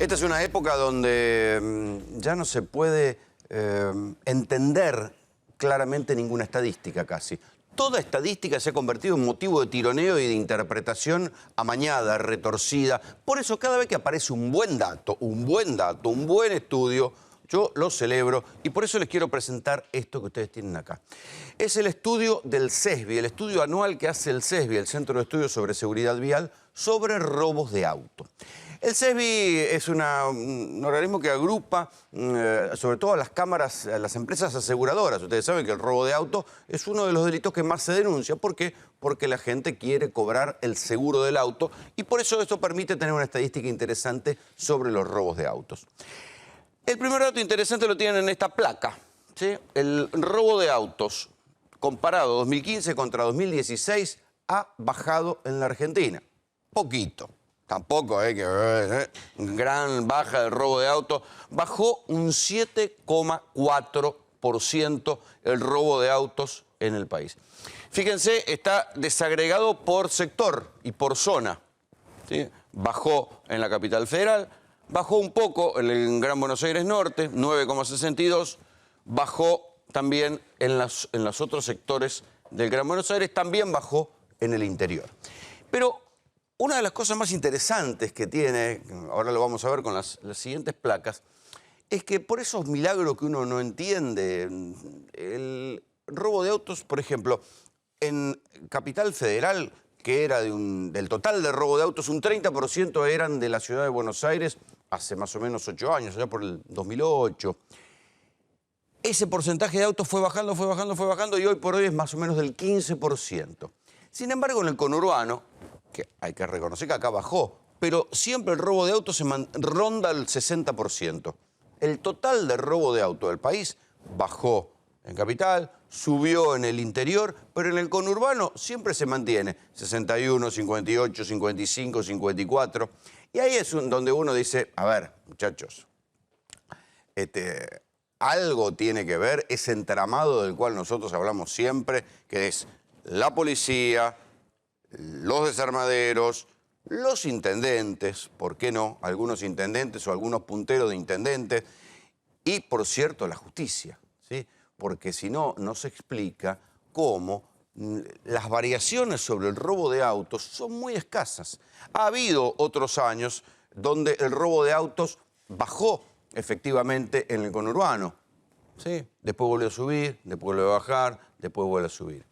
Esta es una época donde ya no se puede entender claramente ninguna estadística casi. Toda estadística se ha convertido en motivo de tironeo y de interpretación amañada, retorcida. Por eso cada vez que aparece un buen dato, un buen estudio, yo lo celebro y por eso les quiero presentar esto que ustedes tienen acá. Es el estudio del CESVI, el estudio anual que hace el CESVI, el Centro de Estudios sobre Seguridad Vial, sobre robos de auto. El CESVI es un organismo que agrupa sobre todo a las cámaras, a las empresas aseguradoras. Ustedes saben que el robo de auto es uno de los delitos que más se denuncia. ¿Por qué? Porque la gente quiere cobrar el seguro del auto y por eso esto permite tener una estadística interesante sobre los robos de autos. El primer dato interesante lo tienen en esta placa, ¿sí? El robo de autos comparado 2015 contra 2016 ha bajado en la Argentina. Poquito. Tampoco hay que ver, gran baja del robo de autos. Bajó un 7,4% el robo de autos en el país. Fíjense, está desagregado por sector y por zona, ¿sí? Bajó en la capital federal, bajó un poco en el Gran Buenos Aires Norte, 9,62. Bajó también en los otros sectores del Gran Buenos Aires, también bajó en el interior. Pero una de las cosas más interesantes que tiene, ahora lo vamos a ver con las siguientes placas, es que por esos milagros que uno no entiende, el robo de autos, por ejemplo, en Capital Federal, que era del total de robo de autos, un 30% eran de la ciudad de Buenos Aires hace más o menos 8 años, allá por el 2008. Ese porcentaje de autos fue bajando y hoy por hoy es más o menos del 15%. Sin embargo, en el conurbano, que hay que reconocer que acá bajó, pero siempre el robo de autos ronda el 60%. El total de robo de auto del país bajó en capital, subió en el interior, pero en el conurbano siempre se mantiene 61, 58, 55, 54. Y ahí es donde uno dice, a ver, muchachos, algo tiene que ver ese entramado del cual nosotros hablamos siempre, que es la policía, los desarmaderos, los intendentes, ¿por qué no? Algunos intendentes o algunos punteros de intendentes. Y, por cierto, la justicia, ¿sí? Porque si no, no se explica cómo las variaciones sobre el robo de autos son muy escasas. Ha habido otros años donde el robo de autos bajó efectivamente en el conurbano, ¿sí? Después volvió a subir, después volvió a bajar, después vuelve a subir.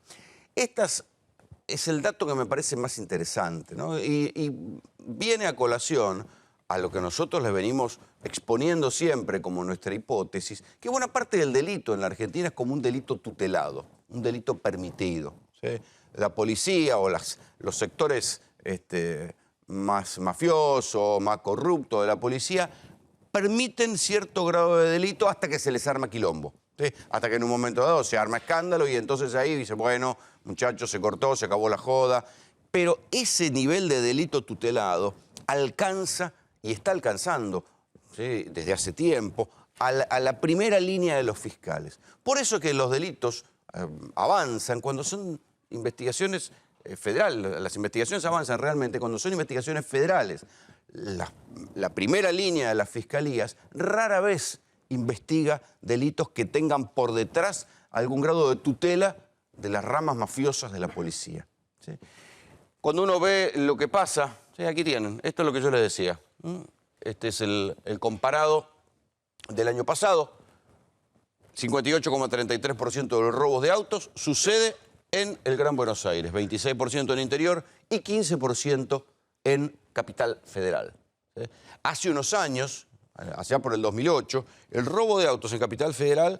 Es el dato que me parece más interesante, ¿no? Y viene a colación a lo que nosotros les venimos exponiendo siempre como nuestra hipótesis, que buena parte del delito en la Argentina es como un delito tutelado, un delito permitido, ¿sí? La policía o los sectores más mafiosos, más corruptos de la policía permiten cierto grado de delito hasta que se les arma quilombo, ¿sí? Hasta que en un momento dado se arma escándalo y entonces ahí dice, bueno, muchachos, se cortó, se acabó la joda. Pero ese nivel de delito tutelado alcanza y está alcanzando, ¿sí? Desde hace tiempo a la primera línea de los fiscales. Por eso que los delitos avanzan cuando son investigaciones federales. Las investigaciones avanzan realmente cuando son investigaciones federales. La primera línea de las fiscalías rara vez investiga delitos que tengan por detrás algún grado de tutela de las ramas mafiosas de la policía, ¿sí? Cuando uno ve lo que pasa, ¿sí? Aquí tienen, esto es lo que yo les decía. Este es el comparado del año pasado. 58,33% de los robos de autos sucede en el Gran Buenos Aires, 26% en interior y 15% en Capital Federal, ¿sí? Hace unos años, allá por el 2008, el robo de autos en Capital Federal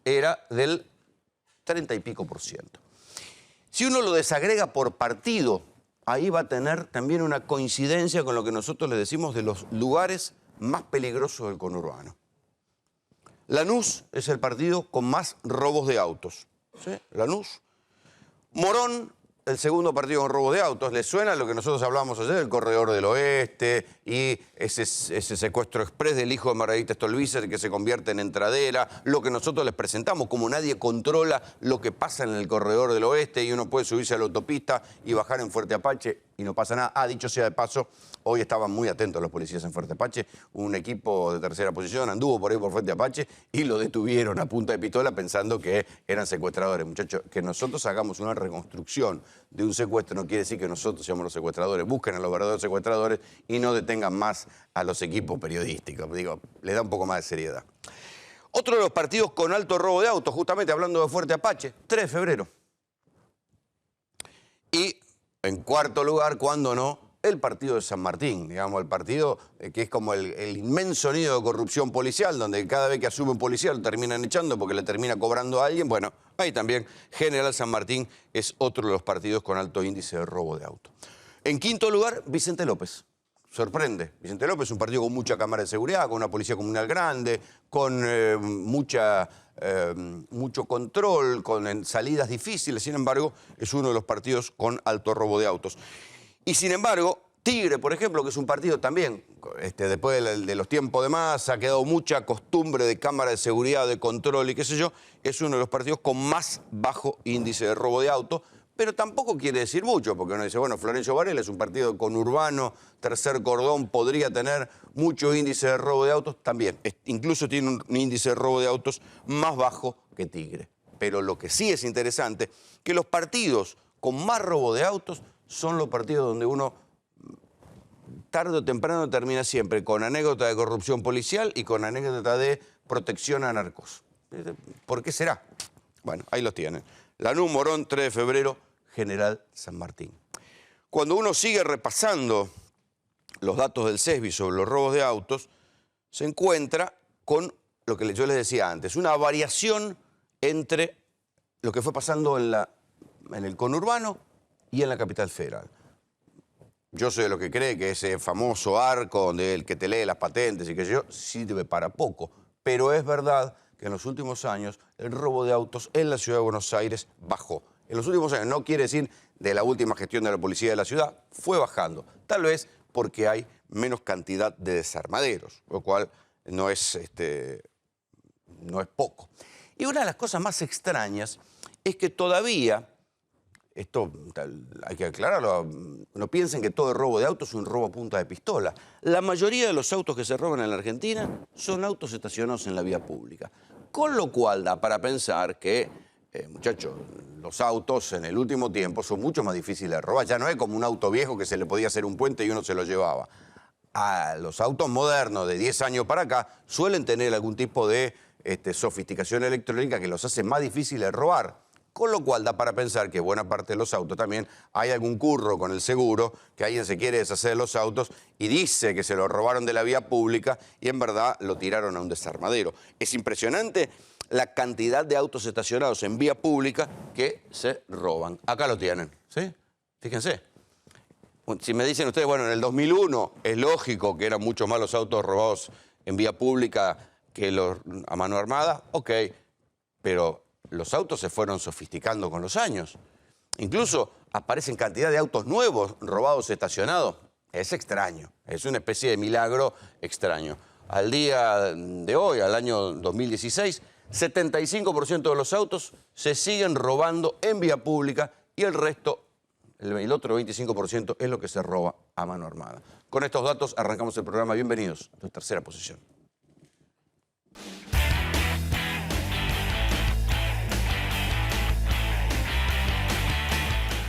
era del 30 y pico %. Si uno lo desagrega por partido, ahí va a tener también una coincidencia con lo que nosotros le decimos de los lugares más peligrosos del conurbano. Lanús es el partido con más robos de autos, ¿sí? Lanús. Morón, el segundo partido con robo de autos. ¿Les suena lo que nosotros hablábamos ayer del Corredor del Oeste y ese secuestro exprés del hijo de Margarita Stolbizer que se convierte en entradera? Lo que nosotros les presentamos, como nadie controla lo que pasa en el Corredor del Oeste y uno puede subirse a la autopista y bajar en Fuerte Apache y no pasa nada. Ah, dicho sea de paso, hoy estaban muy atentos los policías en Fuerte Apache. Un equipo de tercera posición anduvo por ahí por Fuerte Apache y lo detuvieron a punta de pistola pensando que eran secuestradores. Muchachos, que nosotros hagamos una reconstrucción de un secuestro no quiere decir que nosotros seamos los secuestradores. Busquen a los verdaderos secuestradores y no detengan más a los equipos periodísticos. Digo, le da un poco más de seriedad. Otro de los partidos con alto robo de autos, justamente hablando de Fuerte Apache, 3 de febrero. Y en cuarto lugar, cuando no, el partido de San Martín, digamos, el partido que es como el inmenso nido de corrupción policial, donde cada vez que asume un policía lo terminan echando porque le termina cobrando a alguien. Bueno, ahí también General San Martín es otro de los partidos con alto índice de robo de auto. En quinto lugar, Vicente López. Sorprende. Vicente López es un partido con mucha cámara de seguridad, con una policía comunal grande, con mucho control, con salidas difíciles. Sin embargo, es uno de los partidos con alto robo de autos. Y sin embargo, Tigre, por ejemplo, que es un partido también, después de los tiempos de Massa, ha quedado mucha costumbre de cámara de seguridad, de control y qué sé yo, es uno de los partidos con más bajo índice de robo de autos. Pero tampoco quiere decir mucho, porque uno dice, bueno, Florencio Varela es un partido conurbano, tercer cordón, podría tener mucho índice de robo de autos, también. Incluso tiene un índice de robo de autos más bajo que Tigre. Pero lo que sí es interesante, que los partidos con más robo de autos son los partidos donde uno tarde o temprano termina siempre con anécdota de corrupción policial y con anécdota de protección a narcos. ¿Por qué será? Bueno, ahí los tienen. Lanús, Morón, 3 de febrero, General San Martín. Cuando uno sigue repasando los datos del CESBI sobre los robos de autos, se encuentra con lo que yo les decía antes, una variación entre lo que fue pasando en el conurbano y en la capital federal. Yo soy de lo que cree que ese famoso arco donde el que te lee las patentes y que yo sirve para poco, pero es verdad que en los últimos años el robo de autos en la ciudad de Buenos Aires bajó. En los últimos años, no quiere decir de la última gestión de la policía de la ciudad, fue bajando. Tal vez porque hay menos cantidad de desarmaderos, lo cual no es poco. Y una de las cosas más extrañas es que todavía, esto hay que aclararlo, no piensen que todo el robo de autos es un robo a punta de pistola. La mayoría de los autos que se roban en la Argentina son autos estacionados en la vía pública. Con lo cual da para pensar que, muchachos, los autos en el último tiempo son mucho más difíciles de robar. Ya no es como un auto viejo que se le podía hacer un puente y uno se lo llevaba. A los autos modernos de 10 años para acá suelen tener algún tipo de sofisticación electrónica que los hace más difíciles de robar. Con lo cual da para pensar que buena parte de los autos también hay algún curro con el seguro, que alguien se quiere deshacer de los autos y dice que se lo robaron de la vía pública y en verdad lo tiraron a un desarmadero. Es impresionante la cantidad de autos estacionados en vía pública que se roban. Acá lo tienen, ¿sí? Fíjense. Si me dicen ustedes, bueno, en el 2001 es lógico que eran mucho más los autos robados en vía pública que los a mano armada, ok, pero los autos se fueron sofisticando con los años. Incluso aparecen cantidad de autos nuevos robados estacionados. Es extraño, es una especie de milagro extraño. Al día de hoy, al año 2016, 75% de los autos se siguen robando en vía pública y el resto, el otro 25%, es lo que se roba a mano armada. Con estos datos arrancamos el programa. Bienvenidos a Tercera Posición.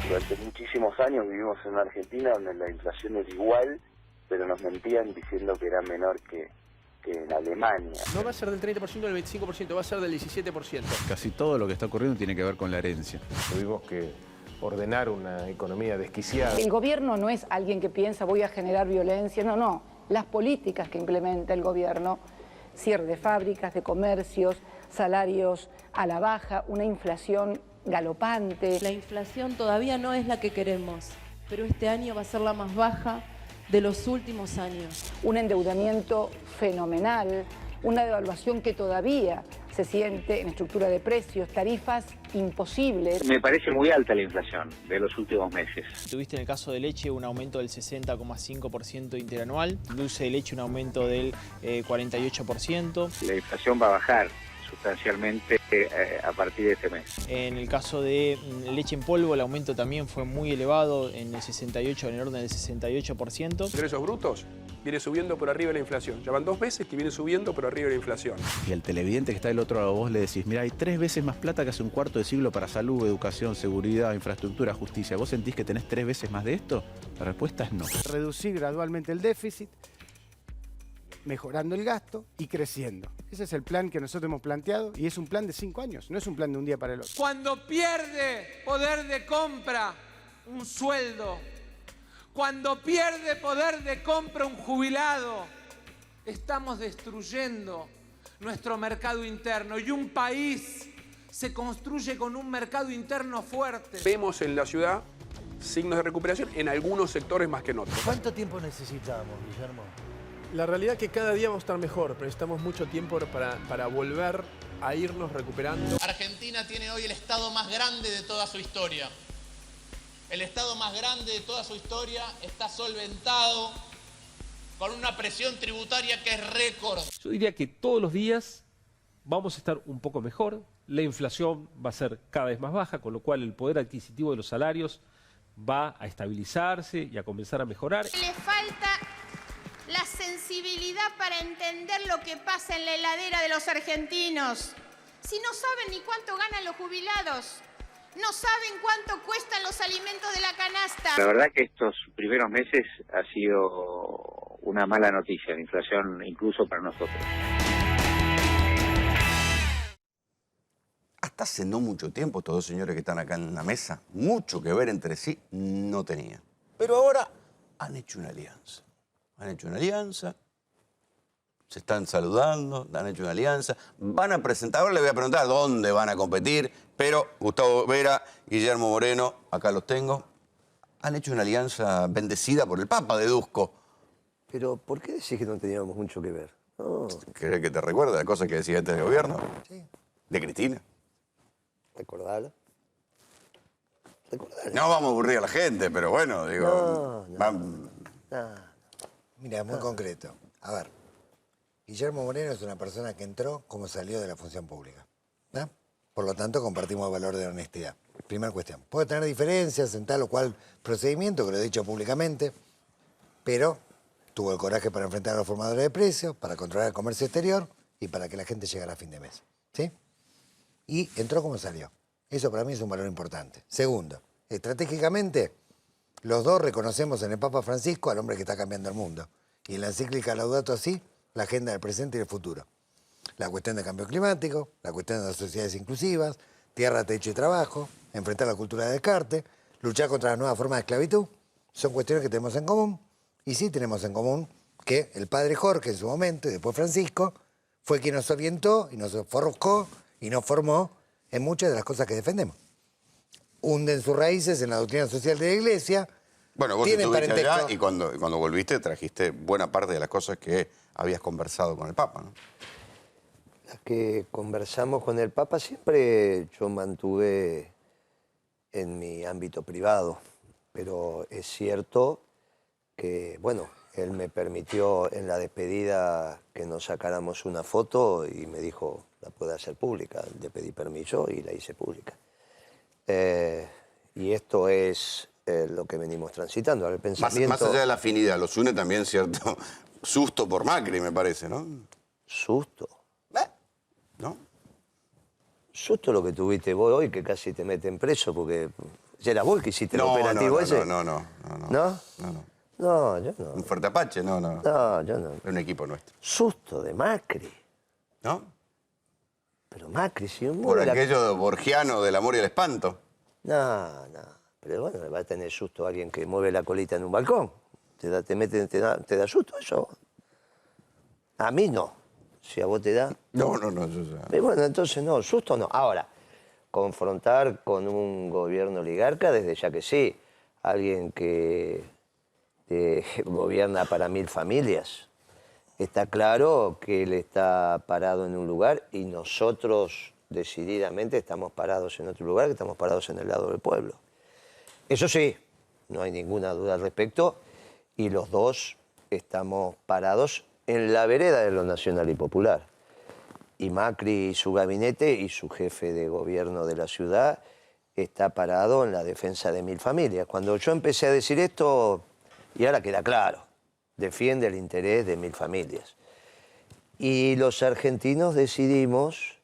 Durante muchísimos años vivimos en una Argentina donde la inflación era igual, pero nos mentían diciendo que era menor que en Alemania. No va a ser del 30% o del 25%, va a ser del 17%. Casi todo lo que está ocurriendo tiene que ver con la herencia. Tuvimos que ordenar una economía desquiciada. El gobierno no es alguien que piensa voy a generar violencia, no. Las políticas que implementa el gobierno, cierre de fábricas, de comercios, salarios a la baja, una inflación galopante. La inflación todavía no es la que queremos, pero este año va a ser la más baja de los últimos años. Un endeudamiento fenomenal, una devaluación que todavía se siente en estructura de precios, tarifas imposibles. Me parece muy alta la inflación de los últimos meses. Tuviste en el caso de leche un aumento del 60,5% interanual, dulce de leche un aumento del 48%. La inflación va a bajar, sustancialmente a partir de este mes. En el caso de leche en polvo, el aumento también fue muy elevado, en el orden del 68%. Ingresos brutos viene subiendo por arriba de la inflación. Ya van 2 meses que viene subiendo por arriba de la inflación. Y al televidente que está del otro lado, vos le decís, mira, hay 3 veces más plata que hace un cuarto de siglo para salud, educación, seguridad, infraestructura, justicia. ¿Vos sentís que tenés 3 veces más de esto? La respuesta es no. Reducir gradualmente el déficit, mejorando el gasto y creciendo. Ese es el plan que nosotros hemos planteado y es un plan de 5 años, no es un plan de un día para el otro. Cuando pierde poder de compra un sueldo, cuando pierde poder de compra un jubilado, estamos destruyendo nuestro mercado interno y un país se construye con un mercado interno fuerte. Vemos en la ciudad signos de recuperación en algunos sectores más que en otros. ¿Cuánto tiempo necesitamos, Guillermo? La realidad es que cada día vamos a estar mejor, pero necesitamos mucho tiempo para volver a irnos recuperando. Argentina tiene hoy el Estado más grande de toda su historia. El Estado más grande de toda su historia está solventado con una presión tributaria que es récord. Yo diría que todos los días vamos a estar un poco mejor, la inflación va a ser cada vez más baja, con lo cual el poder adquisitivo de los salarios va a estabilizarse y a comenzar a mejorar. Le falta la sensibilidad para entender lo que pasa en la heladera de los argentinos. Si no saben ni cuánto ganan los jubilados, no saben cuánto cuestan los alimentos de la canasta. La verdad que estos primeros meses ha sido una mala noticia, la inflación incluso para nosotros. Hasta hace no mucho tiempo, estos 2 señores que están acá en la mesa, mucho que ver entre sí no tenían. Pero ahora han hecho una alianza. Han hecho una alianza, se están saludando, han hecho una alianza. Van a presentar, ahora le voy a preguntar dónde van a competir, pero Gustavo Vera, Guillermo Moreno, acá los tengo, han hecho una alianza bendecida por el Papa, deduzco. Pero, ¿por qué decís que no teníamos mucho que ver? No. ¿Querés que te recuerde la cosa que decía antes del gobierno? Sí. De Cristina. Recordalo. No vamos a aburrir a la gente, pero bueno, digo... Mira, muy concreto. A ver, Guillermo Moreno es una persona que entró como salió de la función pública. ¿No? Por lo tanto, compartimos el valor de la honestidad. Primera cuestión. Puede tener diferencias en tal o cual procedimiento, que lo he dicho públicamente, pero tuvo el coraje para enfrentar a los formadores de precios, para controlar el comercio exterior y para que la gente llegara a fin de mes. ¿Sí? Y entró como salió. Eso para mí es un valor importante. Segundo, estratégicamente, los dos reconocemos en el Papa Francisco al hombre que está cambiando el mundo. Y en la encíclica Laudato Si, la agenda del presente y del futuro. La cuestión del cambio climático, la cuestión de las sociedades inclusivas, tierra, techo y trabajo, enfrentar la cultura de descarte, luchar contra las nuevas formas de esclavitud, son cuestiones que tenemos en común. Y sí tenemos en común que el padre Jorge en su momento, y después Francisco, fue quien nos orientó y nos forjó y nos formó en muchas de las cosas que defendemos. Hunden sus raíces en la doctrina social de la Iglesia. Bueno, vos estuviste allá y cuando volviste trajiste buena parte de las cosas que habías conversado con el Papa, ¿no? Las que conversamos con el Papa siempre yo mantuve en mi ámbito privado, pero es cierto que, bueno, él me permitió en la despedida que nos sacáramos una foto y me dijo, la puede hacer pública. Le pedí permiso y la hice pública. Y esto es lo que venimos transitando. El pensamiento... Más allá de la afinidad, los une también cierto susto por Macri, me parece, ¿no? ¿Susto? ¿No? Susto lo que tuviste vos hoy, que casi te meten preso, porque ya era vos que hiciste el operativo ese. No. ¿No? No, yo no. ¿Un Fuerte Apache? No. No, yo no. Era un equipo nuestro. Susto de Macri. ¿No? Pero Macri, si un por aquello borgiano del amor y el espanto. No. Pero bueno, va a tener susto alguien que mueve la colita en un balcón. ¿Te da susto eso? A mí no. Si a vos te da... No. Yo ya... Pero bueno, entonces no, susto no. Ahora, confrontar con un gobierno oligarca, desde ya que sí. Alguien que gobierna para 1000 familias. Está claro que él está parado en un lugar y nosotros decididamente estamos parados en otro lugar, que estamos parados en el lado del pueblo. Eso sí, no hay ninguna duda al respecto, y los dos estamos parados en la vereda de lo nacional y popular. Y Macri y su gabinete y su jefe de gobierno de la ciudad está parado en la defensa de 1000 familias. Cuando yo empecé a decir esto, y ahora queda claro, defiende el interés de 1000 familias. Y los argentinos decidimos,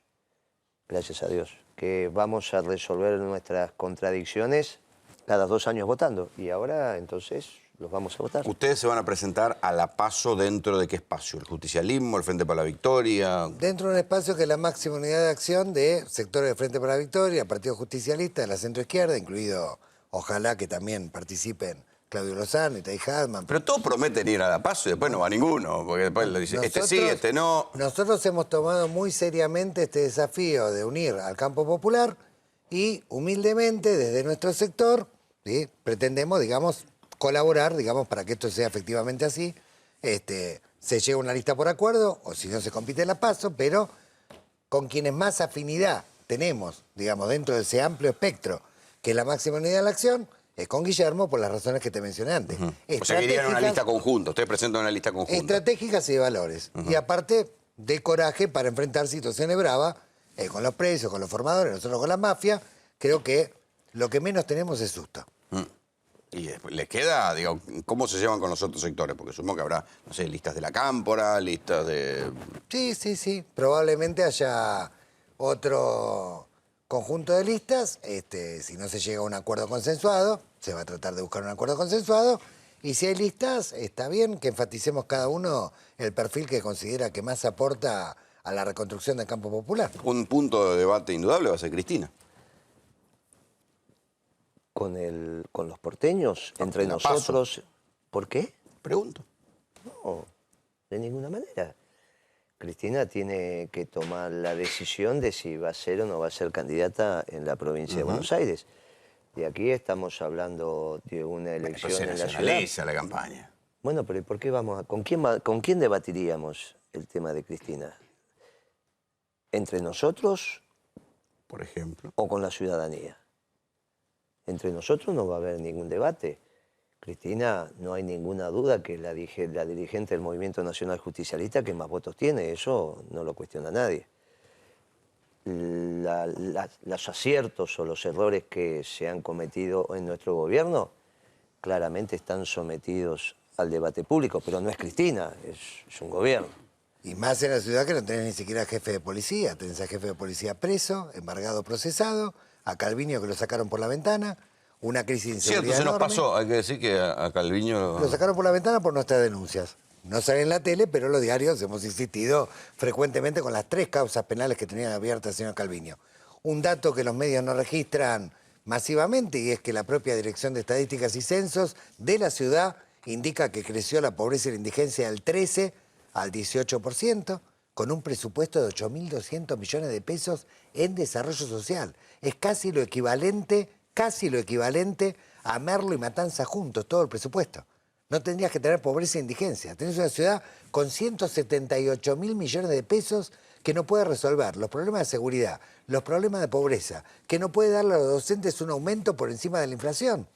gracias a Dios, que vamos a resolver nuestras contradicciones cada 2 años votando. Y ahora, entonces, los vamos a votar. Ustedes se van a presentar a la PASO dentro de qué espacio, el justicialismo, el Frente para la Victoria. Dentro de un espacio que es la máxima unidad de acción de sectores del Frente para la Victoria, Partido Justicialista, de la centroizquierda, incluido, ojalá que también participen Claudio Lozano y Tay Hadman. Pero todos prometen ir a la PASO y después no va ninguno, porque después le dicen, este sí, este no. Nosotros hemos tomado muy seriamente este desafío de unir al campo popular y humildemente desde nuestro sector, ¿sí?, pretendemos, digamos, colaborar, digamos, para que esto sea efectivamente así. Se llega a una lista por acuerdo, o si no se compite en la PASO, pero con quienes más afinidad tenemos, digamos, dentro de ese amplio espectro, que es la máxima unidad de la acción, es con Guillermo por las razones que te mencioné antes. O sea que irían a una lista conjunta, ustedes presentan una lista conjunta. Estratégicas y de valores. Y aparte, de coraje para enfrentar situaciones bravas, con los presos, con los formadores, nosotros con la mafia. Creo que lo que menos tenemos es susto. Y después les queda, digo, ¿cómo se llevan con los otros sectores? Porque supongo que habrá, no sé, listas de la Cámpora, listas de... Sí. Probablemente haya otro conjunto de listas. Si no se llega a un acuerdo consensuado, se va a tratar de buscar un acuerdo consensuado. Y si hay listas, está bien que enfaticemos cada uno el perfil que considera que más aporta a la reconstrucción del campo popular. Un punto de debate indudable va a ser Cristina. Con los porteños, entre nosotros. PASO. ¿Por qué? Pregunto. No, de ninguna manera. Cristina tiene que tomar la decisión de si va a ser o no va a ser candidata en la provincia de Buenos Aires. Y aquí estamos hablando de una elección en la ciudad. La campaña. Bueno, pero ¿y por qué vamos a...? ¿Con quién debatiríamos el tema de Cristina? ¿Entre nosotros? Por ejemplo. ¿O con la ciudadanía? Entre nosotros no va a haber ningún debate. Cristina, no hay ninguna duda que es la dirigente del Movimiento Nacional Justicialista que más votos tiene, eso no lo cuestiona nadie. Los aciertos o los errores que se han cometido en nuestro gobierno claramente están sometidos al debate público, pero no es Cristina, es un gobierno. Y más en la ciudad que no tenés ni siquiera jefe de policía. Tenés al jefe de policía preso, embargado, procesado, a Calviño que lo sacaron por la ventana, una crisis de inseguridad Cierto, se nos enorme. pasó, hay que decir que a Calviño... Lo sacaron por la ventana por nuestras denuncias. No sale en la tele, pero los diarios hemos insistido frecuentemente con las 3 causas penales que tenía abiertas el señor Calviño. Un dato que los medios no registran masivamente y es que la propia Dirección de Estadísticas y Censos de la ciudad indica que creció la pobreza y la indigencia del 13 al 18%, con un presupuesto de 8.200 millones de pesos en desarrollo social. Es casi lo equivalente a Merlo y Matanza juntos, todo el presupuesto. No tendrías que tener pobreza e indigencia. Tenés una ciudad con 178.000 millones de pesos que no puede resolver los problemas de seguridad, los problemas de pobreza, que no puede darle a los docentes un aumento por encima de la inflación,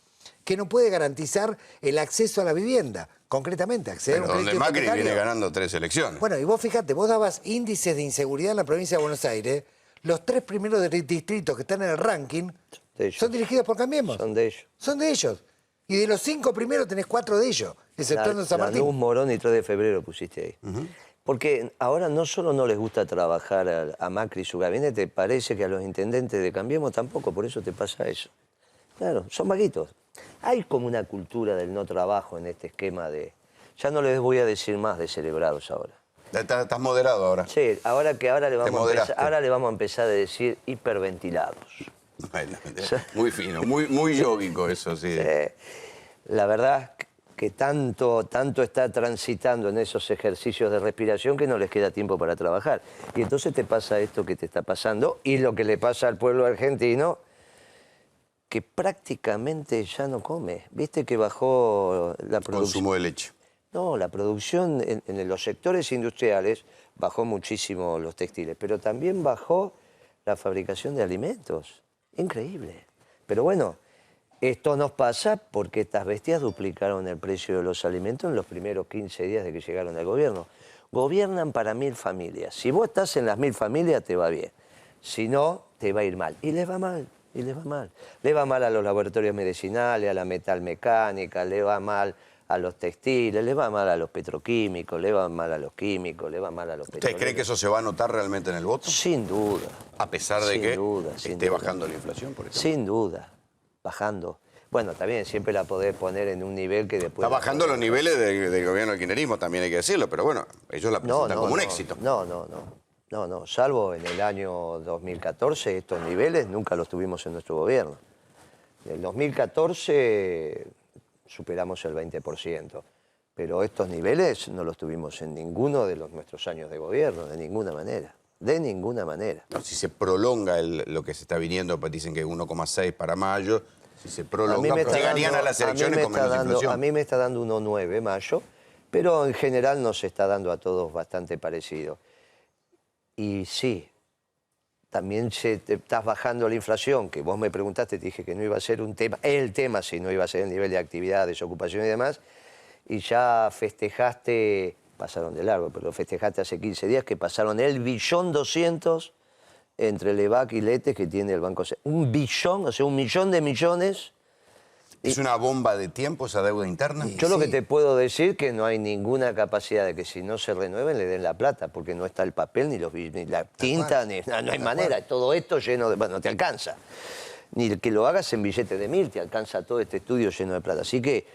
que no puede garantizar el acceso a la vivienda, concretamente, acceder a un donde crédito Macri hipotecario. viene ganando 3 elecciones. Bueno, y vos fíjate, vos dabas índices de inseguridad en la provincia de Buenos Aires, los 3 primeros distritos que están en el ranking son dirigidos por Cambiemos. Son de ellos. Son de ellos. Y de los 5 primeros tenés 4 de ellos, exceptuando San Martín. Lanús, Morón y 3 de febrero pusiste ahí. Porque ahora no solo no les gusta trabajar a Macri y su gabinete, parece que a los intendentes de Cambiemos tampoco, por eso te pasa eso. Claro, son vaguitos. Hay como una cultura del no trabajo en este esquema de... Ya no les voy a decir más de celebrados ahora. Estás moderado ahora. Sí, ahora le vamos a empezar a decir hiperventilados. Bueno, muy fino, muy yógico eso, sí. La verdad que tanto está transitando en esos ejercicios de respiración que no les queda tiempo para trabajar. Y entonces te pasa esto que te está pasando y lo que le pasa al pueblo argentino, que prácticamente ya no come. ¿Viste que bajó la producción? Consumo de leche. No, la producción en los sectores industriales bajó muchísimo los textiles, pero también bajó la fabricación de alimentos. Increíble. Pero bueno, esto nos pasa porque estas bestias duplicaron el precio de los alimentos en los primeros 15 días de que llegaron al gobierno. gobiernan para 1000 familias. Si vos estás en las 1000 familias, te va bien. Si no, te va a ir mal. Y les va mal, y les va mal. Le va mal a los laboratorios medicinales, a la metalmecánica, le va mal a los textiles, le va mal a los petroquímicos, le va mal a los químicos, le va mal a los petroleros. ¿Usted cree que eso se va a notar realmente en el voto? Sin duda. A pesar de que esté duda. bajando la inflación, por ejemplo. Sin duda, bajando. Bueno, también siempre la podés poner en un nivel que después... Está bajando los niveles del gobierno del kirchnerismo, también hay que decirlo, pero bueno, ellos la presentan como un éxito. No, salvo en el año 2014, estos niveles nunca los tuvimos en nuestro gobierno. En el 2014 superamos el 20%, pero estos niveles no los tuvimos en ninguno de nuestros años de gobierno, de ninguna manera. De ninguna manera. No, si se prolonga lo que se está viniendo, pues dicen que 1,6 para mayo, si se prolonga, llegarían a las elecciones con menos inflación. A mí me está dando 1,9 mayo, pero en general nos está dando a todos bastante parecido. Y sí, también te estás bajando la inflación, que vos me preguntaste, te dije que no iba a ser un tema, el tema sí, no iba a ser el nivel de actividad, desocupación y demás, y ya festejaste, pasaron de largo, pero festejaste hace 15 días que pasaron el 1.200.000.000 entre Levac y Letes que tiene el Banco Central. 1 billón, o sea, 1 millón de millones. ¿Es una bomba de tiempo esa deuda interna? Yo lo que te puedo decir es que no hay ninguna capacidad de que si no se renueven le den la plata, porque no está el papel, ni la tinta, no hay manera. Todo esto lleno de... Bueno, no te alcanza. Ni que lo hagas en billete de 1000, te alcanza todo este estudio lleno de plata. Así que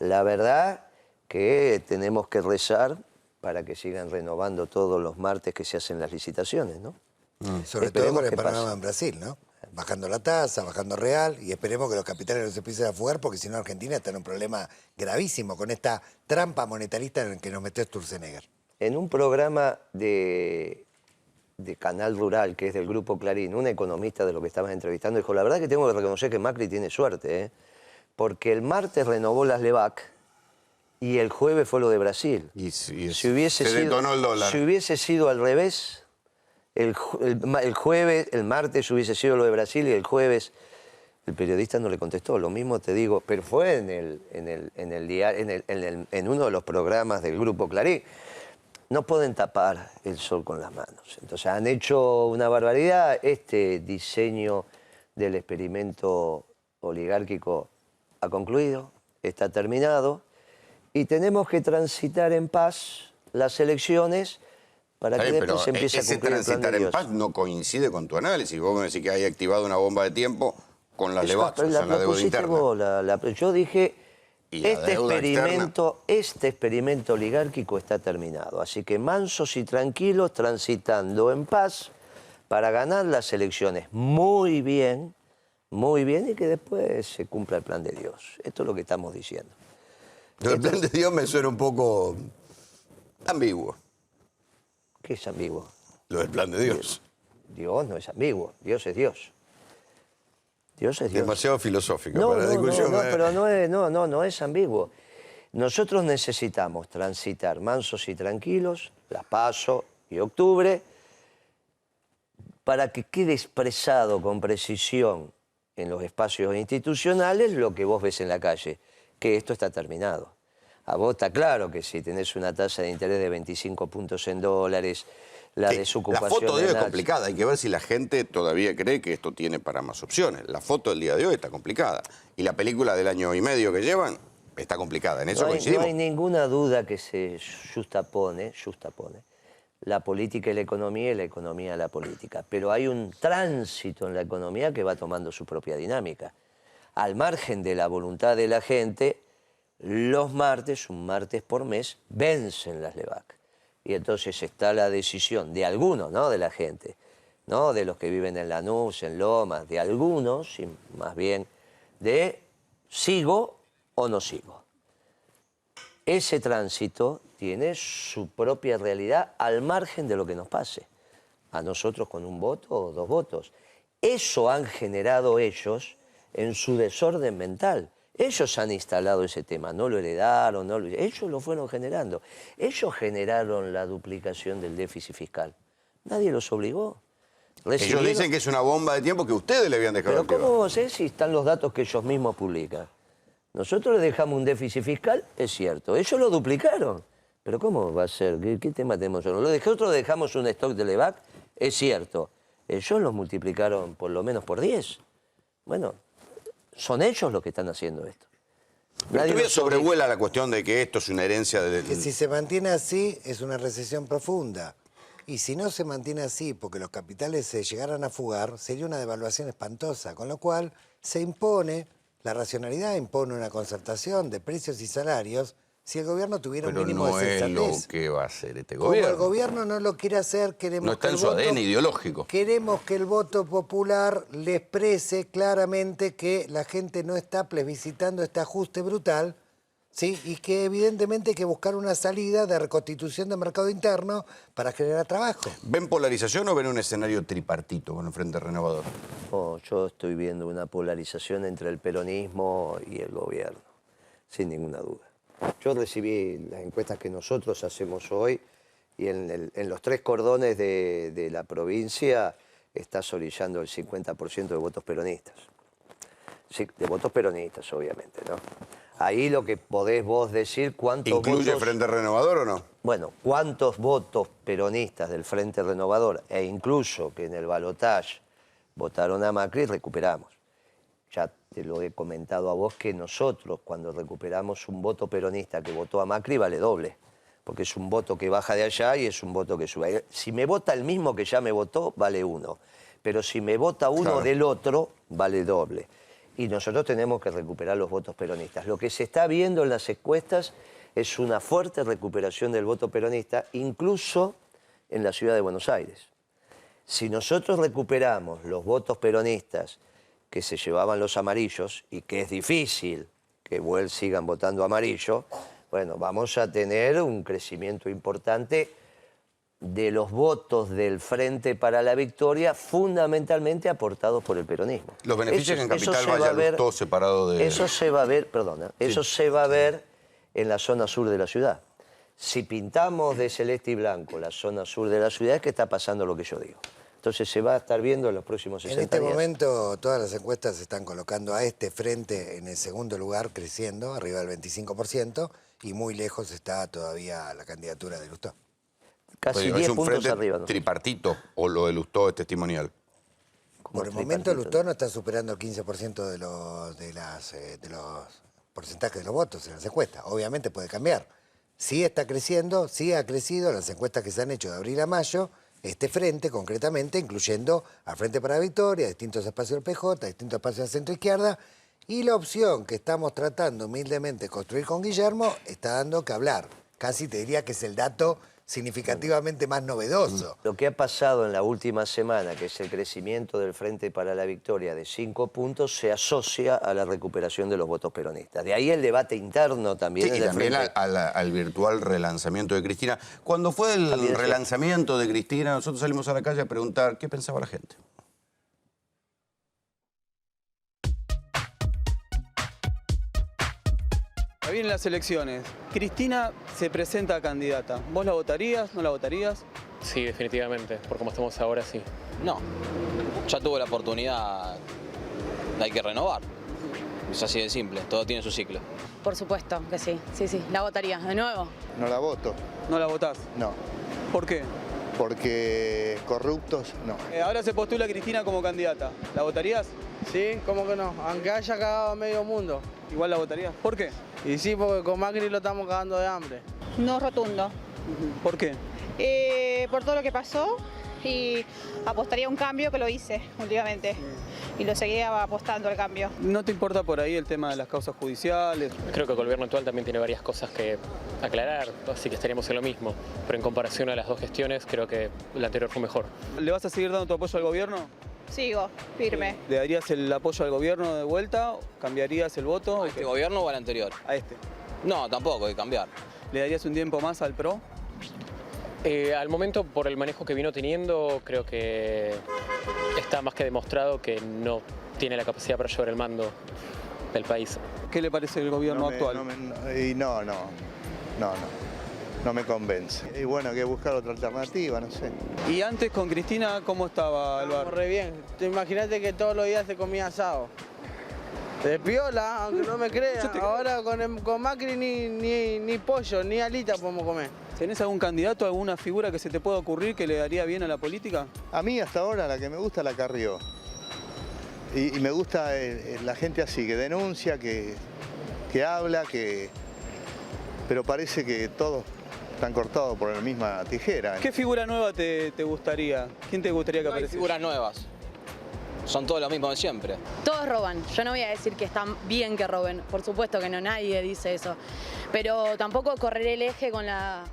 la verdad que tenemos que rezar para que sigan renovando todos los martes que se hacen las licitaciones, ¿no? Sobre todo con el panorama en Brasil, ¿no? Bajando la tasa, bajando real, y esperemos que los capitales no se empiecen a fugar, porque si no Argentina está en un problema gravísimo con esta trampa monetarista en la que nos metió Sturzenegger. En un programa de Canal Rural, que es del Grupo Clarín, un economista de lo que estabas entrevistando dijo, la verdad que tengo que reconocer que Macri tiene suerte, porque el martes renovó las Levac y el jueves fue lo de Brasil. Se detonó el dólar. Si hubiese sido al revés... El jueves, el martes hubiese sido lo de Brasil y el jueves el periodista no le contestó. Lo mismo te digo, pero fue en uno de los programas del Grupo Clarín. No pueden tapar el sol con las manos. Entonces han hecho una barbaridad. Este diseño del experimento oligárquico ha concluido, está terminado y tenemos que transitar en paz las elecciones para que después se empiece a cumplir el plan de Dios. Ese transitar en paz no coincide con tu análisis. Vos me decís que hay activado una bomba de tiempo con las Levac, o sea, la deuda interna. Yo dije, este experimento oligárquico está terminado. Así que mansos y tranquilos, transitando en paz para ganar las elecciones muy bien, y que después se cumpla el plan de Dios. Esto es lo que estamos diciendo. El plan de Dios me suena un poco ambiguo. ¿Qué es ambiguo? Lo del plan de Dios. Dios no es ambiguo, Dios es Dios. Dios es Dios. Demasiado filosófico para la discusión. Pero no es ambiguo. Nosotros necesitamos transitar mansos y tranquilos, las PASO y octubre, para que quede expresado con precisión en los espacios institucionales lo que vos ves en la calle, que esto está terminado. A vos está claro que si tenés una tasa de interés de 25 puntos en dólares, la desocupación... La foto de hoy es complicada, hay que ver si la gente todavía cree que esto tiene para más opciones. La foto del día de hoy está complicada. Y la película del año y medio que llevan está complicada, en eso coincidimos. No hay ninguna duda que se justapone la política y la economía la política. Pero hay un tránsito en la economía que va tomando su propia dinámica. Al margen de la voluntad de la gente... Los martes, un martes por mes, vencen las Levac. Y entonces está la decisión de algunos, no de la gente, no de los que viven en Lanús, en Lomas, de algunos, y más bien de sigo o no sigo. Ese tránsito tiene su propia realidad al margen de lo que nos pase. A nosotros con un voto o 2 votos. Eso han generado ellos en su desorden mental. Ellos han instalado ese tema, no lo heredaron, ellos lo fueron generando. Ellos generaron la duplicación del déficit fiscal. Nadie los obligó. Ellos dicen que es una bomba de tiempo que ustedes le habían dejado Pero activar. ¿cómo vos sabés si están los datos que ellos mismos publican? Nosotros les dejamos un déficit fiscal, es cierto. Ellos lo duplicaron. Pero ¿cómo va a ser? ¿Qué tema tenemos? Nosotros dejamos un stock de Levac, es cierto. Ellos los multiplicaron por lo menos por 10. Bueno, son ellos los que están haciendo esto. Pero todavía sobrevuela la cuestión de que esto es una herencia de... Que si se mantiene así, es una recesión profunda. Y si no se mantiene así, porque los capitales se llegaran a fugar, sería una devaluación espantosa. Con lo cual, se impone, la racionalidad impone una concertación de precios y salarios si el gobierno tuviera un mínimo de sensatez. Pero no es lo que va a hacer este Como gobierno. el gobierno no lo quiere hacer, queremos No está en su ADN ideológico. Queremos que el voto popular le exprese claramente que la gente no está plebiscitando este ajuste brutal, ¿sí? Y que evidentemente hay que buscar una salida de reconstitución del mercado interno para generar trabajo. ¿Ven polarización o ven un escenario tripartito con el Frente Renovador? No, yo estoy viendo una polarización entre el peronismo y el gobierno, sin ninguna duda. Yo recibí las encuestas que nosotros hacemos hoy y en los 3 cordones de la provincia está orillando el 50% de votos peronistas. Sí, de votos peronistas, obviamente, ¿no? Ahí lo que podés vos decir, ¿cuántos ¿Incluye votos... Frente Renovador o no? Bueno, ¿cuántos votos peronistas del Frente Renovador e incluso que en el balotaje votaron a Macri recuperamos? Ya te lo he comentado a vos que nosotros cuando recuperamos un voto peronista que votó a Macri vale doble, porque es un voto que baja de allá y es un voto que sube. Si me vota el mismo que ya me votó, vale 1, pero si me vota uno del otro, vale doble. Y nosotros tenemos que recuperar los votos peronistas. Lo que se está viendo en las encuestas es una fuerte recuperación del voto peronista, incluso en la ciudad de Buenos Aires. Si nosotros recuperamos los votos peronistas que se llevaban los amarillos, y que es difícil que sigan votando amarillo, bueno, vamos a tener un crecimiento importante de los votos del Frente para la Victoria, fundamentalmente aportados por el peronismo. Los beneficios que en Capital vayan todo separado de... Eso se va a ver, perdona, eso se va a ver en la zona sur de la ciudad. Si pintamos de celeste y blanco la zona sur de la ciudad, es que está pasando lo que yo digo. Entonces se va a estar viendo en los próximos 60 días. En este momento todas las encuestas están colocando a este frente en el segundo lugar, creciendo, arriba del 25%, y muy lejos está todavía la candidatura de Lustó. Casi 10 puntos arriba, ¿no? ¿Tripartito o lo de Lustó es testimonial? Por el momento Lustó no está superando el 15% de los porcentajes de los votos en las encuestas. Obviamente puede cambiar. Sí está creciendo, sí ha crecido en las encuestas que se han hecho de abril a mayo, este frente concretamente, incluyendo al Frente para la Victoria, distintos espacios del PJ, distintos espacios de centro-izquierda, y la opción que estamos tratando humildemente de construir con Guillermo está dando que hablar. Casi te diría que es el dato significativamente más novedoso. Lo que ha pasado en la última semana, que es el crecimiento del Frente para la Victoria de 5 puntos, se asocia a la recuperación de los votos peronistas. De ahí el debate interno también. Sí, y también al virtual relanzamiento de Cristina. Cuando fue el relanzamiento de Cristina, nosotros salimos a la calle a preguntar qué pensaba la gente. Vienen las elecciones. Cristina se presenta a candidata. ¿Vos la votarías? ¿No la votarías? Sí, definitivamente. Por como estamos ahora, sí. No. Ya tuvo la oportunidad. Hay que renovar. Es así de simple. Todo tiene su ciclo. Por supuesto que sí. Sí, sí. ¿La votaría de nuevo? No la voto. ¿No la votás? No. ¿Por qué? Porque corruptos, no. Ahora se postula Cristina como candidata. ¿La votarías? Sí, ¿cómo que no? Aunque haya cagado a medio mundo. ¿Igual la votarías? ¿Por qué? Y sí, porque con Macri lo estamos cagando de hambre. No rotundo. ¿Por qué? Por todo lo que pasó y apostaría a un cambio que lo hice últimamente. Y lo seguía apostando al cambio. ¿No te importa por ahí el tema de las causas judiciales? Creo que el gobierno actual también tiene varias cosas que aclarar, así que estaríamos en lo mismo. Pero en comparación a las dos gestiones, creo que la anterior fue mejor. ¿Le vas a seguir dando tu apoyo al gobierno? Sigo, firme. ¿Le darías el apoyo al gobierno de vuelta? ¿Cambiarías el voto? ¿A este gobierno o al anterior? A este. No, tampoco, hay que cambiar. ¿Le darías un tiempo más al PRO? Al momento, por el manejo que vino teniendo, creo que está más que demostrado que no tiene la capacidad para llevar el mando del país. ¿Qué le parece el gobierno actual? No me convence. Y bueno, hay que buscar otra alternativa, no sé. ¿Y antes con Cristina cómo estaba el bar? Re bien. Te imagínate que todos los días se comía asado. De piola, aunque no me crean. Ahora con Macri ni pollo, ni alita podemos comer. ¿Tenés algún candidato, alguna figura que se te pueda ocurrir que le daría bien a la política? A mí hasta ahora la que me gusta es la Carrió. Y me gusta la gente así, que denuncia, que habla, pero parece que todos están cortados por la misma tijera. ¿Qué figura nueva te gustaría? ¿Quién te gustaría que No hay apareciera? figuras nuevas. Son todos los mismos de siempre. Todos roban. Yo no voy a decir que está bien que roben. Por supuesto que no, nadie dice eso. Pero tampoco correr el eje con la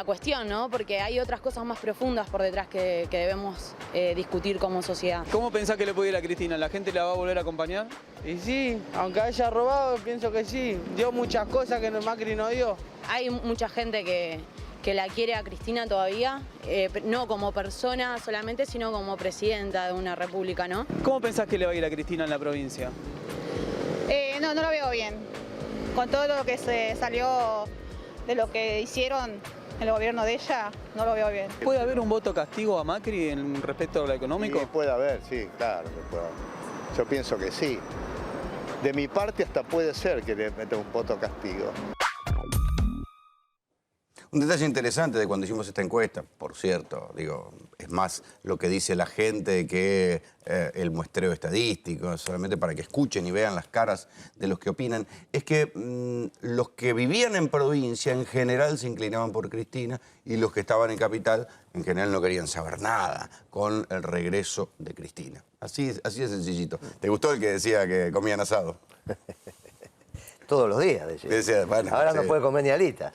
cuestión, ¿no? Porque hay otras cosas más profundas por detrás que debemos discutir como sociedad. ¿Cómo pensás que le puede ir a Cristina? ¿La gente la va a volver a acompañar? Y sí, aunque haya robado, pienso que sí. Dio muchas cosas que Macri no dio. Hay mucha gente que la quiere a Cristina todavía, no como persona solamente, sino como presidenta de una república, ¿no? ¿Cómo pensás que le va a ir a Cristina en la provincia? No lo veo bien. Con todo lo que se salió de lo que hicieron en el gobierno de ella, no lo veo bien. ¿Puede haber un voto castigo a Macri en respecto a lo económico? Sí, puede haber, sí, claro que puede haber. Yo pienso que sí. De mi parte hasta puede ser que le meta un voto castigo. Un detalle interesante de cuando hicimos esta encuesta, por cierto, digo, es más lo que dice la gente que el muestreo estadístico, solamente para que escuchen y vean las caras de los que opinan, es que los que vivían en provincia en general se inclinaban por Cristina y los que estaban en capital en general no querían saber nada con el regreso de Cristina. Así de sencillito. ¿Te gustó el que decía que comían asado? Todos los días, decía. Bueno, ahora sí. no puede comer ni alitas.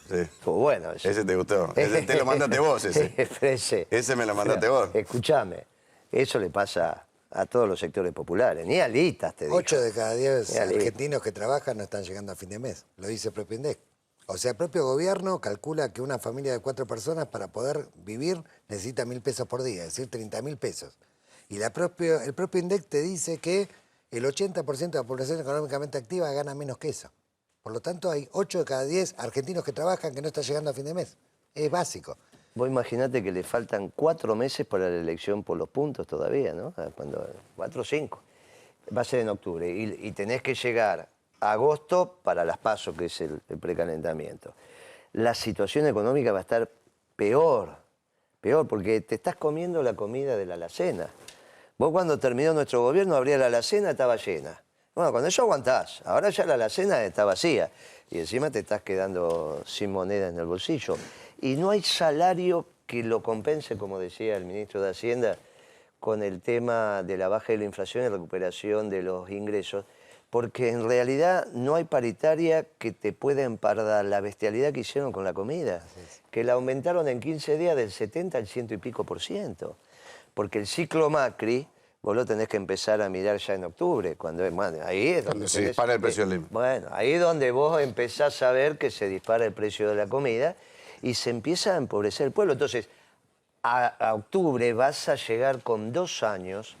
Sí. Bueno, ese te gustó. Ese te lo mandaste vos, ese. Ese me lo mandaste vos. Escúchame, eso le pasa a todos los sectores populares. Ni alitas, te digo. 8 de cada 10 argentinos que trabajan no están llegando a fin de mes. Lo dice el propio INDEC. O sea, el propio gobierno calcula que una familia de 4 personas para poder vivir necesita 1.000 pesos por día, es decir, 30.000 pesos. Y el propio INDEC te dice que el 80% de la población económicamente activa gana menos que eso. Por lo tanto, hay 8 de cada 10 argentinos que trabajan que no están llegando a fin de mes. Es básico. Vos imaginate que le faltan 4 meses para la elección por los puntos todavía, ¿no? 4 o 5. Va a ser en octubre. Y tenés que llegar a agosto para las PASO, que es el precalentamiento. La situación económica va a estar peor, porque te estás comiendo la comida de la alacena. Vos cuando terminó nuestro gobierno, abría la alacena, estaba llena. Bueno, con eso aguantás. Ahora ya la alacena está vacía. Y encima te estás quedando sin moneda en el bolsillo. Y no hay salario que lo compense, como decía el ministro de Hacienda, con el tema de la baja de la inflación y recuperación de los ingresos. Porque en realidad no hay paritaria que te pueda empardar la bestialidad que hicieron con la comida. Que la aumentaron en 15 días del 70 al 100 y pico %. Porque el ciclo Macri... Vos lo tenés que empezar a mirar ya en octubre, cuando ahí es donde se dispara el precio del IVA. Bueno, ahí es donde vos empezás a ver que se dispara el precio de la comida y se empieza a empobrecer el pueblo. Entonces, a octubre vas a llegar con 2 años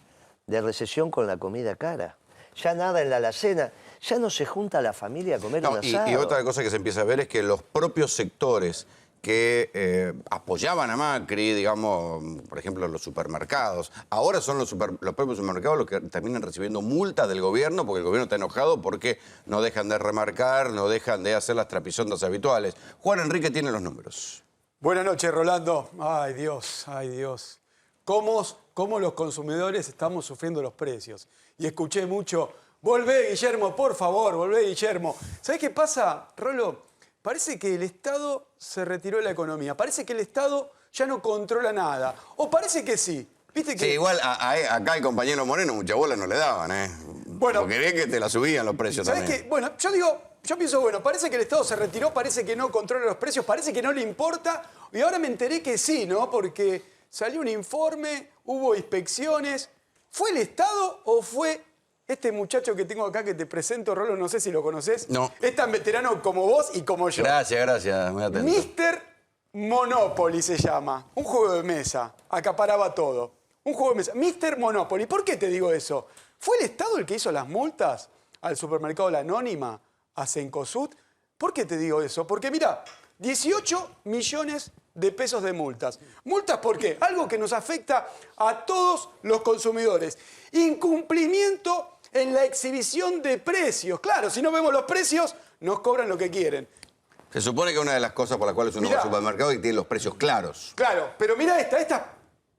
de recesión con la comida cara. Ya nada en la alacena, ya no se junta la familia a comer un asado. Y otra cosa que se empieza a ver es que los propios sectores que apoyaban a Macri, digamos, por ejemplo, los supermercados. Ahora son los propios supermercados los que terminan recibiendo multas del gobierno porque el gobierno está enojado porque no dejan de remarcar, no dejan de hacer las trapisondas habituales. Juan Enrique tiene los números. Buenas noches, Rolando. Ay, Dios, ay, Dios. ¿Cómo los consumidores estamos sufriendo los precios? Y escuché mucho, volvé, Guillermo, por favor, volvé, Guillermo. ¿Sabés qué pasa, Rolo? Parece que el Estado se retiró de la economía. Parece que el Estado ya no controla nada. O parece que sí. ¿Viste que... Sí, igual acá el compañero Moreno mucha bola no le daban, ¿eh? Bueno, porque ve que te la subían los precios ¿sabés también. qué? Bueno, yo pienso, bueno, parece que el Estado se retiró, parece que no controla los precios, parece que no le importa. Y ahora me enteré que sí, ¿no? Porque salió un informe, hubo inspecciones. ¿Fue el Estado o fue este muchacho que tengo acá que te presento, Rolo? No sé si lo conoces. No. Es tan veterano como vos y como yo. Gracias, muy atento. Mr. Monopoly se llama. Un juego de mesa. Acaparaba todo. Un juego de mesa. Mr. Monopoly. ¿Por qué te digo eso? ¿Fue el Estado el que hizo las multas al supermercado La Anónima, a Cencosud? ¿Por qué te digo eso? Porque mira, 18 millones de pesos de multas. ¿Multas por qué? Algo que nos afecta a todos los consumidores. Incumplimiento en la exhibición de precios. Claro, si no vemos los precios, nos cobran lo que quieren. Se supone que una de las cosas por las cuales uno va al supermercado es que tiene los precios claros. Claro, pero mira esta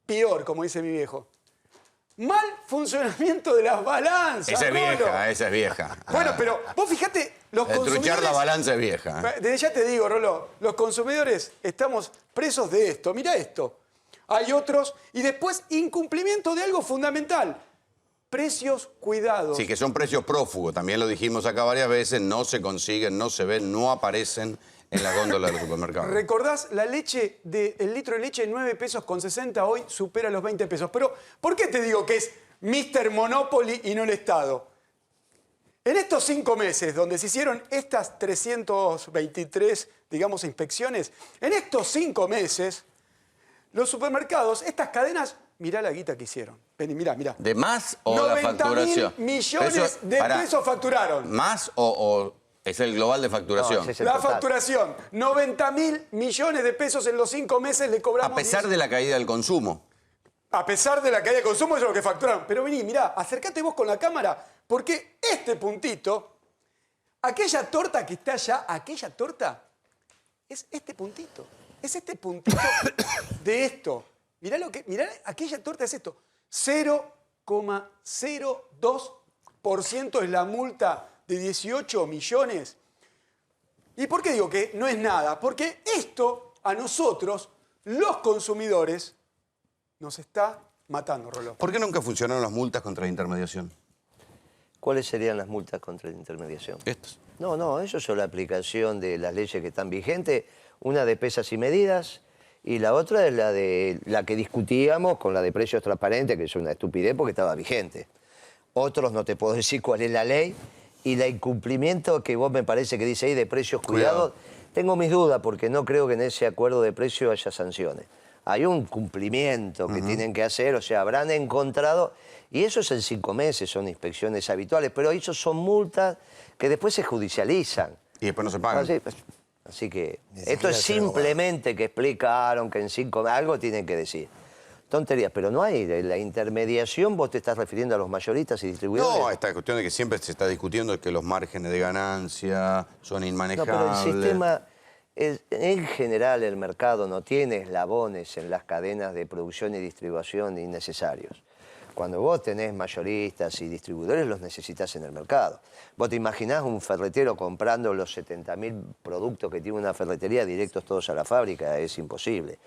peor, como dice mi viejo. Mal funcionamiento de las balanzas. Esa es Rolo. vieja, esa es vieja. Bueno, pero vos fíjate, los consumidores... Truchar la balanza es vieja. Desde ya te digo, Rolo, los consumidores estamos presos de esto. Mirá esto. Hay otros. Y después, incumplimiento de algo fundamental. Precios cuidados. Sí, que son precios prófugos. También lo dijimos acá varias veces. No se consiguen, no se ven, no aparecen en la góndola de los supermercados. ¿Recordás la leche, el litro de leche 9 pesos con 60 hoy supera los 20 pesos? Pero, ¿por qué te digo que es Mr. Monopoly y no el Estado? En estos 5 meses, donde se hicieron estas 323, digamos, inspecciones, en estos 5 meses, los supermercados, estas cadenas, mirá la guita que hicieron. Vení, mirá. ¿De más o la facturación? 90.000 millones de pesos facturaron. ¿Más o es el global de facturación? No, la facturación. 90.000 millones de pesos en los 5 meses le cobramos. A pesar de la caída del consumo. A pesar de la caída de consumo, eso es lo que facturaron. Pero vení, mirá, acércate vos con la cámara, porque este puntito, aquella torta que está allá, aquella torta, es este puntito. Es este puntito de esto. Mirá aquella torta es esto. 0,02% es la multa de 18 millones. ¿Y por qué digo que no es nada? Porque esto a nosotros, los consumidores, nos está matando, Roló. ¿Por qué nunca funcionaron las multas contra la intermediación? ¿Cuáles serían las multas contra la intermediación? Estos. No, eso son la aplicación de las leyes que están vigentes. Una de pesas y medidas y la otra es la que discutíamos con la de precios transparentes, que es una estupidez porque estaba vigente. Otros no te puedo decir cuál es la ley. Y el incumplimiento que vos me parece que dice ahí de precios cuidados, tengo mis dudas porque no creo que en ese acuerdo de precio haya sanciones. Hay un cumplimiento que tienen que hacer, o sea, habrán encontrado, y eso es en 5 meses, son inspecciones habituales, pero eso son multas que después se judicializan. Y después no se pagan. Así que esto es simplemente que explicaron que en 5 meses algo tienen que decir. Tonterías, pero no hay. La intermediación, vos te estás refiriendo a los mayoristas y distribuidores. No, esta cuestión de que siempre se está discutiendo que los márgenes de ganancia son inmanejables. No, pero el sistema, en general, el mercado no tiene eslabones en las cadenas de producción y distribución innecesarios. Cuando vos tenés mayoristas y distribuidores, los necesitas en el mercado. Vos te imaginás un ferretero comprando los 70.000 productos que tiene una ferretería directos todos a la fábrica, es imposible.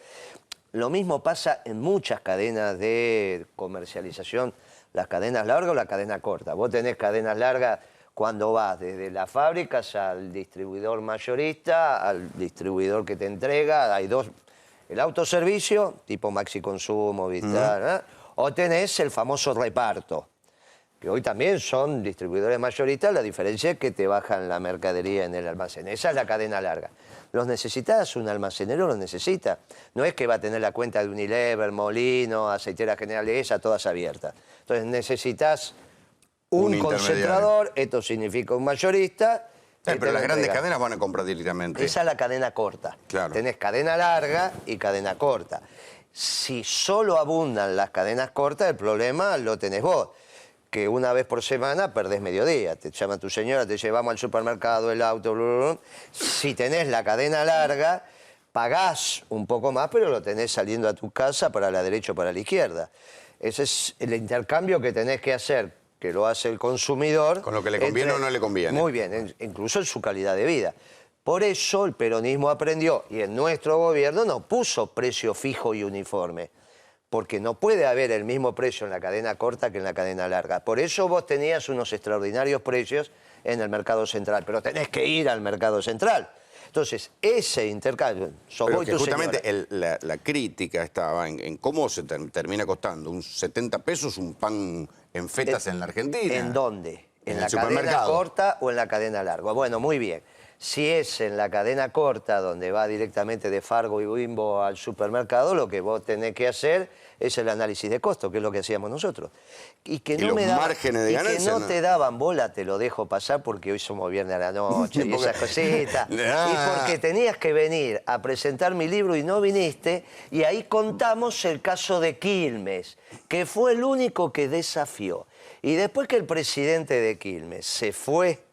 Lo mismo pasa en muchas cadenas de comercialización, las cadenas largas o la cadena corta. Vos tenés cadenas largas cuando vas desde las fábricas al distribuidor mayorista, al distribuidor que te entrega, hay dos, el autoservicio, tipo Maxi Consumo, Vital, o tenés el famoso reparto, que hoy también son distribuidores mayoristas, la diferencia es que te bajan la mercadería en el almacén. Esa es la cadena larga. ¿Los necesitas? Un almacenero los necesita. No es que va a tener la cuenta de Unilever, Molino, Aceitera General de esa, todas abiertas. Entonces necesitas un concentrador, esto significa un mayorista. Pero las grandes cadenas van a comprar directamente. Esa es la cadena corta. Claro. Tenés cadena larga y cadena corta. Si solo abundan las cadenas cortas, el problema lo tenés vos. Que una vez por semana perdés mediodía. Te llama tu señora, te llevamos al supermercado, el auto, bla, bla, bla. Si tenés la cadena larga, pagás un poco más, pero lo tenés saliendo a tu casa para la derecha o para la izquierda. Ese es el intercambio que tenés que hacer, que lo hace el consumidor. Con lo que le conviene o no le conviene. Muy bien, incluso en su calidad de vida. Por eso el peronismo aprendió, y en nuestro gobierno no puso precio fijo y uniforme. Porque no puede haber el mismo precio en la cadena corta que en la cadena larga. Por eso vos tenías unos extraordinarios precios en el mercado central, pero tenés que ir al mercado central. Entonces, ese intercambio... Pero que justamente la crítica estaba en cómo se termina costando un 70 pesos un pan en fetas en la Argentina. ¿En dónde? ¿En la el cadena supermercado corta o en la cadena larga? Bueno, muy bien. Si es en la cadena corta, donde va directamente de Fargo y Bimbo al supermercado, lo que vos tenés que hacer es el análisis de costo, que es lo que hacíamos nosotros. Y que no, márgenes de ganancia, que no te daban bola, te lo dejo pasar porque hoy somos viernes a la noche y esas cositas. Y porque tenías que venir a presentar mi libro y no viniste, y ahí contamos el caso de Quilmes, que fue el único que desafió. Y después que el presidente de Quilmes se fue,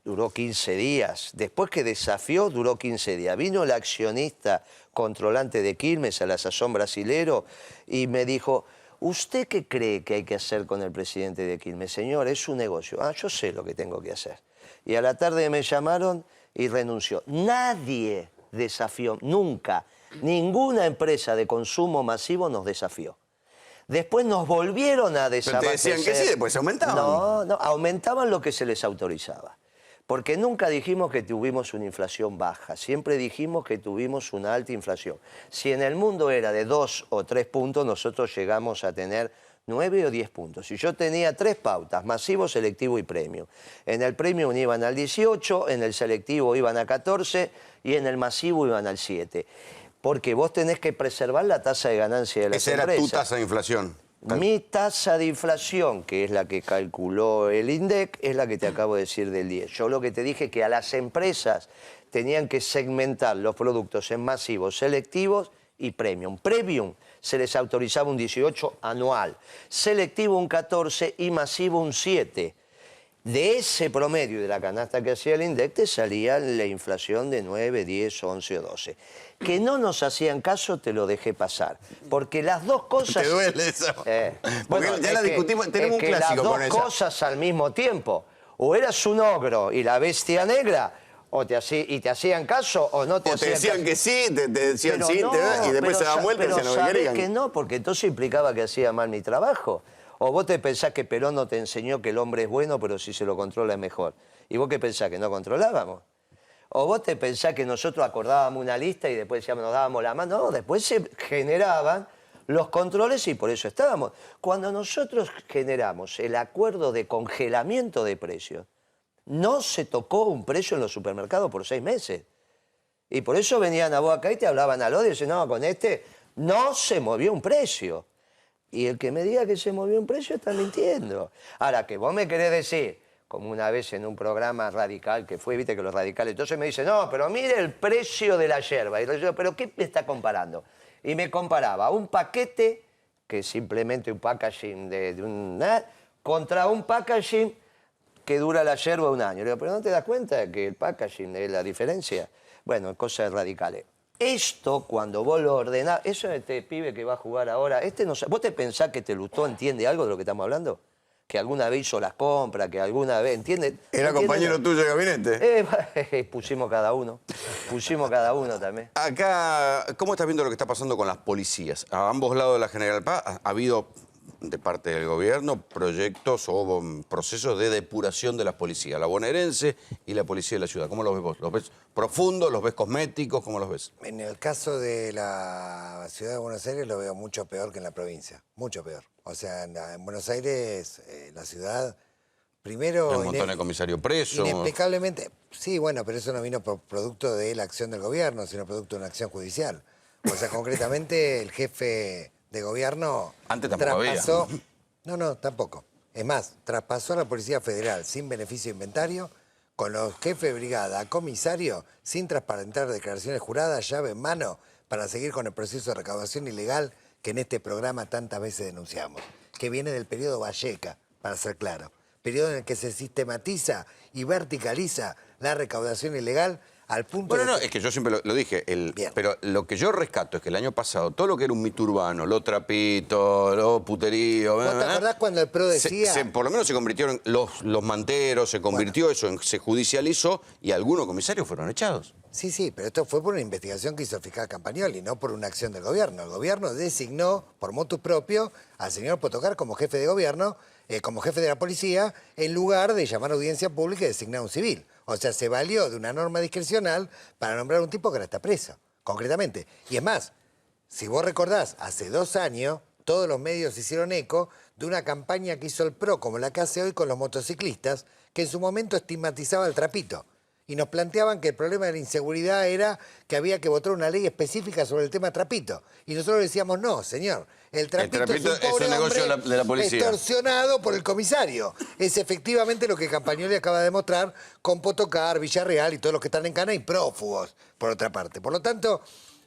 duró 15 días. Después que desafió, duró 15 días. Vino el accionista controlante de Quilmes, a la sazón brasilero, y me dijo, ¿usted qué cree que hay que hacer con el presidente de Quilmes? Señor, es su negocio. Ah, yo sé lo que tengo que hacer. Y a la tarde me llamaron y renunció. Nadie desafió, nunca. Ninguna empresa de consumo masivo nos desafió. Después nos volvieron a desabastecer. Pero te decían que sí, después aumentaban. No, no, aumentaban lo que se les autorizaba. Porque nunca dijimos que tuvimos una inflación baja, siempre dijimos que tuvimos una alta inflación. Si en el mundo era de 2 o 3 puntos, nosotros llegamos a tener 9 o 10 puntos. Si yo tenía 3 pautas, masivo, selectivo y premium. En el premium iban al 18, en el selectivo iban a 14 y en el masivo iban al 7. Porque vos tenés que preservar la tasa de ganancia de las empresas. Esa era tu tasa de inflación. Mi tasa de inflación, que es la que calculó el INDEC, es la que te acabo de decir del 10. Yo lo que te dije es que a las empresas tenían que segmentar los productos en masivos, selectivos y premium. Premium se les autorizaba un 18 anual, selectivo un 14 y masivo un 7. De ese promedio de la canasta que hacía el INDEC te salía la inflación de 9, 10, 11 o 12. Que no nos hacían caso, te lo dejé pasar. Porque las dos cosas... ¿Te duele eso? Porque bueno, ya la discutimos, tenemos un clásico con las esa. dos cosas al mismo tiempo. O eras un ogro y la bestia negra, o te hacían caso o no te hacían caso. O te decían que sí, te decían Pero sí, no, y después se daban vuelta y decían no sabés querían. que no, porque entonces implicaba que hacía mal mi trabajo. O vos te pensás que Perón no te enseñó que el hombre es bueno, pero si se lo controla es mejor. ¿Y vos qué pensás, que no controlábamos? O vos te pensás que nosotros acordábamos una lista y después ya nos dábamos la mano. No, después se generaban los controles y por eso estábamos. Cuando nosotros generamos el acuerdo de congelamiento de precios, no se tocó un precio en los supermercados por 6 meses. Y por eso venían a vos acá y te hablaban al odio y decían, no, con este no se movió un precio. Y el que me diga que se movió un precio está mintiendo. Ahora, que vos me querés decir, como una vez en un programa radical que fue, viste que los radicales, entonces me dicen, no, pero mire el precio de la yerba. Y yo digo, ¿pero qué me está comparando? Y me comparaba un paquete, que es simplemente un packaging contra un packaging que dura la yerba 1 año. Le digo, ¿pero no te das cuenta que el packaging es la diferencia? Bueno, cosas radicales. Esto, cuando vos lo ordenás, eso de este pibe que va a jugar ahora, ¿vos te pensás que Telutó entiende algo de lo que estamos hablando? Que alguna vez hizo las compras, que alguna vez, ¿entiende? ¿Era compañero tuyo de gabinete? Pusimos cada uno también. Acá, ¿cómo estás viendo lo que está pasando con las policías? A ambos lados de la General Paz ha habido, de parte del gobierno, proyectos o procesos de depuración de las policías, la bonaerense y la policía de la ciudad. ¿Cómo los ves vos? ¿Los ves profundos? ¿Los ves cosméticos? ¿Cómo los ves? En el caso de la ciudad de Buenos Aires lo veo mucho peor que en la provincia, mucho peor. O sea, en Buenos Aires, la ciudad, primero... Hay un montón de comisarios presos. Inexplicablemente, sí, bueno, pero eso no vino por producto de la acción del gobierno, sino producto de una acción judicial. O sea, concretamente, el jefe de gobierno antes tampoco traspasó... había. No, tampoco. Es más, traspasó a la Policía Federal sin beneficio de inventario, con los jefes de brigada a comisario, sin transparentar declaraciones juradas, llave en mano, para seguir con el proceso de recaudación ilegal que en este programa tantas veces denunciamos, que viene del periodo Valleca, para ser claro, periodo en el que se sistematiza y verticaliza la recaudación ilegal al punto Bueno, no, es que yo siempre lo dije, pero lo que yo rescato es que el año pasado todo lo que era un mito urbano, lo trapito, lo puterío... ¿Vos te acordás cuando el PRO decía...? Por lo menos se convirtieron los manteros, se convirtió eso, se judicializó y algunos comisarios fueron echados. Sí, pero esto fue por una investigación que hizo el fiscal Campagnoli, no por una acción del gobierno. El gobierno designó, por motus propio, al señor Potocar como jefe de gobierno, como jefe de la policía, en lugar de llamar a audiencia pública y designar a un civil. O sea, se valió de una norma discrecional para nombrar a un tipo que ahora está preso, concretamente. Y es más, si vos recordás, hace 2 años, todos los medios hicieron eco de una campaña que hizo el PRO, como la que hace hoy con los motociclistas, que en su momento estigmatizaba el trapito. Y nos planteaban que el problema de la inseguridad era que había que votar una ley específica sobre el tema trapito. Y nosotros decíamos, no, señor, el trapito es un pobre negocio hombre de la policía, extorsionado por el comisario. Es efectivamente lo que Campagnoli acaba de demostrar con Potocar, Villarreal y todos los que están en cana y prófugos, por otra parte. Por lo tanto,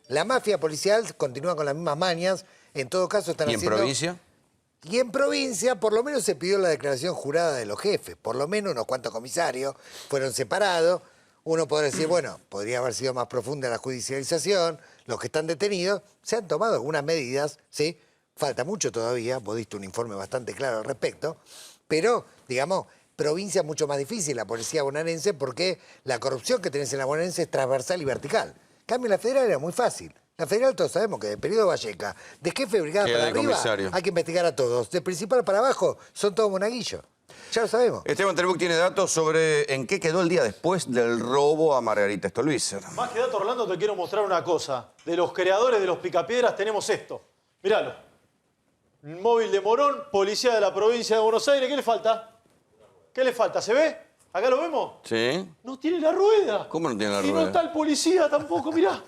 la mafia policial continúa con las mismas mañas. En todo caso están haciendo... ¿Y en provincia? Y en provincia, por lo menos se pidió la declaración jurada de los jefes. Por lo menos unos cuantos comisarios fueron separados. Uno podría decir, bueno, podría haber sido más profunda la judicialización. Los que están detenidos se han tomado algunas medidas, ¿sí? Falta mucho todavía, vos diste un informe bastante claro al respecto. Pero, digamos, provincia es mucho más difícil la policía bonaerense porque la corrupción que tenés en la bonaerense es transversal y vertical. En cambio, la federal era muy fácil. La federal todos sabemos que de periodo Valleca, de jefe de brigada para arriba, hay que investigar a todos. De principal para abajo son todos monaguillos. Ya lo sabemos. Esteban Trebuch tiene datos sobre en qué quedó el día después del robo a Margarita Stolbizer. Más que datos, Orlando, te quiero mostrar una cosa. De los creadores de los picapiedras tenemos esto. Míralo. El móvil de Morón, policía de la provincia de Buenos Aires. ¿Qué le falta? ¿Qué le falta? ¿Se ve? ¿Acá lo vemos? Sí. No tiene la rueda. ¿Cómo no tiene la Y rueda? no está el policía tampoco, mirá.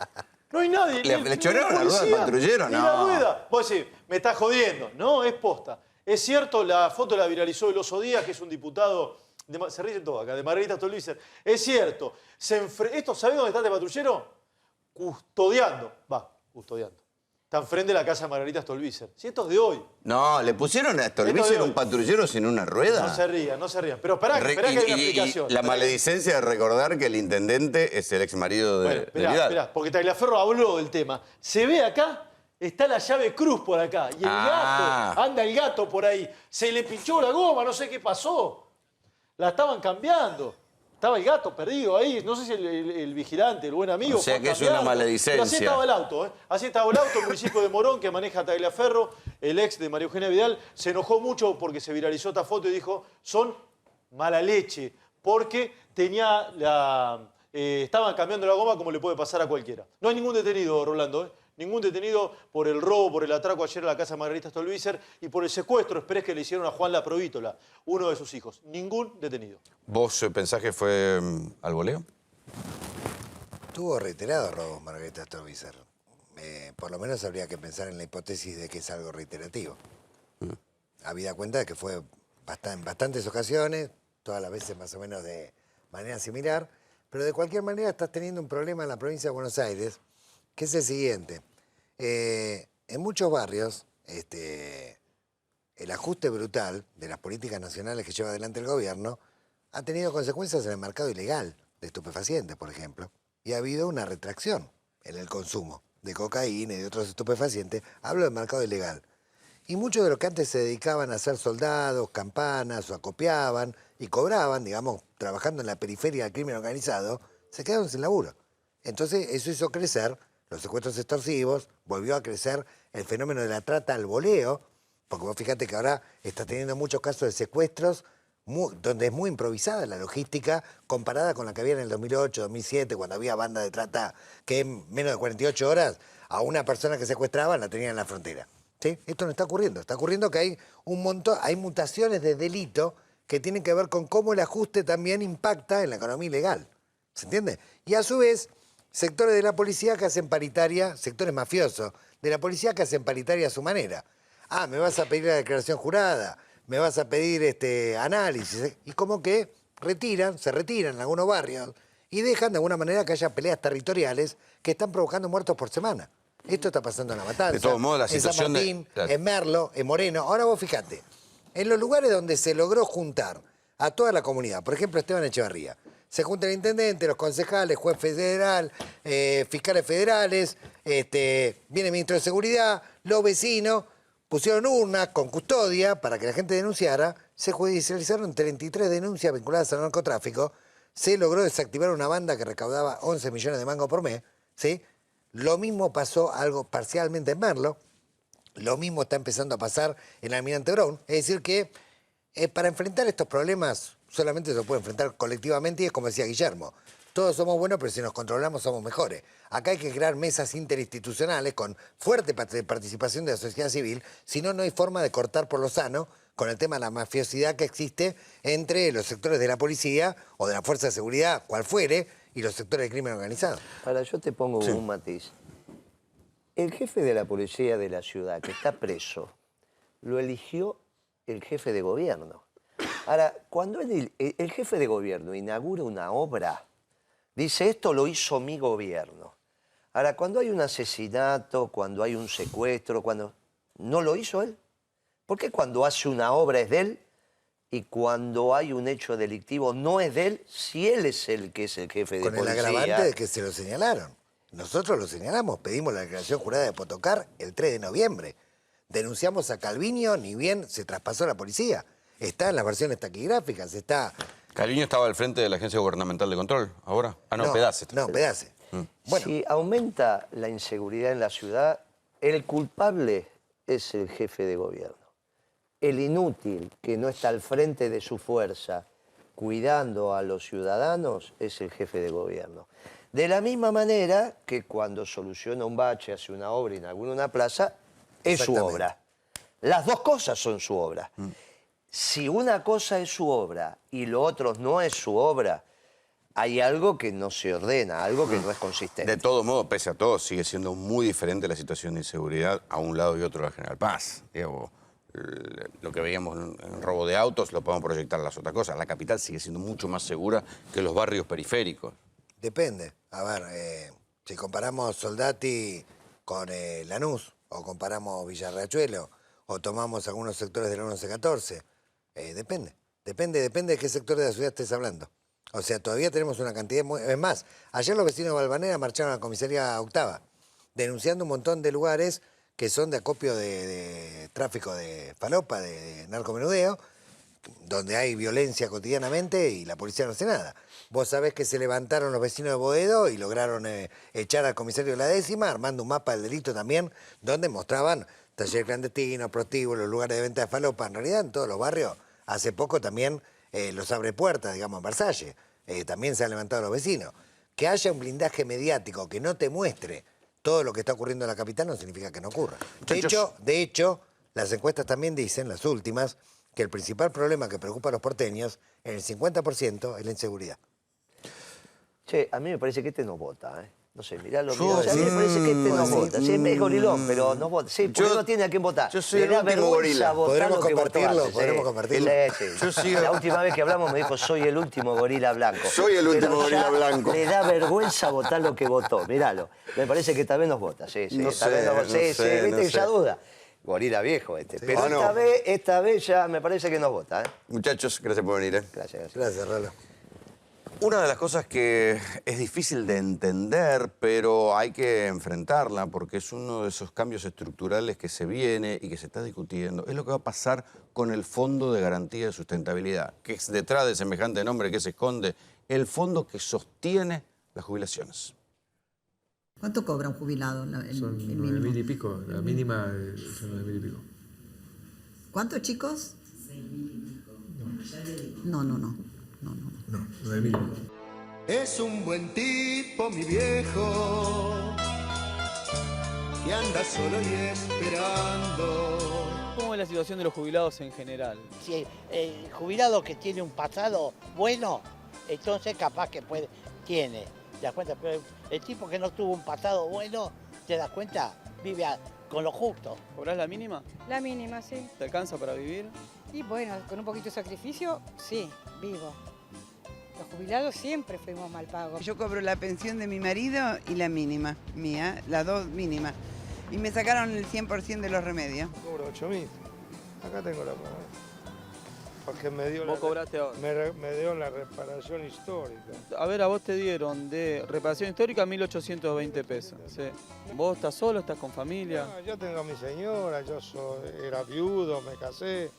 No hay nadie. ¿Le choraron la rueda al patrullero? Ni No. la rueda. Vos decís, me estás jodiendo. No, es posta. Es cierto, la foto la viralizó el Oso Díaz, que es un diputado, se ríen todo acá, de Margarita Stolbizer. Es cierto. ¿Esto sabés dónde está este patrullero? Custodiando. Está enfrente de la casa de Margarita Stolbizer. Si esto es de hoy. No, ¿le pusieron a Stolbizer un patrullero sin una rueda? No se rían, no se rían. Pero esperá que hay una explicación. Y la maledicencia de recordar que el intendente es el exmarido de Vidal. Esperá, porque Tagliaferro habló del tema. Se ve acá, está la llave cruz por acá. Y el gato, anda el gato por ahí. Se le pinchó la goma, no sé qué pasó. La estaban cambiando. Estaba el gato perdido ahí. No sé si el vigilante, el buen amigo. O sea que es una maledicencia. Pero así estaba el auto, ¿eh? Así estaba el auto, el municipio de Morón, que maneja Tagliaferro, el ex de María Eugenia Vidal. Se enojó mucho porque se viralizó esta foto y dijo, son mala leche. Porque estaban cambiando la goma como le puede pasar a cualquiera. No hay ningún detenido, Rolando, ¿eh? Ningún detenido por el robo, por el atraco ayer a la casa de Margarita Stolbizer y por el secuestro, esperés que le hicieron a Juan La Provítola, uno de sus hijos. Ningún detenido. ¿Vos pensás que fue al voleo? Tuvo reiterado robos Margarita Stolbizer. Por lo menos habría que pensar en la hipótesis de que es algo reiterativo. Habida cuenta de que fue en bastantes ocasiones, todas las veces más o menos de manera similar, pero de cualquier manera estás teniendo un problema en la provincia de Buenos Aires, que es el siguiente. En muchos barrios, el ajuste brutal de las políticas nacionales que lleva adelante el gobierno ha tenido consecuencias en el mercado ilegal de estupefacientes, por ejemplo, y ha habido una retracción en el consumo de cocaína y de otros estupefacientes. Hablo del mercado ilegal. Y muchos de los que antes se dedicaban a ser soldados, campanas o acopiaban y cobraban, digamos, trabajando en la periferia del crimen organizado, se quedaron sin laburo. Entonces eso hizo crecer los secuestros extorsivos, volvió a crecer el fenómeno de la trata al voleo, porque vos fíjate que ahora está teniendo muchos casos de secuestros donde es muy improvisada la logística comparada con la que había en el 2008, 2007, cuando había banda de trata que en menos de 48 horas a una persona que secuestraban la tenían en la frontera. ¿Sí? Esto no está ocurriendo. Está ocurriendo que hay mutaciones de delito que tienen que ver con cómo el ajuste también impacta en la economía ilegal. ¿Se entiende? Y a su vez, sectores de la policía que hacen paritaria, sectores mafiosos de la policía que hacen paritaria a su manera. Ah, me vas a pedir la declaración jurada, me vas a pedir análisis. Y como que se retiran en algunos barrios y dejan de alguna manera que haya peleas territoriales que están provocando muertos por semana. Esto está pasando en La Matanza, de todos modos, la situación en San Martín, claro, en Merlo, en Moreno. Ahora vos fíjate, en los lugares donde se logró juntar a toda la comunidad, por ejemplo Esteban Echevarría, se junta el intendente, los concejales, juez federal, fiscales federales, viene el ministro de Seguridad, los vecinos, pusieron urnas con custodia para que la gente denunciara, se judicializaron 33 denuncias vinculadas al narcotráfico, se logró desactivar una banda que recaudaba 11 millones de mangos por mes, ¿sí? Lo mismo pasó algo parcialmente en Merlo, lo mismo está empezando a pasar en Almirante Brown, es decir que para enfrentar estos problemas solamente se puede enfrentar colectivamente y es como decía Guillermo, todos somos buenos pero si nos controlamos somos mejores. Acá hay que crear mesas interinstitucionales con fuerte participación de la sociedad civil, si no, no hay forma de cortar por lo sano con el tema de la mafiosidad que existe entre los sectores de la policía o de la fuerza de seguridad, cual fuere, y los sectores del crimen organizado. Ahora, yo te pongo un matiz. El jefe de la policía de la ciudad que está preso, lo eligió el jefe de gobierno. Ahora, cuando el jefe de gobierno inaugura una obra, dice, esto lo hizo mi gobierno. Ahora, cuando hay un asesinato, cuando hay un secuestro, cuando no lo hizo él, ¿Por qué cuando hace una obra es de él y cuando hay un hecho delictivo no es de él, si él es el que es el jefe de policía? Con el agravante de que se lo señalaron. Nosotros lo señalamos, pedimos la declaración jurada de Potocar el 3 de noviembre. Denunciamos a Calviño, ni bien se traspasó la policía. Está en las versiones taquigráficas, está... Calviño estaba al frente de la Agencia Gubernamental de Control, ahora. Ah, no, Pedace. No, Pedace. Bueno. Si aumenta la inseguridad en la ciudad, el culpable es el jefe de gobierno. El inútil que no está al frente de su fuerza cuidando a los ciudadanos es el jefe de gobierno. De la misma manera que cuando soluciona un bache, hace una obra en alguna plaza, es su obra. Las dos cosas son su obra. Si una cosa es su obra y lo otro no es su obra, hay algo que no se ordena, algo que no es consistente. De todo modo, pese a todo, sigue siendo muy diferente la situación de inseguridad a un lado y otro de la General Paz. Digamos, lo que veíamos en robo de autos lo podemos proyectar a las otras cosas. La capital sigue siendo mucho más segura que los barrios periféricos. Depende. A ver, si comparamos Soldati con Lanús, o comparamos Villarriachuelo, o tomamos algunos sectores del 11-14, depende. Depende de qué sector de la ciudad estés hablando. O sea, todavía tenemos una cantidad... Es más, ayer los vecinos de Valvanera marcharon a la comisaría octava, denunciando un montón de lugares que son de acopio de tráfico de falopa, de narcomenudeo, donde hay violencia cotidianamente y la policía no hace nada. Vos sabés que se levantaron los vecinos de Boedo y lograron echar al comisario de la 10ª, armando un mapa del delito también, donde mostraban talleres clandestinos, prostíbulos, lugares de venta de falopa. En realidad, en todos los barrios, hace poco también los abre puertas, digamos, en Versalles. También se han levantado los vecinos. Que haya un blindaje mediático que no te muestre todo lo que está ocurriendo en la capital no significa que no ocurra. De hecho, las encuestas también dicen, las últimas, que el principal problema que preocupa a los porteños, en el 50%, es la inseguridad. Che, a mí me parece que este no vota, ¿eh? No sé, mirá lo que... a mí me parece que este no vota. Sí, es gorilón, pero no vota. Sí, porque no tiene a quién votar. Yo soy el último gorila. ¿Podremos compartirlo? ¿Podremos compartirlo? La última vez que hablamos me dijo, soy el último gorila blanco. Soy el último gorila blanco. Le da vergüenza votar lo que votó, miralo. Me parece que también nos vota, sí, sí. No sé, viste que ya duda. Gorila viejo este. Pero esta vez ya me parece que nos vota, ¿eh? Muchachos, gracias por venir, ¿eh? Gracias. Gracias, Rolo. Una de las cosas que es difícil de entender, pero hay que enfrentarla porque es uno de esos cambios estructurales que se viene y que se está discutiendo, es lo que va a pasar con el Fondo de Garantía de Sustentabilidad, que es detrás de semejante nombre que se esconde el fondo que sostiene las jubilaciones. ¿Cuánto cobra un jubilado? Son 9.000 y pico, la mínima son 9.000 y pico. ¿Cuántos, chicos? 6.000 y pico. No. No, 9.000. Es un buen tipo, mi viejo, que anda solo y esperando. ¿Cómo es la situación de los jubilados en general? Si el jubilado que tiene un pasado bueno, entonces capaz que tiene, ¿te das cuenta? Pero el tipo que no tuvo un pasado bueno, ¿te das cuenta? Vive con lo justo. ¿Cobrás la mínima? La mínima, sí. ¿Te alcanza para vivir? Y bueno, con un poquito de sacrificio, sí, vivo. Los jubilados siempre fuimos mal pagos. Yo cobro la pensión de mi marido y la mínima, mía, las dos mínimas. Y me sacaron el 100% de los remedios. Cobro 8.000. Acá tengo la paga. Porque me dio, ¿Vos cobraste ahora? Me dio la reparación histórica. A ver, a vos te dieron de reparación histórica 1.820 pesos. Sí. ¿Vos estás solo, estás con familia? No, yo tengo a mi señora, era viudo, me casé.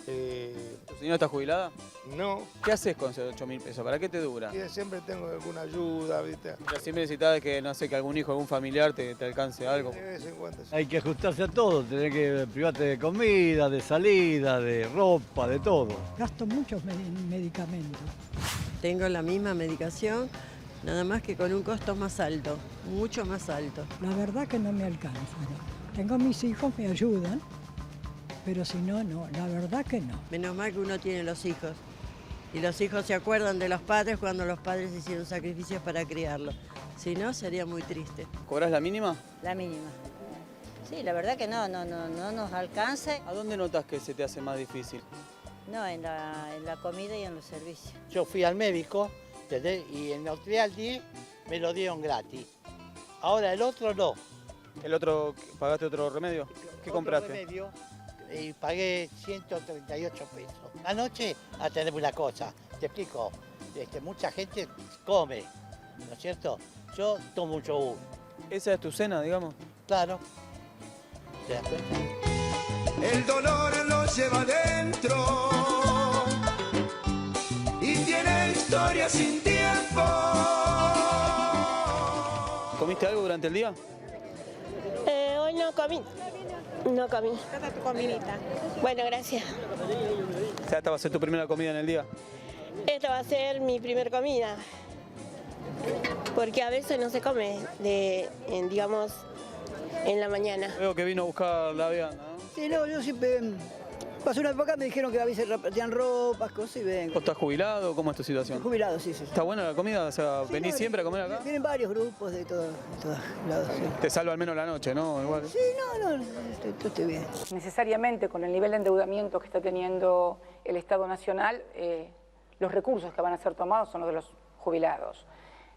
¿Tu señora está jubilada? No. ¿Qué haces con esos 8.000 pesos? ¿Para qué te dura? Y siempre tengo alguna ayuda, ¿viste? Pero siempre necesitas que, no sé, que algún hijo, algún familiar te alcance algo. De vez en cuando, sí. Hay que ajustarse a todo, tenés que privarte de comida, de salida, de ropa, de todo. Gasto muchos medicamentos. Tengo la misma medicación, nada más que con un costo más alto, mucho más alto. La verdad que no me alcanza, ¿no? Tengo mis hijos, me ayudan. Pero si no, no, la verdad que no. Menos mal que uno tiene los hijos. Y los hijos se acuerdan de los padres cuando los padres hicieron sacrificios para criarlos. Si no, sería muy triste. ¿Cobrás la mínima? La mínima. Sí, la verdad que no nos alcanza. ¿A dónde notas que se te hace más difícil? No, en la comida y en los servicios. Yo fui al médico, ¿entendés? Y en el Trial 10 me lo dieron gratis. Ahora el otro no. ¿El otro, pagaste otro remedio? ¿Qué compraste? Remedio, y pagué 138 pesos. Anoche, atendeme una cosa, te explico, mucha gente come, ¿no es cierto? Yo tomo un yogur. ¿Esa es tu cena, digamos? Claro. ¿Te das cuenta? El dolor lo lleva dentro y tiene historia sin tiempo. ¿Comiste algo durante el día? Hoy no comí. No comí. Esta es tu comidita. Bueno, gracias. O sea, esta va a ser tu primera comida en el día. Esta va a ser mi primer comida. Porque a veces no se come, digamos, en la mañana. Veo que vino a buscar la vianda, ¿no? Sí, no, yo siempre pasé una época, me dijeron que a veces repartían ropas, cosas y vengo. ¿Vos estás jubilado? ¿Cómo es tu situación? Estoy jubilado, sí, sí. ¿Está buena la comida? O sea, Sí, ¿venís no, siempre a comer acá? Vienen varios grupos de todos lados, sí. Te salva al menos la noche, ¿no? Igual. Sí, no, estoy bien. Necesariamente, con el nivel de endeudamiento que está teniendo el Estado Nacional, los recursos que van a ser tomados son los de los jubilados.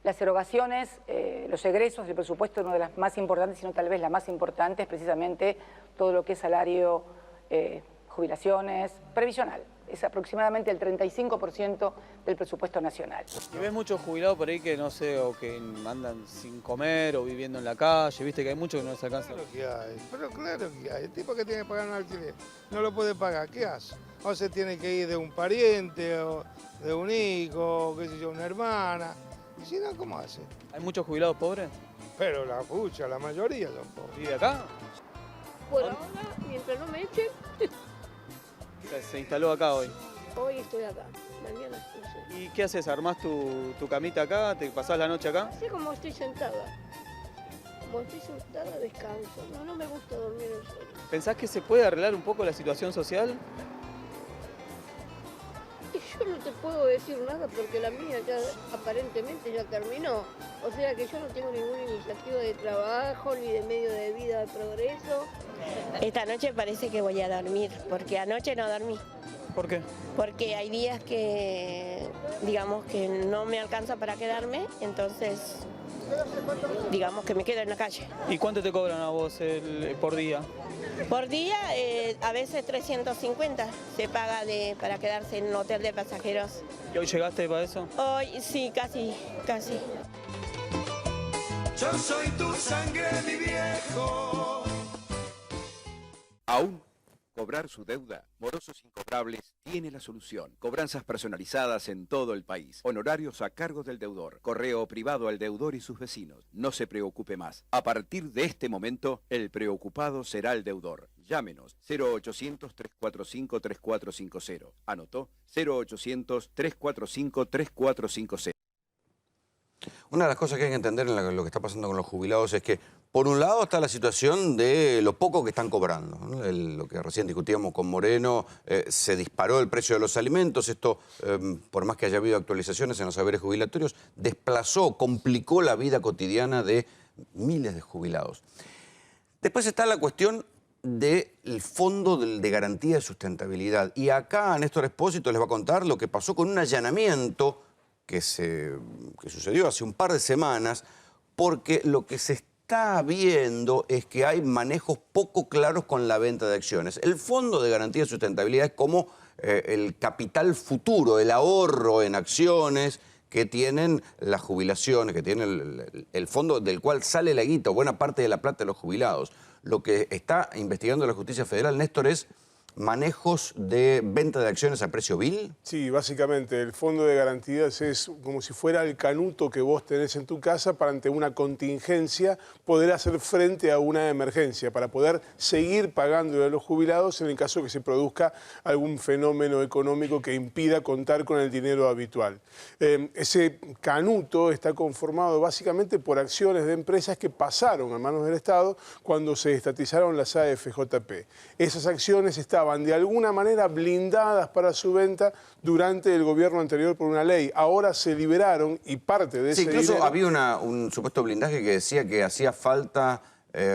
Las erogaciones, los egresos, el presupuesto, una de las más importantes, sino tal vez la más importante, es precisamente todo lo que es salario, jubilaciones, previsional. Es aproximadamente el 35% del presupuesto nacional. Y ves muchos jubilados por ahí que no sé, o que andan sin comer o viviendo en la calle, viste que hay muchos que no se alcanzan. Claro que hay, pero claro que hay. El tipo que tiene que pagar un alquiler no lo puede pagar, ¿qué hace? O se tiene que ir de un pariente, o de un hijo, qué sé yo, una hermana. Y si no, ¿cómo hace? ¿Hay muchos jubilados pobres? Pero la mayoría son pobres. ¿Y de acá? Por ahora, mientras no me echen, Se instaló acá hoy. hoy estoy acá, mañana no sé. ¿Y qué haces? ¿Armás tu camita acá? ¿Te pasás la noche acá? Así como estoy sentada. Como estoy sentada, descanso. No me gusta dormir en el suelo. ¿Pensás que se puede arreglar un poco la situación social? Y yo no te puedo decir nada porque la mía ya aparentemente ya terminó. O sea que yo no tengo ninguna iniciativa de trabajo ni de medio de vida de progreso. Esta noche parece que voy a dormir, porque anoche no dormí. ¿Por qué? Porque hay días que, digamos, que no me alcanza para quedarme, entonces, digamos que me quedo en la calle. ¿Y cuánto te cobran a vos por día? Por día, a veces 350 se paga para quedarse en un hotel de pasajeros. ¿Y hoy llegaste para eso? Hoy sí, casi. Yo soy tu sangre, mi viejo. ¿Aún cobrar su deuda? Morosos Incobrables tiene la solución. Cobranzas personalizadas en todo el país. Honorarios a cargo del deudor. Correo privado al deudor y sus vecinos. No se preocupe más. A partir de este momento, el preocupado será el deudor. Llámenos 0800-345-3450. ¿Anotó? 0800-345-3450. Una de las cosas que hay que entender en lo que está pasando con los jubilados es que, por un lado, está la situación de lo poco que están cobrando, ¿no? Lo que recién discutíamos con Moreno, se disparó el precio de los alimentos. Esto, por más que haya habido actualizaciones en los saberes jubilatorios, desplazó, complicó la vida cotidiana de miles de jubilados. Después está la cuestión del Fondo de Garantía de Sustentabilidad. Y acá Néstor Espósito les va a contar lo que pasó con un allanamiento que sucedió hace un par de semanas, porque lo que se está viendo es que hay manejos poco claros con la venta de acciones. El Fondo de Garantía de Sustentabilidad es como el capital futuro, el ahorro en acciones que tienen las jubilaciones, que tiene el fondo del cual sale la guita, buena parte de la plata de los jubilados. Lo que está investigando la Justicia Federal, Néstor, es manejos de venta de acciones a precio vil. Sí, básicamente el fondo de garantías es como si fuera el canuto que vos tenés en tu casa para, ante una contingencia, poder hacer frente a una emergencia, para poder seguir pagando a los jubilados en el caso que se produzca algún fenómeno económico que impida contar con el dinero habitual. Ese canuto está conformado básicamente por acciones de empresas que pasaron a manos del Estado cuando se estatizaron las AFJP. Esas acciones estaban de alguna manera blindadas para su venta durante el gobierno anterior por una ley. Ahora se liberaron y parte de ese incluso dinero... había un supuesto blindaje que decía que hacía falta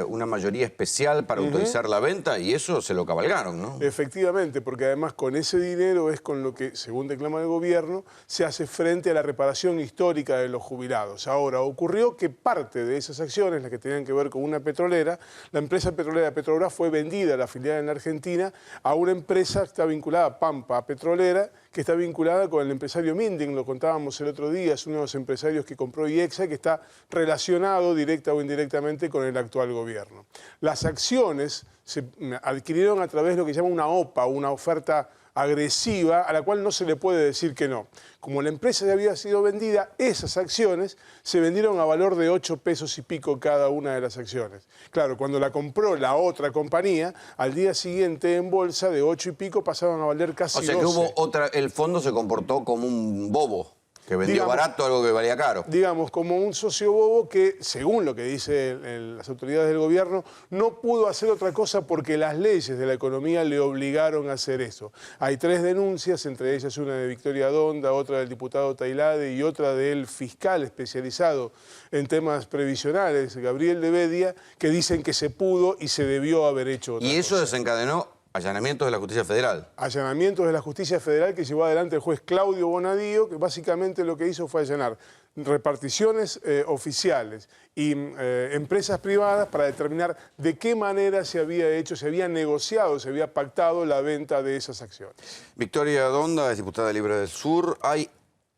una mayoría especial para autorizar la venta y eso se lo cabalgaron, ¿no? Efectivamente, porque además con ese dinero es con lo que, según declama el gobierno, se hace frente a la reparación histórica de los jubilados. Ahora, ocurrió que parte de esas acciones, las que tenían que ver con una petrolera, la empresa petrolera Petrobras fue vendida, la filial en Argentina, a una empresa que está vinculada, Pampa Petrolera, que está vinculada con el empresario Minding, lo contábamos el otro día, es uno de los empresarios que compró IEXA, que está relacionado directa o indirectamente con el actual gobierno. Las acciones se adquirieron a través de lo que se llama una OPA, una oferta agresiva, a la cual no se le puede decir que no. Como la empresa ya había sido vendida, esas acciones se vendieron a valor de 8 pesos y pico cada una de las acciones. Claro, cuando la compró la otra compañía, al día siguiente en bolsa de 8 y pico pasaron a valer casi 12. O sea que hubo el fondo se comportó como un bobo, que vendió barato algo que valía caro. Digamos, como un socio bobo que, según lo que dicen las autoridades del gobierno, no pudo hacer otra cosa porque las leyes de la economía le obligaron a hacer eso. Hay 3 denuncias, entre ellas una de Victoria Donda, otra del diputado Tailade y otra del fiscal especializado en temas previsionales, Gabriel de Bedia, que dicen que se pudo y se debió haber hecho otra cosa. Y eso desencadenó allanamientos de la Justicia Federal. Allanamientos de la Justicia Federal que llevó adelante el juez Claudio Bonadío, que básicamente lo que hizo fue allanar reparticiones oficiales y empresas privadas para determinar de qué manera se había hecho, se había negociado, se había pactado la venta de esas acciones. Victoria Donda es diputada libre del Sur.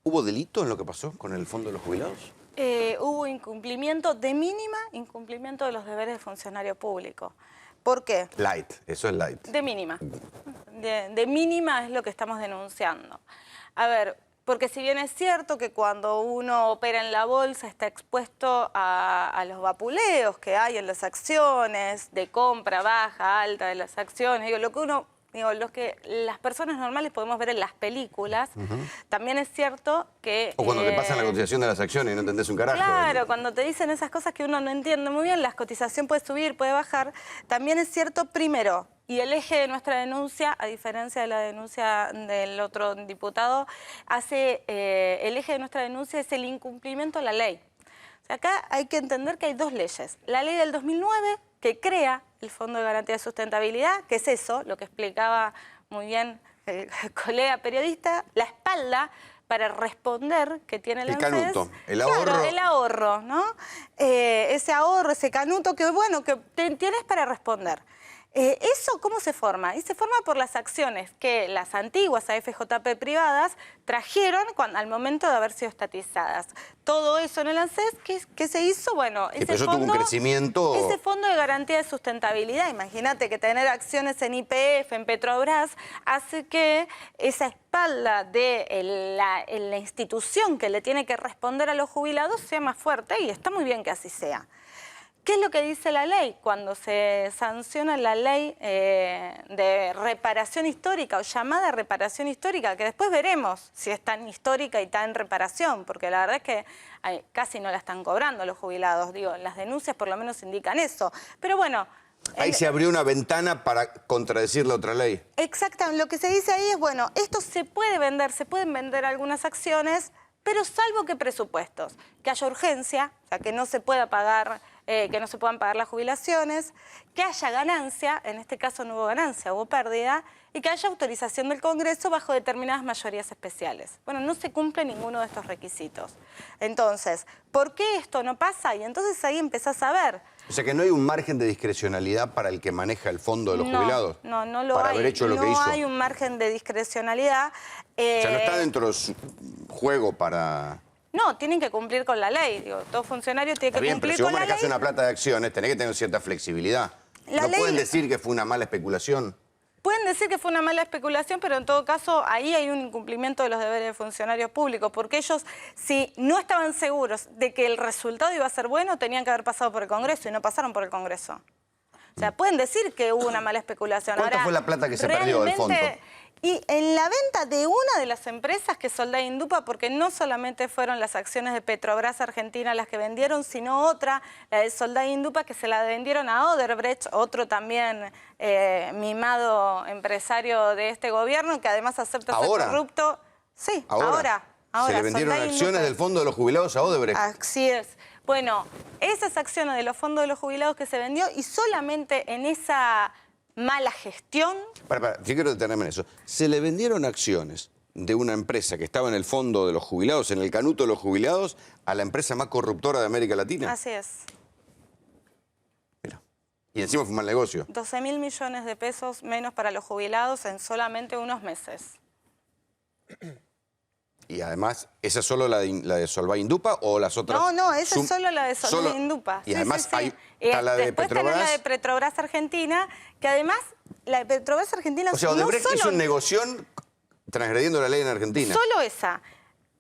¿Hubo delito en lo que pasó con el Fondo de los Jubilados? Hubo incumplimiento de mínima, incumplimiento de los deberes de funcionario público. ¿Por qué? Light, eso es light. De mínima. De mínima es lo que estamos denunciando. A ver, porque si bien es cierto que cuando uno opera en la bolsa está expuesto a los vapuleos que hay en las acciones, de compra baja, alta de las acciones, lo que las personas normales podemos ver en las películas, también es cierto que... O cuando te pasan la cotización de las acciones y no entendés un carajo. Claro, cuando te dicen esas cosas que uno no entiende muy bien, la cotización puede subir, puede bajar. También es cierto, primero, y el eje de nuestra denuncia, a diferencia de la denuncia del otro diputado, el eje de nuestra denuncia es el incumplimiento de la ley. O sea, acá hay que entender que hay 2 leyes. La ley del 2009, que crea el Fondo de Garantía de Sustentabilidad, que es eso, lo que explicaba muy bien el colega periodista, la espalda para responder que tiene la ANSES. El canuto, el ahorro. Claro, el ahorro, ¿no? Ese ahorro, ese canuto que, bueno, que tienes para responder. ¿Eso cómo se forma? Y se forma por las acciones que las antiguas AFJP privadas trajeron al momento de haber sido estatizadas. Todo eso en el ANSES, ¿qué se hizo? Bueno, eso tuvo un crecimiento... Ese Fondo de Garantía de Sustentabilidad, imagínate que tener acciones en YPF, en Petrobras, hace que esa espalda de la institución que le tiene que responder a los jubilados sea más fuerte y está muy bien que así sea. ¿Qué es lo que dice la ley? Cuando se sanciona la ley de reparación histórica o llamada reparación histórica, que después veremos si es tan histórica y tan reparación, porque la verdad es que casi no la están cobrando los jubilados. Digo, las denuncias por lo menos indican eso. Pero bueno... Ahí se abrió una ventana para contradecir la otra ley. Exactamente. Lo que se dice ahí es, bueno, esto se puede vender, se pueden vender algunas acciones, pero salvo que presupuestos, que haya urgencia, o sea, que no se pueda pagar... que no se puedan pagar las jubilaciones, que haya ganancia, en este caso no hubo ganancia, hubo pérdida, y que haya autorización del Congreso bajo determinadas mayorías especiales. Bueno, no se cumple ninguno de estos requisitos. Entonces, ¿por qué esto no pasa? Y entonces ahí empezás a ver. O sea que no hay un margen de discrecionalidad para el que maneja el fondo de los jubilados. No lo hay. Para haber hecho lo que hizo. No hay un margen de discrecionalidad. O sea, no está dentro de su juego para... No, tienen que cumplir con la ley. Digo, todo funcionario tiene que cumplir con la ley. Pero si vos manejás una plata de acciones, tenés que tener cierta flexibilidad. No pueden decir que fue una mala especulación. Pueden decir que fue una mala especulación, pero en todo caso ahí hay un incumplimiento de los deberes de funcionarios públicos, porque ellos, si no estaban seguros de que el resultado iba a ser bueno, tenían que haber pasado por el Congreso y no pasaron por el Congreso. O sea, pueden decir que hubo una mala especulación. ¿Cuánto fue la plata que se perdió del fondo? Y en la venta de una de las empresas que es Soldá Indupa, porque no solamente fueron las acciones de Petrobras Argentina las que vendieron, sino otra, la de Soldá Indupa, que se la vendieron a Odebrecht, otro también mimado empresario de este gobierno, que además acepta ser corrupto. Sí, ahora. Se le vendieron acciones del Fondo de los Jubilados a Odebrecht. Así es. Bueno, esas acciones de los fondos de los jubilados que se vendió y solamente en esa mala gestión... Yo quiero detenerme en eso. Se le vendieron acciones de una empresa que estaba en el fondo de los jubilados, en el canuto de los jubilados, a la empresa más corruptora de América Latina. Así es. Mira. Y encima fue un mal negocio. 12.000 millones de pesos menos para los jubilados en solamente unos meses. Y además, ¿esa es solo la de Solvay Indupa o las otras? No, esa es solo la de Solvay Indupa. Y además está la de Después Petrobras. tenés la de Petrobras Argentina, que además la de Petrobras Argentina... O sea, Odebrecht hizo un negocio transgrediendo la ley en Argentina. Solo esa.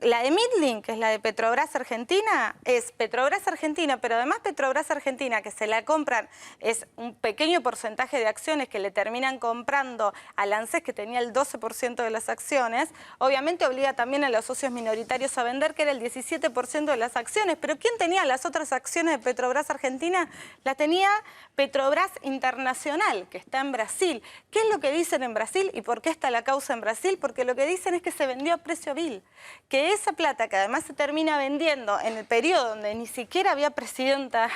La de Midlink, que es la de Petrobras Argentina, es Petrobras Argentina, pero además Petrobras Argentina, que se la compran, es un pequeño porcentaje de acciones que le terminan comprando al ANSES, que tenía el 12% de las acciones. Obviamente obliga también a los socios minoritarios a vender, que era el 17% de las acciones. Pero ¿quién tenía las otras acciones de Petrobras Argentina? La tenía Petrobras Internacional, que está en Brasil. ¿Qué es lo que dicen en Brasil y por qué está la causa en Brasil? Porque lo que dicen es que se vendió a precio vil, que esa plata, que además se termina vendiendo en el periodo donde ni siquiera había presidenta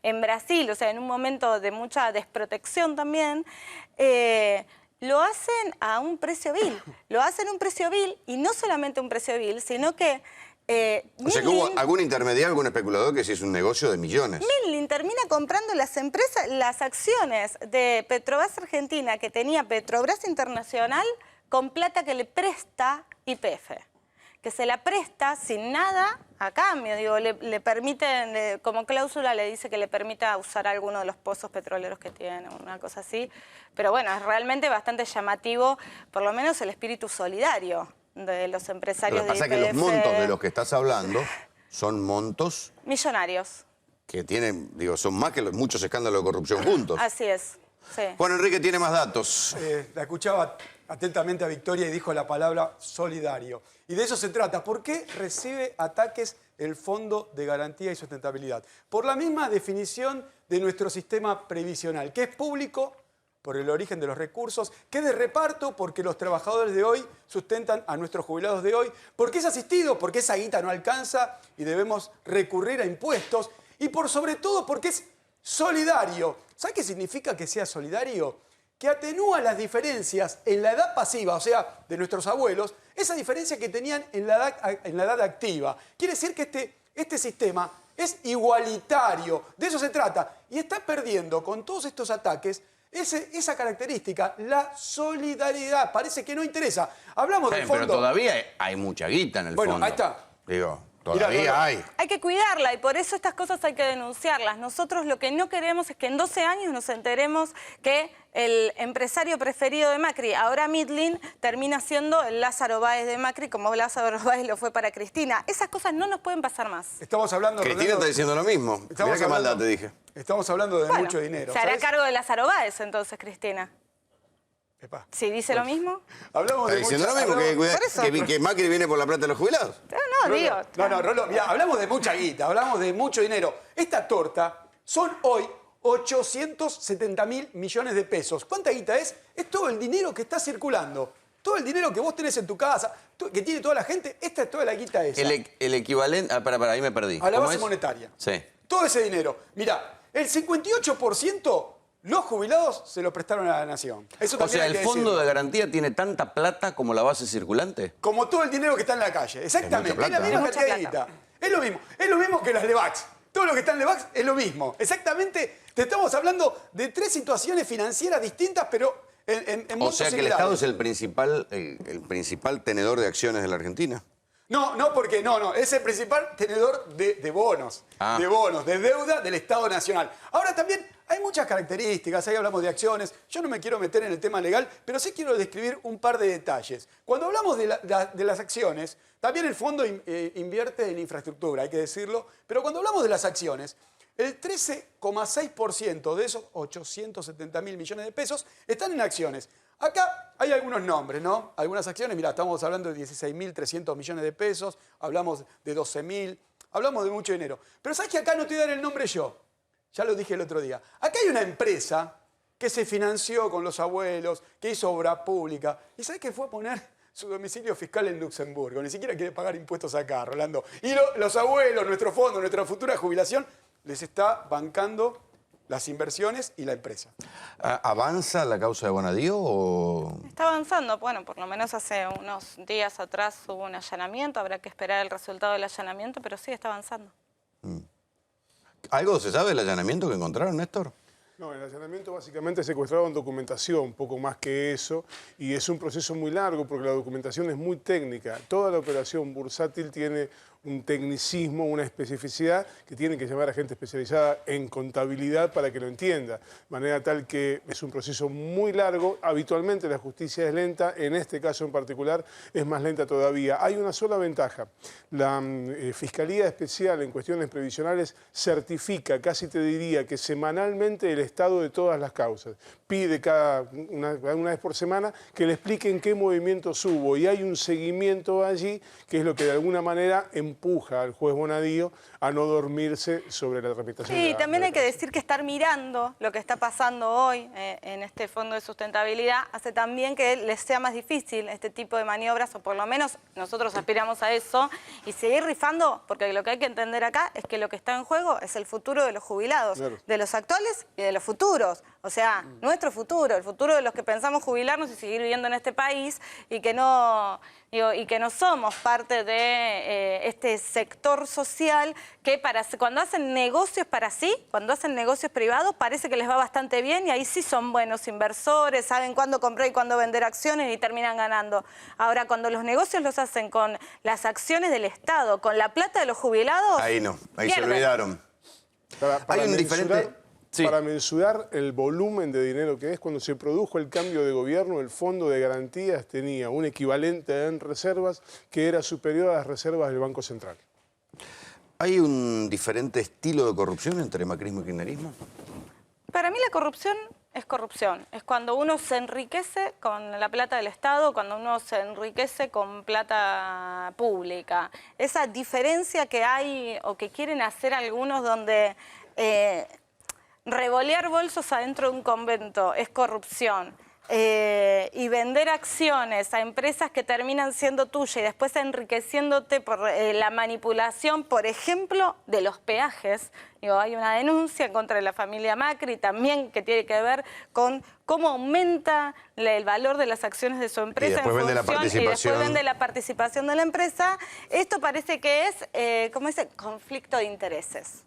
en Brasil, o sea, en un momento de mucha desprotección también, lo hacen a un precio vil. Lo hacen a un precio vil, y no solamente un precio vil, sino que... o sea que hubo algún intermediario, algún especulador que se hizo un negocio de millones. Midlink termina comprando las acciones de Petrobras Argentina que tenía Petrobras Internacional con plata que le presta YPF. Que se la presta sin nada a cambio, digo, le permiten, como cláusula le dice que le permita usar alguno de los pozos petroleros que tiene, una cosa así. Pero bueno, es realmente bastante llamativo, por lo menos el espíritu solidario de los empresarios de YPF. Lo que pasa es que los montos de los que estás hablando son montos... millonarios. Que tienen, digo, son más que muchos escándalos de corrupción juntos. Así es, sí. Bueno, Enrique tiene más datos. La escuchaba atentamente a Victoria y dijo la palabra solidario. Y de eso se trata. ¿Por qué recibe ataques el Fondo de Garantía y Sustentabilidad? Por la misma definición de nuestro sistema previsional, que es público por el origen de los recursos, que es de reparto porque los trabajadores de hoy sustentan a nuestros jubilados de hoy, porque es asistido, porque esa guita no alcanza y debemos recurrir a impuestos, y por sobre todo porque es solidario. ¿Sabe qué significa que sea solidario? Que atenúa las diferencias en la edad pasiva, o sea, de nuestros abuelos, esa diferencia que tenían en la edad activa. Quiere decir que este sistema es igualitario, de eso se trata, y está perdiendo con todos estos ataques esa característica, la solidaridad. Parece que no interesa. Hablamos del fondo... Pero todavía hay mucha guita en el fondo. Bueno, ahí está. Digo... Todavía hay. Hay que cuidarla y por eso estas cosas hay que denunciarlas. Nosotros lo que no queremos es que en 12 años nos enteremos que el empresario preferido de Macri, ahora Midlink, termina siendo el Lázaro Báez de Macri, como Lázaro Báez lo fue para Cristina. Esas cosas no nos pueden pasar más. Estamos hablando... Cristina está diciendo lo mismo. Mirá qué maldad te dije. Estamos hablando de mucho dinero. Se hará cargo de Lázaro Báez entonces, Cristina. Si dice lo mismo. Hablamos de diciendo lo mismo, que Macri viene por la plata de los jubilados. No, digo. No, Rolo, mirá, hablamos de mucha guita, hablamos de mucho dinero. Esta torta son hoy 870.000 millones de pesos. ¿Cuánta guita es? Es todo el dinero que está circulando. Todo el dinero que vos tenés en tu casa, que tiene toda la gente, esta es toda la guita esa. El equivalente... para, ahí me perdí. A la base monetaria. Sí. Todo ese dinero. Mirá, el 58%... los jubilados se lo prestaron a la nación. Eso o sea, ¿el fondo de garantía tiene tanta plata como la base circulante? Como todo el dinero que está en la calle. Exactamente. Es la misma cantidad de guita. Es lo mismo. Es lo mismo que las Levax. Todo lo que está en Levax es lo mismo. Exactamente. Te estamos hablando de tres situaciones financieras distintas, pero en montos O sea que similares. el Estado es el principal tenedor de acciones de la Argentina. No, porque es el principal tenedor de bonos, de deuda del Estado Nacional. Ahora también hay muchas características, ahí hablamos de acciones, yo no me quiero meter en el tema legal, pero sí quiero describir un par de detalles. Cuando hablamos de las acciones, también el fondo invierte en infraestructura, hay que decirlo, pero cuando hablamos de las acciones, el 13,6% de esos 870.000 millones de pesos están en acciones. Acá hay algunos nombres, ¿no? Algunas acciones, mirá, estamos hablando de 16.300 millones de pesos, hablamos de 12.000, hablamos de mucho dinero. Pero ¿sabes que acá no te voy a dar el nombre yo? Ya lo dije el otro día. Acá hay una empresa que se financió con los abuelos, que hizo obra pública. ¿Y sabes qué fue a poner su domicilio fiscal en Luxemburgo. Ni siquiera quiere pagar impuestos acá, Rolando. Y los abuelos, nuestro fondo, nuestra futura jubilación, les está bancando las inversiones y la empresa. ¿Avanza la causa de Bonadío o...? Está avanzando. Bueno, por lo menos hace unos días atrás hubo un allanamiento. Habrá que esperar el resultado del allanamiento, pero sí, está avanzando. ¿Algo se sabe del allanamiento que encontraron, Néstor? No, el allanamiento básicamente secuestraron documentación, poco más que eso, y es un proceso muy largo porque la documentación es muy técnica. Toda la operación bursátil tiene un tecnicismo, una especificidad que tienen que llamar a gente especializada en contabilidad para que lo entienda. De manera tal que es un proceso muy largo. Habitualmente la justicia es lenta, en este caso en particular es más lenta todavía. Hay una sola ventaja. La Fiscalía Especial en cuestiones previsionales certifica, casi te diría que semanalmente el estado de todas las causas. Pide una vez por semana que le expliquen qué movimientos hubo y hay un seguimiento allí que es lo que de alguna manera empuja al juez Bonadío a no dormirse sobre la tramitación. Sí, también hay que decir que estar mirando lo que está pasando hoy en este Fondo de Sustentabilidad hace también que les sea más difícil este tipo de maniobras, o por lo menos nosotros aspiramos a eso, y seguir rifando, porque lo que hay que entender acá es que lo que está en juego es el futuro de los jubilados, claro, de los actuales y de los futuros. O sea, nuestro futuro, el futuro de los que pensamos jubilarnos y seguir viviendo en este país y que no somos parte de este sector social que cuando hacen negocios para sí, cuando hacen negocios privados, parece que les va bastante bien y ahí sí son buenos inversores, saben cuándo comprar y cuándo vender acciones y terminan ganando. Ahora, cuando los negocios los hacen con las acciones del Estado, con la plata de los jubilados... Ahí no, ahí pierden. se olvidaron. Hay un diferente... Sí. Para mensurar el volumen de dinero que es, cuando se produjo el cambio de gobierno, el Fondo de Garantías tenía un equivalente en reservas que era superior a las reservas del Banco Central. ¿Hay un diferente estilo de corrupción entre macrismo y kirchnerismo? Para mí la corrupción es corrupción. Es cuando uno se enriquece con la plata del Estado, cuando uno se enriquece con plata pública. Esa diferencia que hay o que quieren hacer algunos donde... revolear bolsos adentro de un convento es corrupción y vender acciones a empresas que terminan siendo tuyas y después enriqueciéndote por la manipulación, por ejemplo, de los peajes. Digo, hay una denuncia contra la familia Macri también que tiene que ver con cómo aumenta el valor de las acciones de su empresa y después vende la participación de la empresa. Esto parece que es, ¿cómo dice? Conflicto de intereses.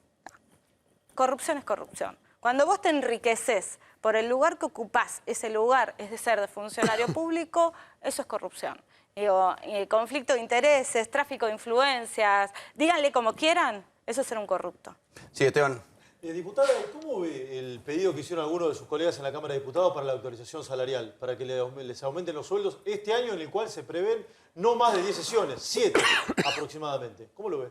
Corrupción es corrupción. Cuando vos te enriqueces por el lugar que ocupás, ese lugar es de ser de funcionario público, eso es corrupción. Digo, conflicto de intereses, tráfico de influencias, díganle como quieran, eso es ser un corrupto. Sí, Esteban. Diputada, ¿cómo ve el pedido que hicieron algunos de sus colegas en la Cámara de Diputados para la autorización salarial, para que les aumenten los sueldos este año en el cual se prevén no más de 10 sesiones, 7 aproximadamente? ¿Cómo lo ve?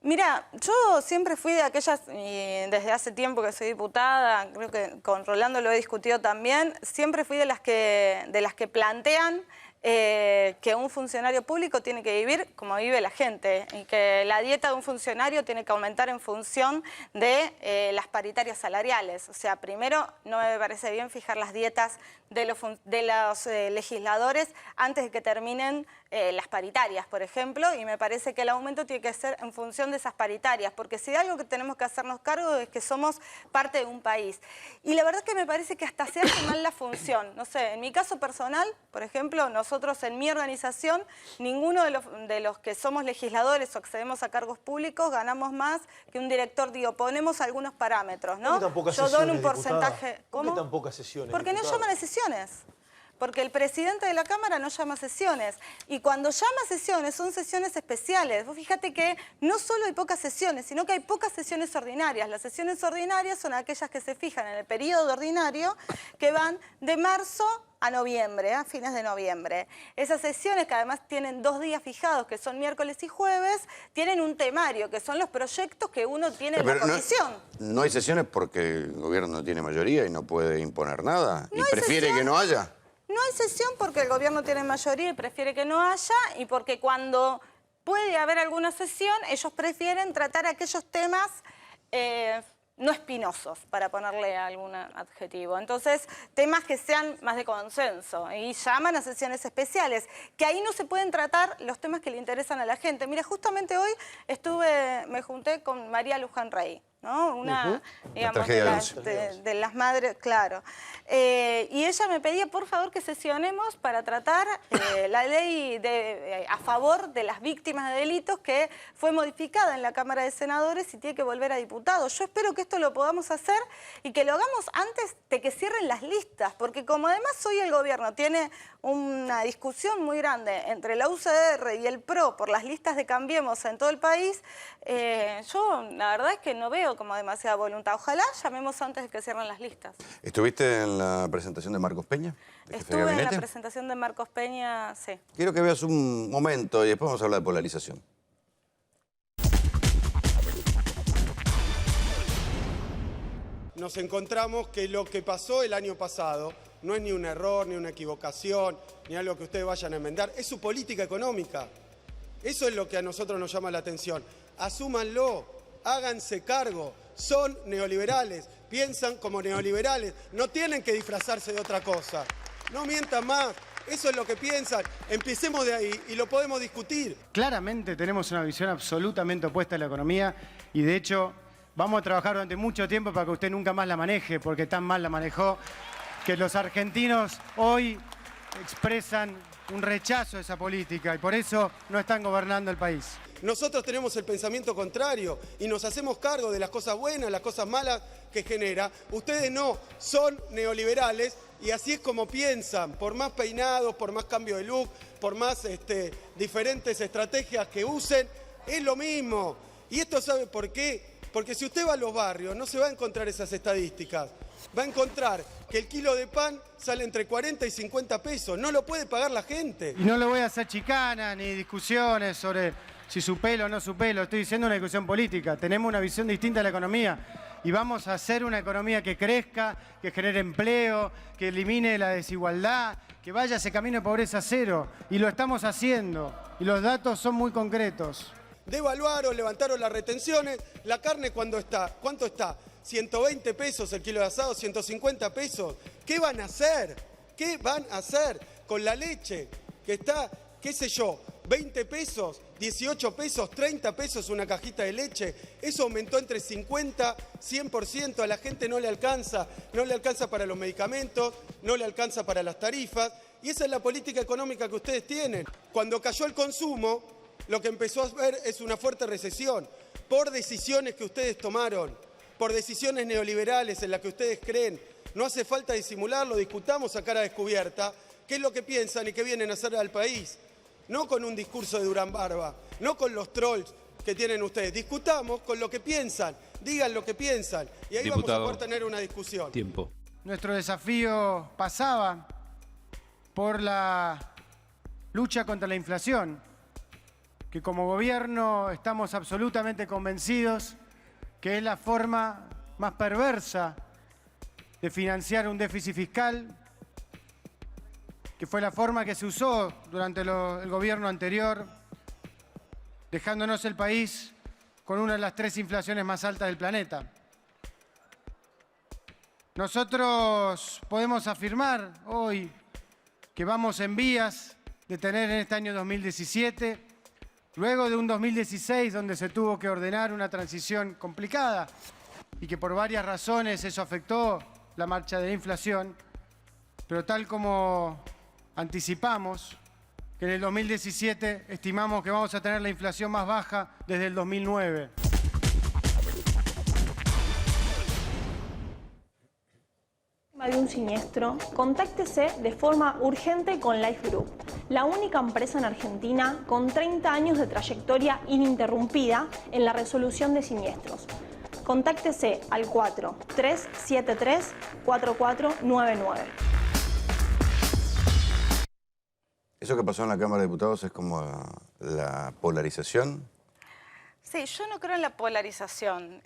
Mira, yo siempre fui de aquellas, y desde hace tiempo que soy diputada, creo que con Rolando lo he discutido también, siempre fui de las que plantean que un funcionario público tiene que vivir como vive la gente y que la dieta de un funcionario tiene que aumentar en función de las paritarias salariales. O sea, primero no me parece bien fijar las dietas de los legisladores antes de que terminen las paritarias, por ejemplo, y me parece que el aumento tiene que ser en función de esas paritarias, porque si hay algo que tenemos que hacernos cargo es que somos parte de un país. Y la verdad es que me parece que hasta se hace mal la función. No sé, en mi caso personal, por ejemplo, nosotros en mi organización, ninguno de los que somos legisladores o accedemos a cargos públicos ganamos más que un director. Digo, ponemos algunos parámetros, ¿no? Yo dono un porcentaje. ¿Por qué tan pocas sesiones? Porque no llaman a sesiones. Porque el presidente de la Cámara no llama sesiones. Y cuando llama sesiones, son sesiones especiales. Vos fíjate que no solo hay pocas sesiones, sino que hay pocas sesiones ordinarias. Las sesiones ordinarias son aquellas que se fijan en el periodo ordinario, que van de marzo a noviembre, a fines de noviembre. Esas sesiones, que además tienen 2 días fijados, que son miércoles y jueves, tienen un temario, que son los proyectos que uno tiene en la comisión. No hay sesiones porque el gobierno no tiene mayoría y no puede imponer nada. ¿Y prefiere que no haya? No hay sesión porque el gobierno tiene mayoría y prefiere que no haya, y porque cuando puede haber alguna sesión, ellos prefieren tratar aquellos temas no espinosos, para ponerle algún adjetivo. Entonces, temas que sean más de consenso y llaman a sesiones especiales, que ahí no se pueden tratar los temas que le interesan a la gente. Mira, justamente hoy me junté con María Luján Rey, ¿no? Una, digamos, de las madres, claro. Y ella me pedía, por favor, que sesionemos para tratar la ley a favor de las víctimas de delitos que fue modificada en la Cámara de Senadores y tiene que volver a diputados. Yo espero que esto lo podamos hacer y que lo hagamos antes de que cierren las listas, porque como además hoy el gobierno tiene una discusión muy grande entre la UCR y el PRO por las listas de Cambiemos en todo el país, yo la verdad es que no veo como demasiada voluntad. Ojalá llamemos antes de que cierren las listas. ¿Estuviste en la presentación de Marcos Peña? Estuve en la presentación de Marcos Peña, sí. Quiero que veas un momento y después vamos a hablar de polarización. Nos encontramos que lo que pasó el año pasado no es ni un error, ni una equivocación, ni algo que ustedes vayan a enmendar, es su política económica. Eso es lo que a nosotros nos llama la atención. Asúmanlo, háganse cargo, son neoliberales, piensan como neoliberales, no tienen que disfrazarse de otra cosa. No mientan más, eso es lo que piensan, empecemos de ahí y lo podemos discutir. Claramente tenemos una visión absolutamente opuesta a la economía y de hecho vamos a trabajar durante mucho tiempo para que usted nunca más la maneje, porque tan mal la manejó que los argentinos hoy expresan un rechazo a esa política y por eso no están gobernando el país. Nosotros tenemos el pensamiento contrario y nos hacemos cargo de las cosas buenas, las cosas malas que genera. Ustedes no, son neoliberales y así es como piensan, por más peinados, por más cambio de look, por más diferentes estrategias que usen, es lo mismo. ¿Y esto sabe por qué? Porque si usted va a los barrios no se va a encontrar esas estadísticas. Va a encontrar que el kilo de pan sale entre 40 y 50 pesos. No lo puede pagar la gente. Y no le voy a hacer chicanas ni discusiones sobre si su pelo o no su pelo. Estoy diciendo una discusión política. Tenemos una visión distinta de la economía. Y vamos a hacer una economía que crezca, que genere empleo, que elimine la desigualdad, que vaya ese camino de pobreza cero. Y lo estamos haciendo. Y los datos son muy concretos. Devaluaron, levantaron las retenciones. La carne, ¿cuánto está? 120 pesos el kilo de asado, 150 pesos. ¿Qué van a hacer? ¿Qué van a hacer con la leche que está, qué sé yo, 20 pesos, 18 pesos, 30 pesos una cajita de leche? Eso aumentó entre 50 y 100%. A la gente no le alcanza para los medicamentos, no le alcanza para las tarifas. Y esa es la política económica que ustedes tienen. Cuando cayó el consumo, lo que empezó a ver es una fuerte recesión por decisiones que ustedes tomaron, por decisiones neoliberales en las que ustedes creen. No hace falta disimularlo, discutamos a cara descubierta qué es lo que piensan y qué vienen a hacer al país. No con un discurso de Durán Barba, no con los trolls que tienen ustedes. Discutamos con lo que piensan, digan lo que piensan y ahí vamos a poder tener una discusión. Tiempo. Nuestro desafío pasaba por la lucha contra la inflación, que como gobierno estamos absolutamente convencidos que es la forma más perversa de financiar un déficit fiscal, que fue la forma que se usó durante el gobierno anterior, dejándonos el país con una de las 3 inflaciones más altas del planeta. Nosotros podemos afirmar hoy que vamos en vías de tener en este año 2017, luego de un 2016 donde se tuvo que ordenar una transición complicada y que por varias razones eso afectó la marcha de la inflación, pero tal como anticipamos, que en el 2017 estimamos que vamos a tener la inflación más baja desde el 2009. De un siniestro, contáctese de forma urgente con Life Group, la única empresa en Argentina con 30 años de trayectoria ininterrumpida en la resolución de siniestros. Contáctese al 4373-4499. ¿Eso que pasó en la Cámara de Diputados es como la polarización? Sí, yo no creo en la polarización.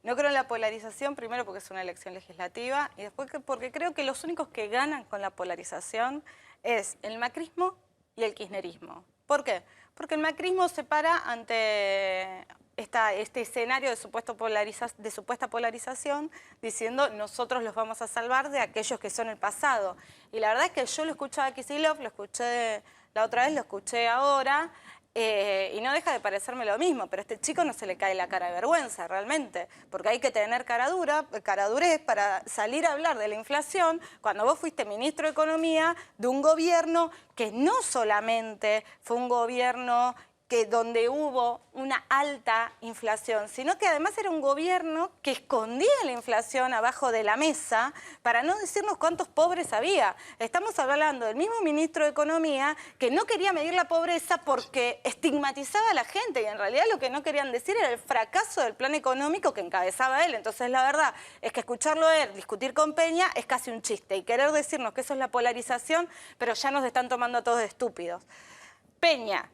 No creo en la polarización, primero porque es una elección legislativa y después porque creo que los únicos que ganan con la polarización es el macrismo y el kirchnerismo. ¿Por qué? Porque el macrismo se para ante este escenario de supuesta polarización, diciendo nosotros los vamos a salvar de aquellos que son el pasado. Y la verdad es que yo lo escuchaba a Kicillof, lo escuché la otra vez, lo escuché ahora, y no deja de parecerme lo mismo, pero a este chico no se le cae la cara de vergüenza realmente, porque hay que tener caradurez para salir a hablar de la inflación cuando vos fuiste ministro de Economía de un gobierno que no solamente fue un gobierno donde hubo una alta inflación, sino que además era un gobierno que escondía la inflación abajo de la mesa para no decirnos cuántos pobres había. Estamos hablando del mismo ministro de Economía que no quería medir la pobreza porque estigmatizaba a la gente y en realidad lo que no querían decir era el fracaso del plan económico que encabezaba él. Entonces la verdad es que escucharlo a él discutir con Peña es casi un chiste y querer decirnos que eso es la polarización, pero ya nos están tomando a todos de estúpidos. Peña.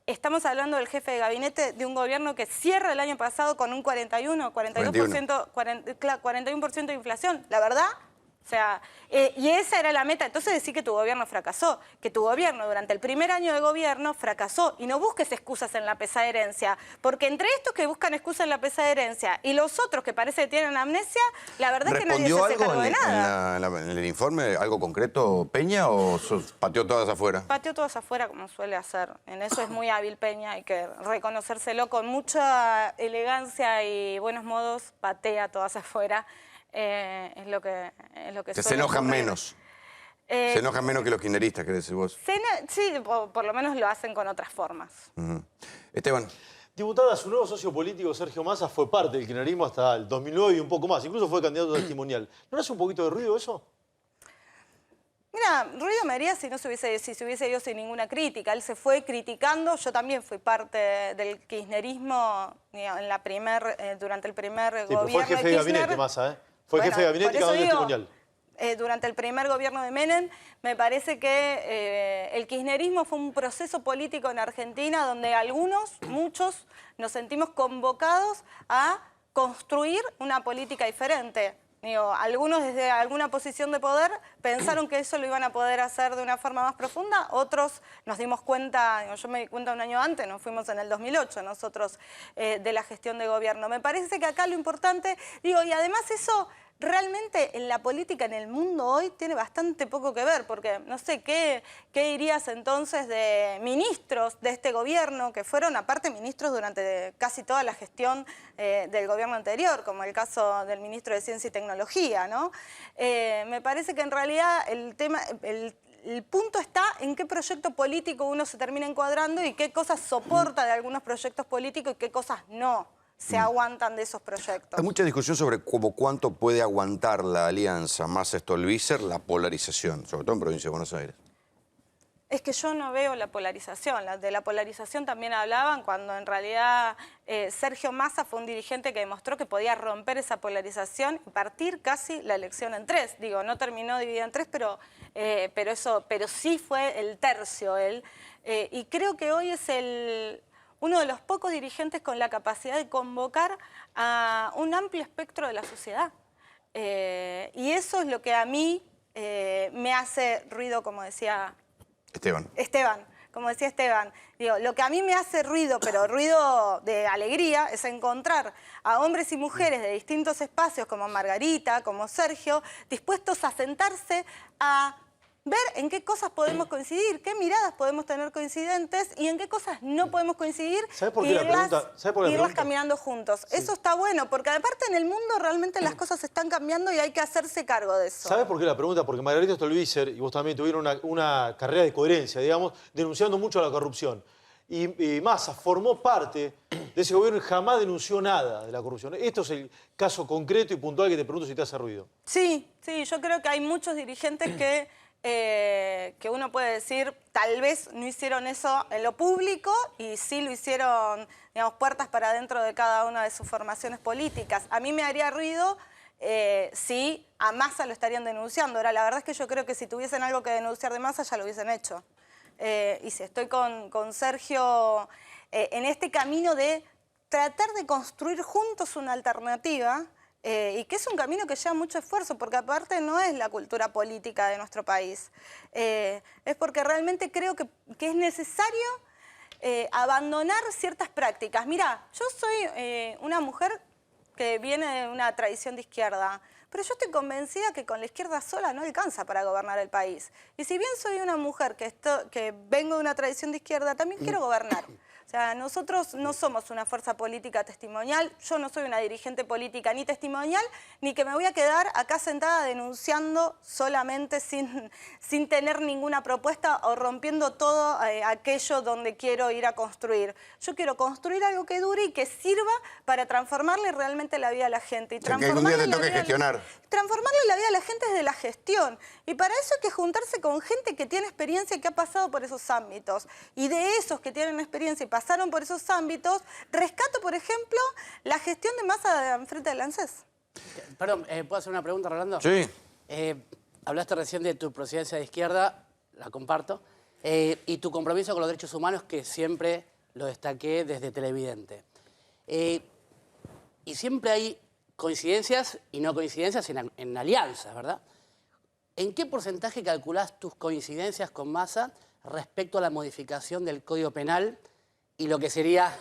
Estamos hablando del jefe de gabinete de un gobierno que cierra el año pasado con un 41% de inflación. La verdad, o sea, y esa era la meta. Entonces decir que tu gobierno fracasó, que tu gobierno durante el primer año de gobierno fracasó. Y no busques excusas en la pesada herencia, porque entre estos que buscan excusas en la pesada herencia y los otros que parece que tienen amnesia, la verdad es que nadie se hace cargo de nada. ¿En el informe algo concreto Peña o pateó todas afuera? Pateó todas afuera como suele hacer. En eso es muy hábil Peña, hay que reconocérselo con mucha elegancia y buenos modos, patea todas afuera. Es lo que se enojan menos. Se enojan menos que los kirchneristas, querés decir vos. Sí, por lo menos lo hacen con otras formas. Esteban. Diputada, su nuevo socio político, Sergio Massa, fue parte del kirchnerismo hasta el 2009 y un poco más. Incluso fue candidato testimonial. ¿No le hace un poquito de ruido eso? Mira, ruido me haría si se hubiese ido sin ninguna crítica. Él se fue criticando, yo también fui parte del kirchnerismo durante el primer gobierno fue jefe de gabinete, Massa, ¿eh? Fue jefe de gabinete y candidato testimonial. Durante el primer gobierno de Menem, me parece que el kirchnerismo fue un proceso político en Argentina donde muchos, nos sentimos convocados a construir una política diferente. Algunos desde alguna posición de poder pensaron que eso lo iban a poder hacer de una forma más profunda, otros nos dimos cuenta, yo me di cuenta un año antes, nos fuimos en el 2008 nosotros de la gestión de gobierno. Me parece que acá lo importante, y además eso realmente en la política en el mundo hoy tiene bastante poco que ver, porque no sé, ¿qué dirías entonces de ministros de este gobierno que fueron aparte ministros durante casi toda la gestión del gobierno anterior, como el caso del ministro de Ciencia y Tecnología, ¿no? Me parece que en realidad el punto está en qué proyecto político uno se termina encuadrando y qué cosas soporta de algunos proyectos políticos y qué cosas no se aguantan de esos proyectos. Hay mucha discusión sobre cuánto puede aguantar la alianza Massa-Stolbizer la polarización, sobre todo en provincia de Buenos Aires. Es que yo no veo la polarización. De la polarización también hablaban cuando en realidad Sergio Massa fue un dirigente que demostró que podía romper esa polarización y partir casi la elección en tres. Digo, no terminó dividida en tres, pero sí fue el tercio él. Y creo que hoy es uno de los pocos dirigentes con la capacidad de convocar a un amplio espectro de la sociedad. Y eso es lo que a mí me hace ruido, como decía Esteban. Digo, lo que a mí me hace ruido, pero ruido de alegría, es encontrar a hombres y mujeres de distintos espacios, como Margarita, como Sergio, dispuestos a sentarse a ver en qué cosas podemos coincidir, qué miradas podemos tener coincidentes y en qué cosas no podemos coincidir y irlas caminando juntos. Sí. Eso está bueno, porque aparte en el mundo realmente las cosas están cambiando y hay que hacerse cargo de eso. ¿Sabes por qué la pregunta? Porque Margarita Stolbizer y vos también tuvieron una carrera de coherencia, digamos, denunciando mucho la corrupción. Y Massa formó parte de ese gobierno y jamás denunció nada de la corrupción. Esto es el caso concreto y puntual que te pregunto si te hace ruido. Sí, yo creo que hay muchos dirigentes que uno puede decir, tal vez no hicieron eso en lo público y sí lo hicieron, digamos, puertas para adentro de cada una de sus formaciones políticas. A mí me haría ruido si a Massa lo estarían denunciando. Ahora, la verdad es que yo creo que si tuviesen algo que denunciar de Massa ya lo hubiesen hecho. Y si estoy con Sergio en este camino de tratar de construir juntos una alternativa, y que es un camino que lleva mucho esfuerzo, porque aparte no es la cultura política de nuestro país. Es porque realmente creo que es necesario abandonar ciertas prácticas. Mira, yo soy una mujer que viene de una tradición de izquierda, pero yo estoy convencida que con la izquierda sola no alcanza para gobernar el país. Y si bien soy una mujer que vengo de una tradición de izquierda, también quiero gobernar. O sea, nosotros no somos una fuerza política testimonial, yo no soy una dirigente política ni testimonial, ni que me voy a quedar acá sentada denunciando solamente sin tener ninguna propuesta o rompiendo todo aquello donde quiero ir a construir. Yo quiero construir algo que dure y que sirva para transformarle realmente la vida a la gente. Y que algún día te toque gestionar. Transformarle la vida a la gente desde la gestión. Y para eso hay que juntarse con gente que tiene experiencia y que ha pasado por esos ámbitos. Y de esos que tienen experiencia y pasaron por esos ámbitos, rescato, por ejemplo, la gestión de Massa enfrente del ANSES. Perdón, ¿puedo hacer una pregunta, Rolando? Sí. Hablaste recién de tu presidencia de izquierda, la comparto, y tu compromiso con los derechos humanos, que siempre lo destaqué desde televidente. Y siempre hay coincidencias y no coincidencias en alianzas, ¿verdad? ¿En qué porcentaje calculás tus coincidencias con Massa respecto a la modificación del Código Penal y lo que sería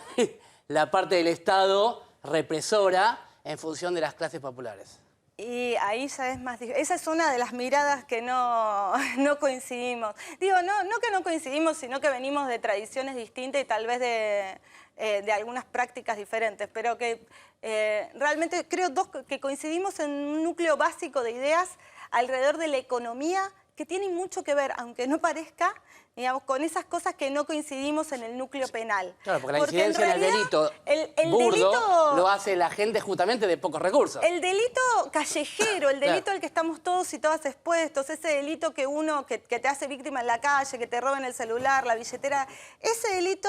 la parte del Estado represora en función de las clases populares? Y ahí ya es más difícil. Esa es una de las miradas que no coincidimos. Digo, no que no coincidimos, sino que venimos de tradiciones distintas y tal vez de algunas prácticas diferentes, pero que realmente creo que coincidimos en un núcleo básico de ideas alrededor de la economía que tienen mucho que ver, aunque no parezca, digamos, con esas cosas que no coincidimos en el núcleo penal. Claro, porque la incidencia en el delito burdo lo hace la gente justamente de pocos recursos. El delito callejero, el delito al que estamos todos y todas expuestos, ese delito que que te hace víctima en la calle, que te roben el celular, la billetera, ese delito...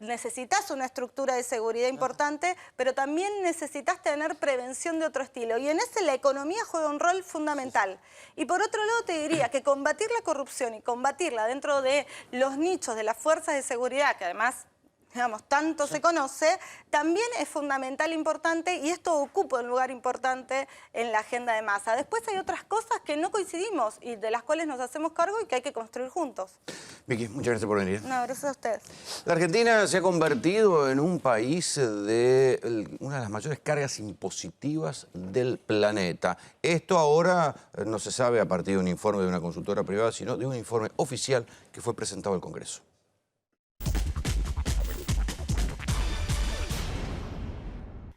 necesitas una estructura de seguridad importante, pero también necesitas tener prevención de otro estilo. Y en ese la economía juega un rol fundamental. Y por otro lado te diría que combatir la corrupción y combatirla dentro de los nichos de las fuerzas de seguridad, que además, digamos, tanto se conoce, también es fundamental, importante, y esto ocupa un lugar importante en la agenda de Massa. Después hay otras cosas que no coincidimos y de las cuales nos hacemos cargo y que hay que construir juntos. Vicky, muchas gracias por venir. No, gracias a ustedes. La Argentina se ha convertido en un país de una de las mayores cargas impositivas del planeta. Esto ahora no se sabe a partir de un informe de una consultora privada, sino de un informe oficial que fue presentado al Congreso.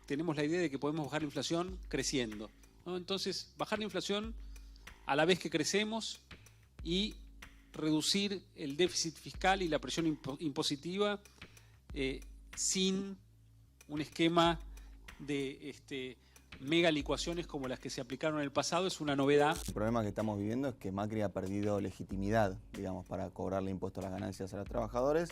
Tenemos la idea de que podemos bajar la inflación creciendo, ¿no? Entonces, bajar la inflación a la vez que crecemos y reducir el déficit fiscal y la presión impositiva sin un esquema de mega licuaciones como las que se aplicaron en el pasado, es una novedad. El problema que estamos viviendo es que Macri ha perdido legitimidad, digamos, para cobrarle impuesto a las ganancias a los trabajadores,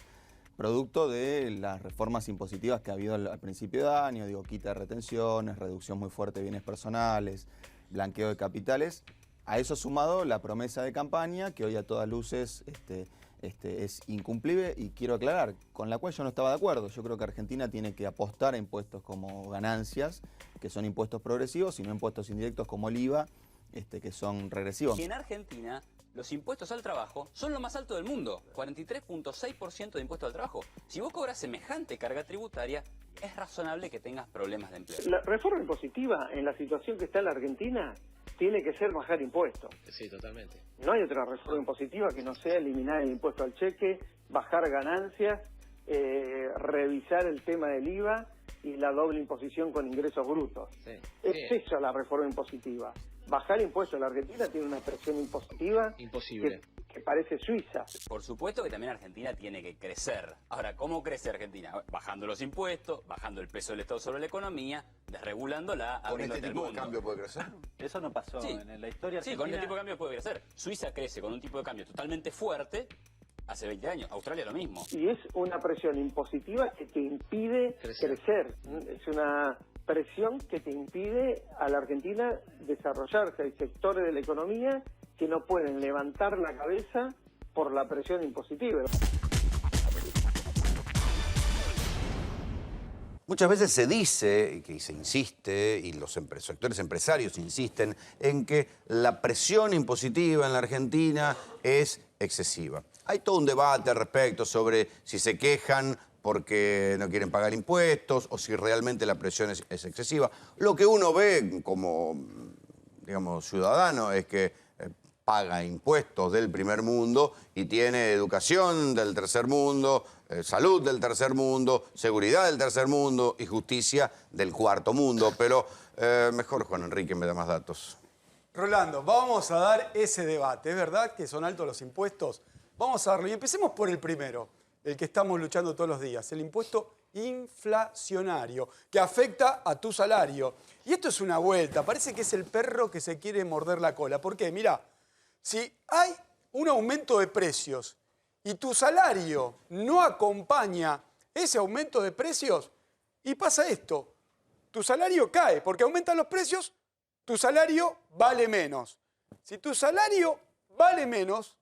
producto de las reformas impositivas que ha habido al principio de año, digo, quita de retenciones, reducción muy fuerte de bienes personales, blanqueo de capitales. A eso sumado la promesa de campaña, que hoy a todas luces es incumplible, y quiero aclarar, con la cual yo no estaba de acuerdo. Yo creo que Argentina tiene que apostar a impuestos como ganancias, que son impuestos progresivos, y no impuestos indirectos como el IVA, que son regresivos. Y en Argentina, los impuestos al trabajo son lo más alto del mundo, 43.6% de impuestos al trabajo. Si vos cobras semejante carga tributaria, es razonable que tengas problemas de empleo. La reforma impositiva en la situación que está en la Argentina tiene que ser bajar impuestos. Sí, totalmente. No hay otra reforma impositiva que no sea eliminar el impuesto al cheque, bajar ganancias, revisar el tema del IVA y la doble imposición con ingresos brutos. Sí. Es esa la reforma impositiva. Bajar impuestos en la Argentina tiene una presión impositiva imposible que parece Suiza. Por supuesto que también Argentina tiene que crecer. Ahora, ¿cómo crece Argentina? Bajando los impuestos, bajando el peso del Estado sobre la economía, desregulándola, ¿Con este tipo de cambio puede crecer? Eso no pasó en la historia argentina. Sí, con este tipo de cambio puede crecer. Suiza crece con un tipo de cambio totalmente fuerte hace 20 años. Australia lo mismo. Y es una presión impositiva que te impide crecer. Es una presión que te impide a la Argentina desarrollarse. Hay sectores de la economía que no pueden levantar la cabeza por la presión impositiva. Muchas veces se dice, y se insiste, y los sectores empresarios insisten, en que la presión impositiva en la Argentina es excesiva. hay todo un debate al respecto sobre si se quejan porque no quieren pagar impuestos o si realmente la presión es excesiva. Lo que uno ve como, digamos, ciudadano es que paga impuestos del primer mundo y tiene educación del tercer mundo, salud del tercer mundo, seguridad del tercer mundo y justicia del cuarto mundo. Pero mejor Juan Enrique me da más datos. Rolando, vamos a dar ese debate. ¿Es verdad que son altos los impuestos? Vamos a darlo. Y empecemos por el primero, el que estamos luchando todos los días, el impuesto inflacionario, que afecta a tu salario. Y esto es una vuelta, parece que es el perro que se quiere morder la cola. ¿Por qué? Mirá, si hay un aumento de precios y tu salario no acompaña ese aumento de precios, y pasa esto, tu salario cae, porque aumentan los precios, tu salario vale menos. Si tu salario vale menos,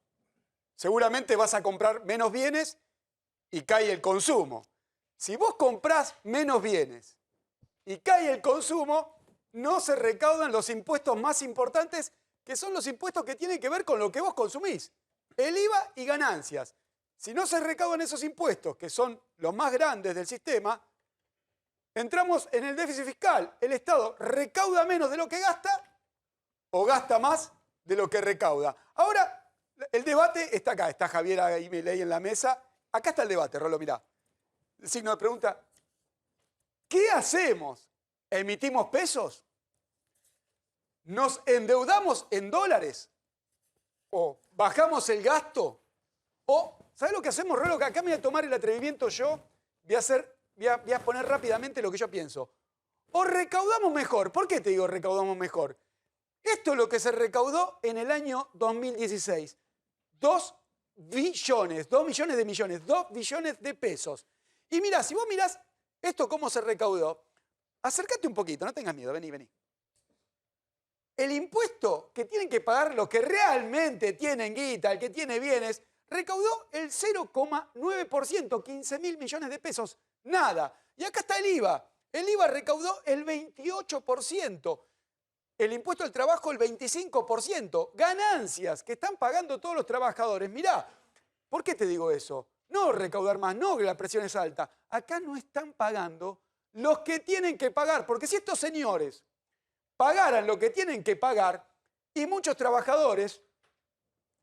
seguramente vas a comprar menos bienes y cae el consumo. Si vos comprás menos bienes y cae el consumo, no se recaudan los impuestos más importantes, que son los impuestos que tienen que ver con lo que vos consumís. El IVA y ganancias. Si no se recaudan esos impuestos, que son los más grandes del sistema, entramos en el déficit fiscal. El Estado recauda menos de lo que gasta o gasta más de lo que recauda. Ahora, el debate está acá. Está Javier y Milei en la mesa. Acá está el debate, Rolo, mirá. El signo de pregunta. ¿Qué hacemos? ¿Emitimos pesos? ¿Nos endeudamos en dólares? ¿O bajamos el gasto? ¿O, ¿sabes lo que hacemos, Rolo? Que acá me voy a tomar el atrevimiento yo. Voy a poner rápidamente lo que yo pienso. O recaudamos mejor. ¿Por qué te digo recaudamos mejor? Esto es lo que se recaudó en el año 2016. 2 billones, 2 millones de millones, 2 billones de pesos. Y mirá, si vos mirás esto cómo se recaudó, acércate un poquito, no tengas miedo, vení, vení. El impuesto que tienen que pagar los que realmente tienen guita, el que tiene bienes, recaudó el 0,9%, 15.000 millones de pesos. Nada. Y acá está el IVA. El IVA recaudó el 28%. El impuesto al trabajo el 25%. Ganancias que están pagando todos los trabajadores. Mirá, ¿por qué te digo eso? No recaudar más, no que la presión es alta. Acá no están pagando los que tienen que pagar. Porque si estos señores pagaran lo que tienen que pagar, y muchos trabajadores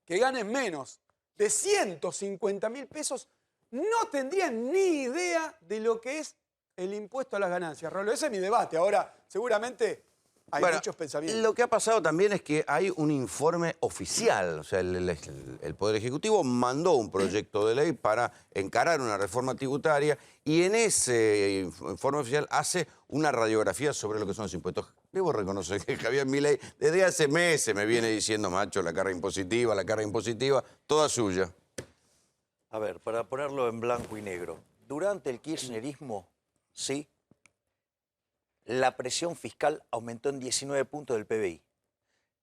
que ganen menos de 150.000 pesos no tendrían ni idea de lo que es el impuesto a las ganancias. Rolo, ese es mi debate. Ahora, seguramente hay muchos pensamientos. Lo que ha pasado también es que hay un informe oficial. O sea, el Poder Ejecutivo mandó un proyecto de ley para encarar una reforma tributaria y en ese informe oficial hace una radiografía sobre lo que son los impuestos. Debo reconocer que Javier Milei desde hace meses me viene diciendo, macho, la carga impositiva, toda suya. A ver, para ponerlo en blanco y negro, durante el kirchnerismo, sí, la presión fiscal aumentó en 19 puntos del PBI.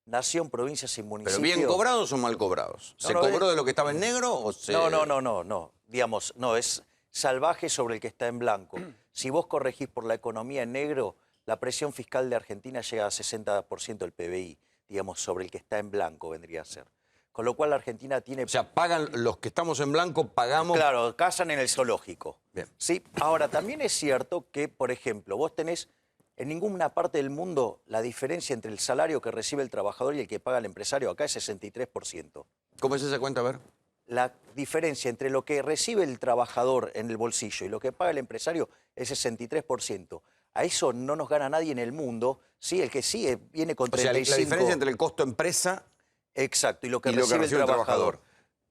Nación, provincias y municipios... ¿Pero bien cobrados o mal cobrados? ¿Se cobró de lo que estaba en negro o se...? No. Digamos, no, es salvaje sobre el que está en blanco. Si vos corregís por la economía en negro, la presión fiscal de Argentina llega a 60% del PBI, digamos, sobre el que está en blanco vendría a ser. Con lo cual la Argentina tiene... O sea, pagan los que estamos en blanco, pagamos... Claro, cazan en el zoológico. Bien. ¿Sí? Ahora, también es cierto que, por ejemplo, vos tenés en ninguna parte del mundo la diferencia entre el salario que recibe el trabajador y el que paga el empresario. Acá es 63%. ¿Cómo es esa cuenta? A ver. La diferencia entre lo que recibe el trabajador en el bolsillo y lo que paga el empresario es 63%. A eso no nos gana nadie en el mundo. Sí, el que sí viene con 35%. O sea, la diferencia entre el costo empresa... Exacto, y lo que recibe el trabajador.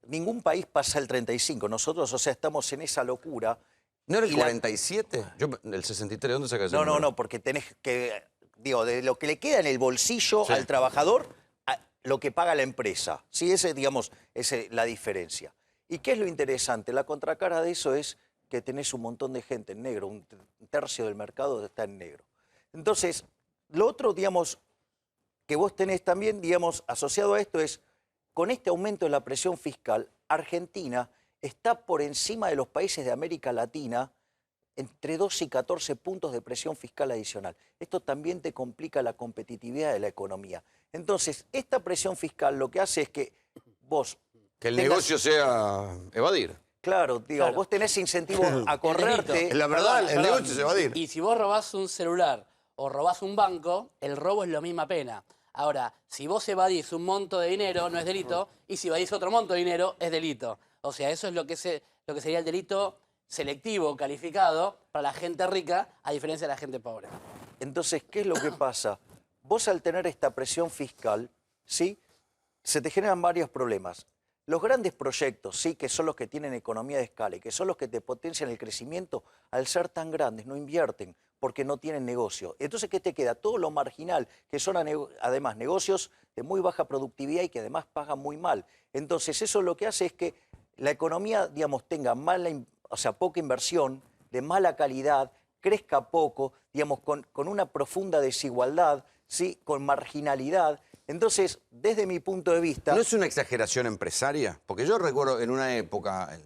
Ningún país pasa el 35%. Nosotros, o sea, estamos en esa locura. ¿No era el 47? Yo, el 63, ¿de dónde sacas ese número? No, porque tenés que... Digo, de lo que le queda en el bolsillo al trabajador, a lo que paga la empresa. Sí, ese, digamos, es la diferencia. ¿Y qué es lo interesante? La contracara de eso es que tenés un montón de gente en negro. Un tercio del mercado está en negro. Entonces, lo otro, digamos, que vos tenés también, digamos, asociado a esto es, con este aumento de la presión fiscal, Argentina está por encima de los países de América Latina entre 2 y 14 puntos de presión fiscal adicional. Esto también te complica la competitividad de la economía. Entonces, esta presión fiscal lo que hace es que vos Que el negocio sea evadir. Claro, digo, vos tenés incentivo a correrte. La verdad, el negocio es evadir. Y si vos robás un celular o robás un banco, el robo es la misma pena. Ahora, si vos evadís un monto de dinero, no es delito, y si evadís otro monto de dinero, es delito. O sea, eso es lo que sería el delito selectivo, calificado, para la gente rica, a diferencia de la gente pobre. Entonces, ¿qué es lo que pasa? Vos al tener esta presión fiscal, ¿sí? Se te generan varios problemas. Los grandes proyectos, sí, que son los que tienen economía de escala y que son los que te potencian el crecimiento, al ser tan grandes no invierten porque no tienen negocio. Entonces, ¿qué te queda? Todo lo marginal, que son además negocios de muy baja productividad y que además pagan muy mal. Entonces, eso lo que hace es que la economía, digamos, tenga poca inversión, de mala calidad, crezca poco, digamos, con una profunda desigualdad, ¿sí? Con marginalidad. Entonces, desde mi punto de vista... ¿No es una exageración empresaria? Porque yo recuerdo en una época,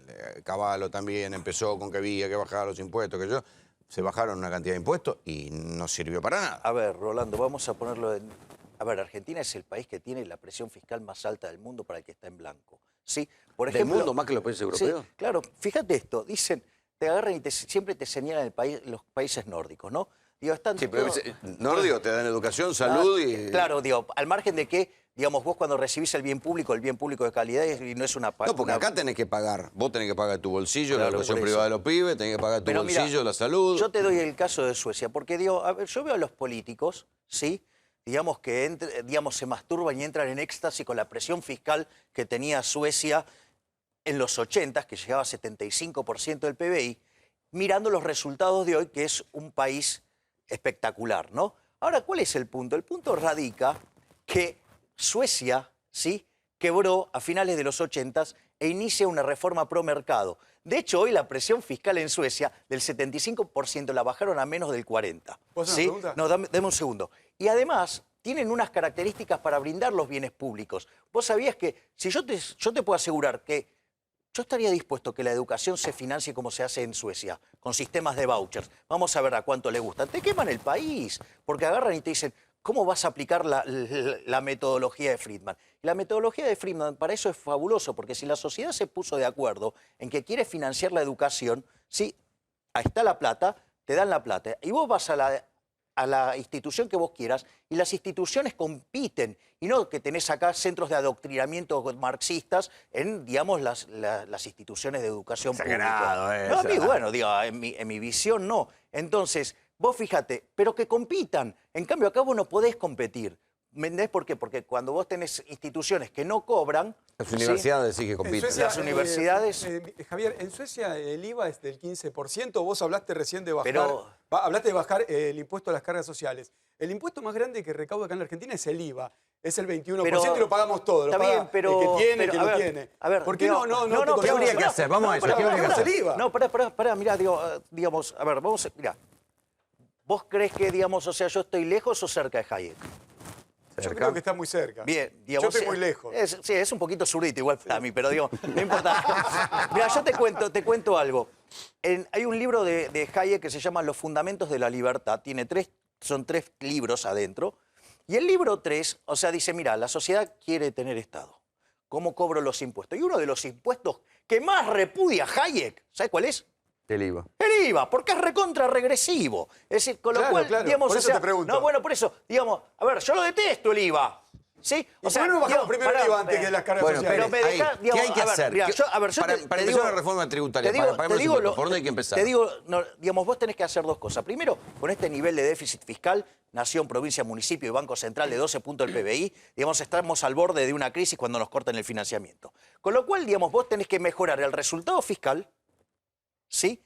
Cavallo también empezó con que había que bajar los impuestos, se bajaron una cantidad de impuestos y no sirvió para nada. A ver, Rolando, vamos a ponerlo en... A ver, Argentina es el país que tiene la presión fiscal más alta del mundo para el que está en blanco. ¿Sí? Por ejemplo, ¿Del mundo más que los países europeos? Sí, claro, fíjate esto, dicen, te agarran y siempre te señalan los países nórdicos, ¿no? Digo, están sí, pero nórdico te dan educación, salud y... Claro, digo, al margen de que, digamos, vos cuando recibís el bien público de calidad y no es una... No, porque acá tenés que pagar. Vos tenés que pagar tu bolsillo, la educación privada de los pibes, tenés que pagar tu bolsillo, la salud. Yo te doy el caso de Suecia, porque digo, a ver, yo veo a los políticos, ¿sí? Digamos que se masturban y entran en éxtasis con la presión fiscal que tenía Suecia en los 80, que llegaba a 75% del PBI, mirando los resultados de hoy, que es un país espectacular, ¿no? Ahora, ¿cuál es el punto? El punto radica que Suecia, ¿sí?, quebró a finales de los 80 e inicia una reforma pro mercado. De hecho, hoy la presión fiscal en Suecia del 75% la bajaron a menos del 40%. ¿Vos ¿Sí? una pregunta? No, dame un segundo. Y además, tienen unas características para brindar los bienes públicos. Vos sabías que, si yo te puedo asegurar que yo estaría dispuesto a que la educación se financie como se hace en Suecia, con sistemas de vouchers. Vamos a ver a cuánto le gustan. Te queman el país, porque agarran y te dicen, ¿cómo vas a aplicar la metodología de Friedman? La metodología de Friedman para eso es fabuloso, porque si la sociedad se puso de acuerdo en que quiere financiar la educación, sí, ahí está la plata, te dan la plata, y vos vas a la institución que vos quieras, y las instituciones compiten, y no que tenés acá centros de adoctrinamiento marxistas en, digamos, las instituciones de educación Exagerado, pública. No, a mí, bueno, digo, en mi visión no. Entonces, vos fíjate, pero que compitan. En cambio, acá vos no podés competir. ¿Me entendés por qué? Porque cuando vos tenés instituciones que no cobran... Las universidades sí que compiten. Suecia, las universidades... Javier, en Suecia el IVA es del 15%. Vos hablaste recién de bajar... Pero... Hablaste de bajar el impuesto a las cargas sociales. El impuesto más grande que recauda acá en la Argentina es el IVA. Es el 21% y lo pagamos todo. Está bien, pero... El que tiene, el que no tiene. A ver, ¿por qué no? ¿Qué habría que hacer? Vamos a eso. ¿Qué habría que hacer? El IVA. No, pará, mirá, digamos, a ver, mirá. ¿Vos crees que, digamos, o sea, yo estoy lejos o cerca de Hayek? Yo creo que está muy cerca. Bien, digamos, yo estoy muy lejos. Sí, es un poquito zurdito igual para mí, pero digo, no importa. Mira, yo te cuento algo. Hay un libro de Hayek que se llama Los Fundamentos de la Libertad. Son 3 libros adentro. Y el libro 3, o sea, dice, mira, la sociedad quiere tener Estado. ¿Cómo cobro los impuestos? Y uno de los impuestos que más repudia Hayek, ¿sabes cuál es? El IVA. El IVA, porque es recontra regresivo. Es decir, con lo cual, digamos, por eso te pregunto. No, bueno, por eso, digamos, a ver, yo lo detesto el IVA. ¿Sí? O sea, no bajamos primero el IVA antes que las cargas sociales. Pero me deja, ¿qué hay que hacer? Mira, yo para empezar una reforma tributaria, ¿por dónde hay que empezar? Te digo, digamos, vos tenés que hacer 2 cosas. Primero, con este nivel de déficit fiscal, nación, provincia, municipio y Banco Central de 12 puntos del PBI, digamos, estamos al borde de una crisis cuando nos cortan el financiamiento. Con lo cual, digamos, vos tenés que mejorar el resultado fiscal, ¿sí?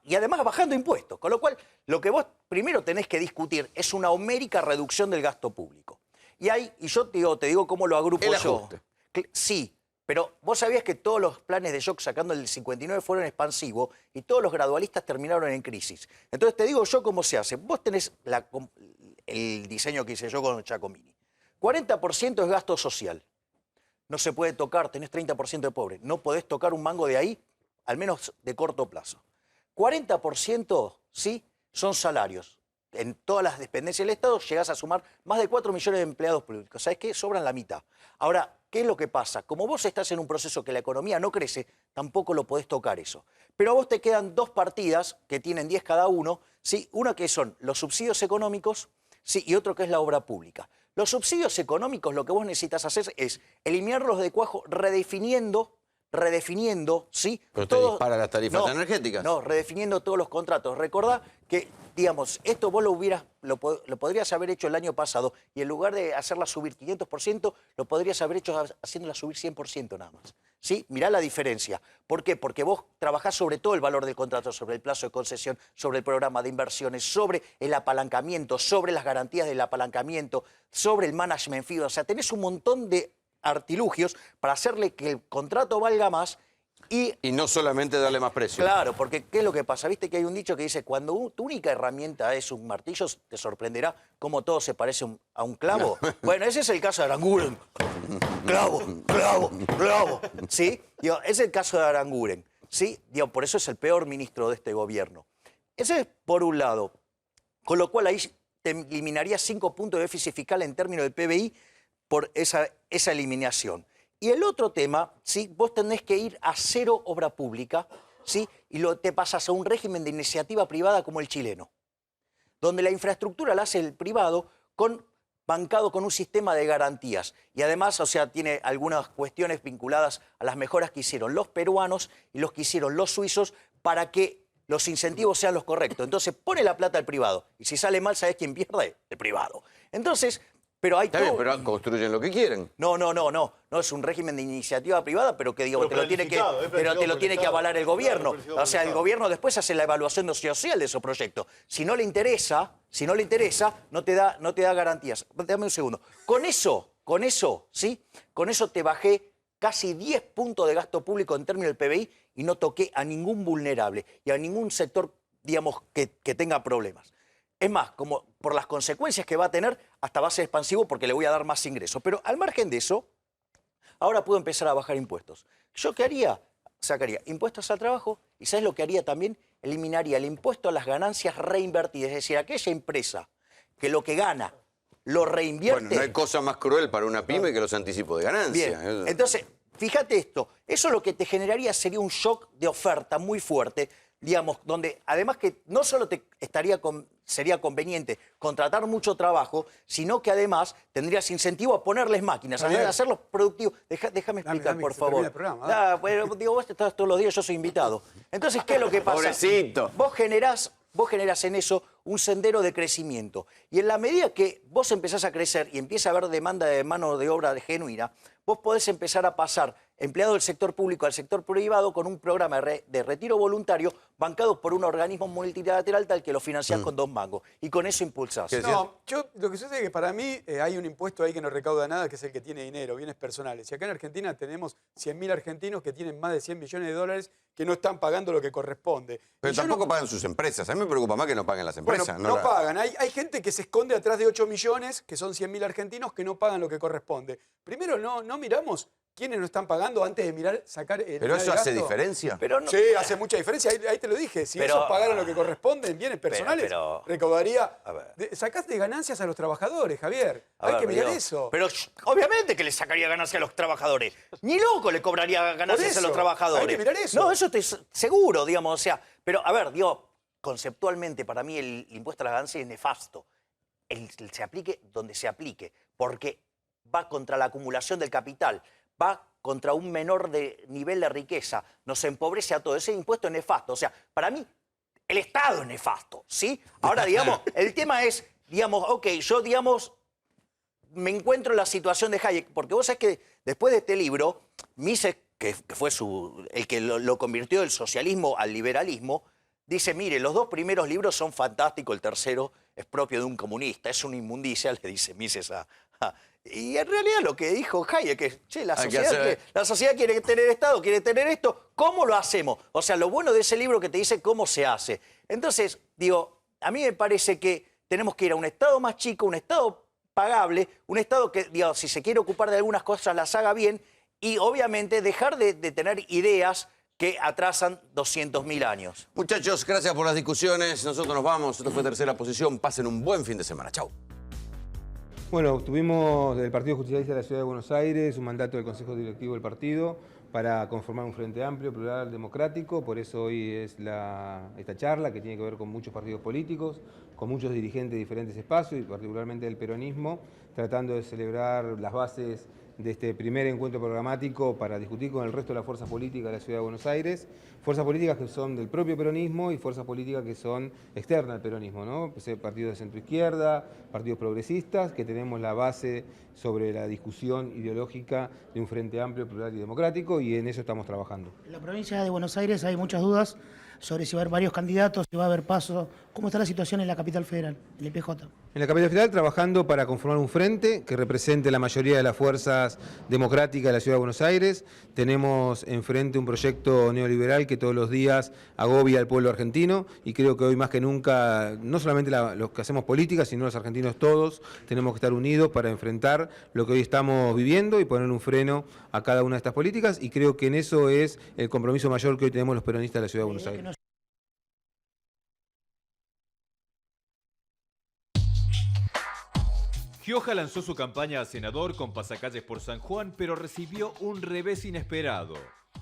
Y además bajando impuestos. Con lo cual, lo que vos primero tenés que discutir es una homérica reducción del gasto público. Y yo te digo cómo lo agrupo el yo. ajuste. Sí, pero vos sabías que todos los planes de shock sacando el 59 fueron expansivos y todos los gradualistas terminaron en crisis. Entonces te digo yo cómo se hace. Vos tenés el diseño que hice yo con Giacomini. 40% es gasto social. No se puede tocar, tenés 30% de pobre. No podés tocar un mango de ahí, al menos de corto plazo. 40%, sí, son salarios. en todas las dependencias del Estado llegás a sumar más de 4 millones de empleados públicos. ¿Sabes qué? Sobran la mitad. Ahora, ¿qué es lo que pasa? Como vos estás en un proceso que la economía no crece, tampoco lo podés tocar eso. Pero a vos te quedan 2 partidas que tienen 10 cada uno, ¿sí? Una que son los subsidios económicos, ¿sí? Y otro que es la obra pública. Los subsidios económicos, lo que vos necesitas hacer es eliminarlos de cuajo redefiniendo, ¿sí? Pero te dispara las tarifas energéticas. No, redefiniendo todos los contratos. Recordá que, digamos, esto vos lo podrías haber hecho el año pasado y en lugar de hacerla subir 500%, lo podrías haber hecho haciéndola subir 100% nada más. ¿Sí? Mirá la diferencia. ¿Por qué? Porque vos trabajás sobre todo el valor del contrato, sobre el plazo de concesión, sobre el programa de inversiones, sobre el apalancamiento, sobre las garantías del apalancamiento, sobre el management fee. O sea, tenés un montón de artilugios para hacerle que el contrato valga más y no solamente darle más precio. Claro, porque ¿qué es lo que pasa? Viste que hay un dicho que dice, cuando tu única herramienta es un martillo, te sorprenderá cómo todo se parece a un clavo. Bueno, ese es el caso de Aranguren. Clavo, clavo, clavo. ¿Sí? Digo, es el caso de Aranguren. ¿Sí? Digo, por eso es el peor ministro de este gobierno. Ese es por un lado. Con lo cual ahí te eliminaría 5 puntos de déficit fiscal en términos del PBI por esa eliminación. Y el otro tema, ¿sí? Vos tenés que ir a 0 obra pública, ¿sí? Y te pasas a un régimen de iniciativa privada como el chileno, donde la infraestructura la hace el privado bancado con un sistema de garantías. Y además, o sea, tiene algunas cuestiones vinculadas a las mejoras que hicieron los peruanos y los que hicieron los suizos para que los incentivos sean los correctos. Entonces, pone la plata al privado. Y si sale mal, ¿sabés quién pierde? El privado. Entonces, pero hay Está bien, pero construyen lo que quieren. No, es un régimen de iniciativa privada, pero que digo, te lo tiene que avalar el gobierno. O sea, el gobierno después hace la evaluación social de esos proyectos. Si no le interesa, no te da garantías. Dame un segundo. Con eso, ¿sí? Con eso te bajé casi 10 puntos de gasto público en términos del PBI y no toqué a ningún vulnerable y a ningún sector, digamos, que tenga problemas. Es más, como por las consecuencias que va a tener, hasta va a ser expansivo porque le voy a dar más ingresos. Pero al margen de eso, ahora puedo empezar a bajar impuestos. ¿Yo qué haría? Sacaría impuestos al trabajo y ¿sabes lo que haría también? Eliminaría el impuesto a las ganancias reinvertidas. Es decir, aquella empresa que lo que gana lo reinvierte. Bueno, no hay cosa más cruel para una pyme que los anticipos de ganancia. Bien, entonces, fíjate esto. Eso lo que te generaría sería un shock de oferta muy fuerte, digamos, donde además que no solo sería conveniente contratar mucho trabajo, sino que además tendrías incentivo a ponerles máquinas, a hacerlos productivos. Déjame explicar, por favor. Bueno, digo, vos estás todos los días, yo soy invitado. Entonces, ¿qué es lo que pasa? Pobrecito. Vos generás en eso un sendero de crecimiento. Y en la medida que vos empezás a crecer y empieza a haber demanda de mano de obra genuina, vos podés empezar a pasar empleados del sector público al sector privado con un programa de retiro voluntario bancado por un organismo multilateral tal que lo financiás con 2 mangos. Y con eso impulsás. No, lo que sucede es que para mí hay un impuesto ahí que no recauda nada, que es el que tiene dinero, bienes personales. Y acá en Argentina tenemos 100.000 argentinos que tienen más de 100 millones de dólares que no están pagando lo que corresponde. Pero tampoco pagan sus empresas. A mí me preocupa más que no paguen las empresas. Bueno, no pagan. Hay gente que se esconde atrás de 8 millones, que son 100.000 argentinos, que no pagan lo que corresponde. Primero, no miramos quiénes no están pagando antes de mirar, sacar el ¿Pero eso hace diferencia? Sí, hace mucha diferencia. Ahí te lo dije. Si esos pagaran lo que corresponde en bienes personales, recaudaría... Sacaste ganancias a los trabajadores, Javier. Hay que mirar eso. Pero obviamente que le sacaría ganancias a los trabajadores. Ni loco le cobraría ganancias a los trabajadores. Hay que mirar eso. No, eso seguro, digamos. O sea, pero a ver, digo, conceptualmente para mí el impuesto a las ganancias es nefasto. Se aplique donde se aplique, porque va contra la acumulación del capital, va contra un menor nivel de riqueza, nos empobrece a todos. Ese impuesto es nefasto. O sea, para mí, el Estado es nefasto, ¿sí? Ahora, digamos, el tema es, digamos, ok, yo, digamos, me encuentro en la situación de Hayek, porque vos sabés que después de este libro, Mises, que fue el que lo convirtió del socialismo al liberalismo, dice, mire, los 2 primeros libros son fantásticos, el tercero es propio de un comunista, es una inmundicia, le dice Mises Y en realidad lo que dijo Hayek es, che, la sociedad quiere tener Estado, quiere tener esto, ¿cómo lo hacemos? O sea, lo bueno de ese libro que te dice cómo se hace. Entonces, digo, a mí me parece que tenemos que ir a un Estado más chico, un Estado pagable, un Estado que, digo, si se quiere ocupar de algunas cosas, las haga bien y obviamente dejar de tener ideas que atrasan 200.000 años. Muchachos, gracias por las discusiones. Nosotros nos vamos. Esto fue Tercera Posición. Pasen un buen fin de semana. Chau. Bueno, tuvimos del Partido Justicialista de la Ciudad de Buenos Aires un mandato del Consejo Directivo del partido para conformar un frente amplio, plural, democrático. Por eso hoy es esta charla que tiene que ver con muchos partidos políticos, con muchos dirigentes de diferentes espacios y particularmente del peronismo, tratando de celebrar las bases de este primer encuentro programático para discutir con el resto de las fuerzas políticas de la Ciudad de Buenos Aires, fuerzas políticas que son del propio peronismo y fuerzas políticas que son externas al peronismo, ¿no? Partidos de centroizquierda, partidos progresistas, que tenemos la base sobre la discusión ideológica de un frente amplio, plural y democrático, y en eso estamos trabajando. En la provincia de Buenos Aires hay muchas dudas sobre si va a haber varios candidatos, si va a haber paso. ¿Cómo está la situación en la capital federal, en el PJ? En la capital federal trabajando para conformar un frente que represente la mayoría de las fuerzas democráticas de la Ciudad de Buenos Aires. Tenemos enfrente un proyecto neoliberal que todos los días agobia al pueblo argentino y creo que hoy más que nunca, no solamente los que hacemos política, sino los argentinos todos, tenemos que estar unidos para enfrentar lo que hoy estamos viviendo y poner un freno a cada una de estas políticas, y creo que en eso es el compromiso mayor que hoy tenemos los peronistas de la Ciudad de Buenos Aires. Gioja lanzó su campaña a senador con pasacalles por San Juan, pero recibió un revés inesperado.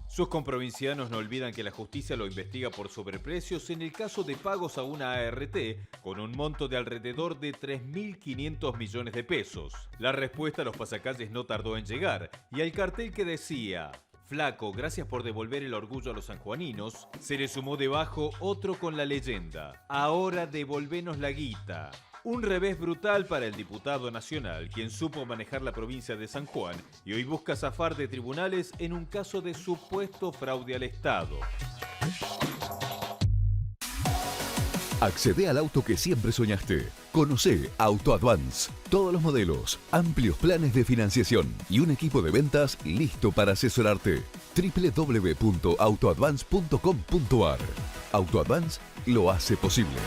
Sus comprovincianos no olvidan que la justicia lo investiga por sobreprecios en el caso de pagos a una ART, con un monto de alrededor de 3.500 millones de pesos. La respuesta a los pasacalles no tardó en llegar, y al cartel que decía: "Flaco, gracias por devolver el orgullo a los sanjuaninos", se le sumó debajo otro con la leyenda: "Ahora devolvenos la guita". Un revés brutal para el diputado nacional, quien supo manejar la provincia de San Juan y hoy busca zafar de tribunales en un caso de supuesto fraude al Estado. Accede al auto que siempre soñaste. Conoce Auto Advance. Todos los modelos, amplios planes de financiación y un equipo de ventas listo para asesorarte. www.autoadvance.com.ar. Auto Advance lo hace posible.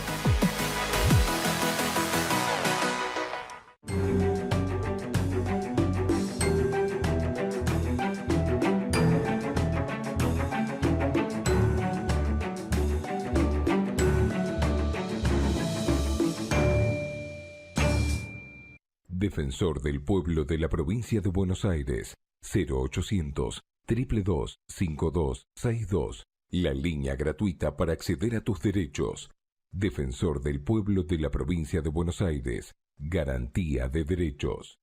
Defensor del Pueblo de la Provincia de Buenos Aires. 0800 222 5262. La línea gratuita para acceder a tus derechos. Defensor del Pueblo de la Provincia de Buenos Aires. Garantía de derechos.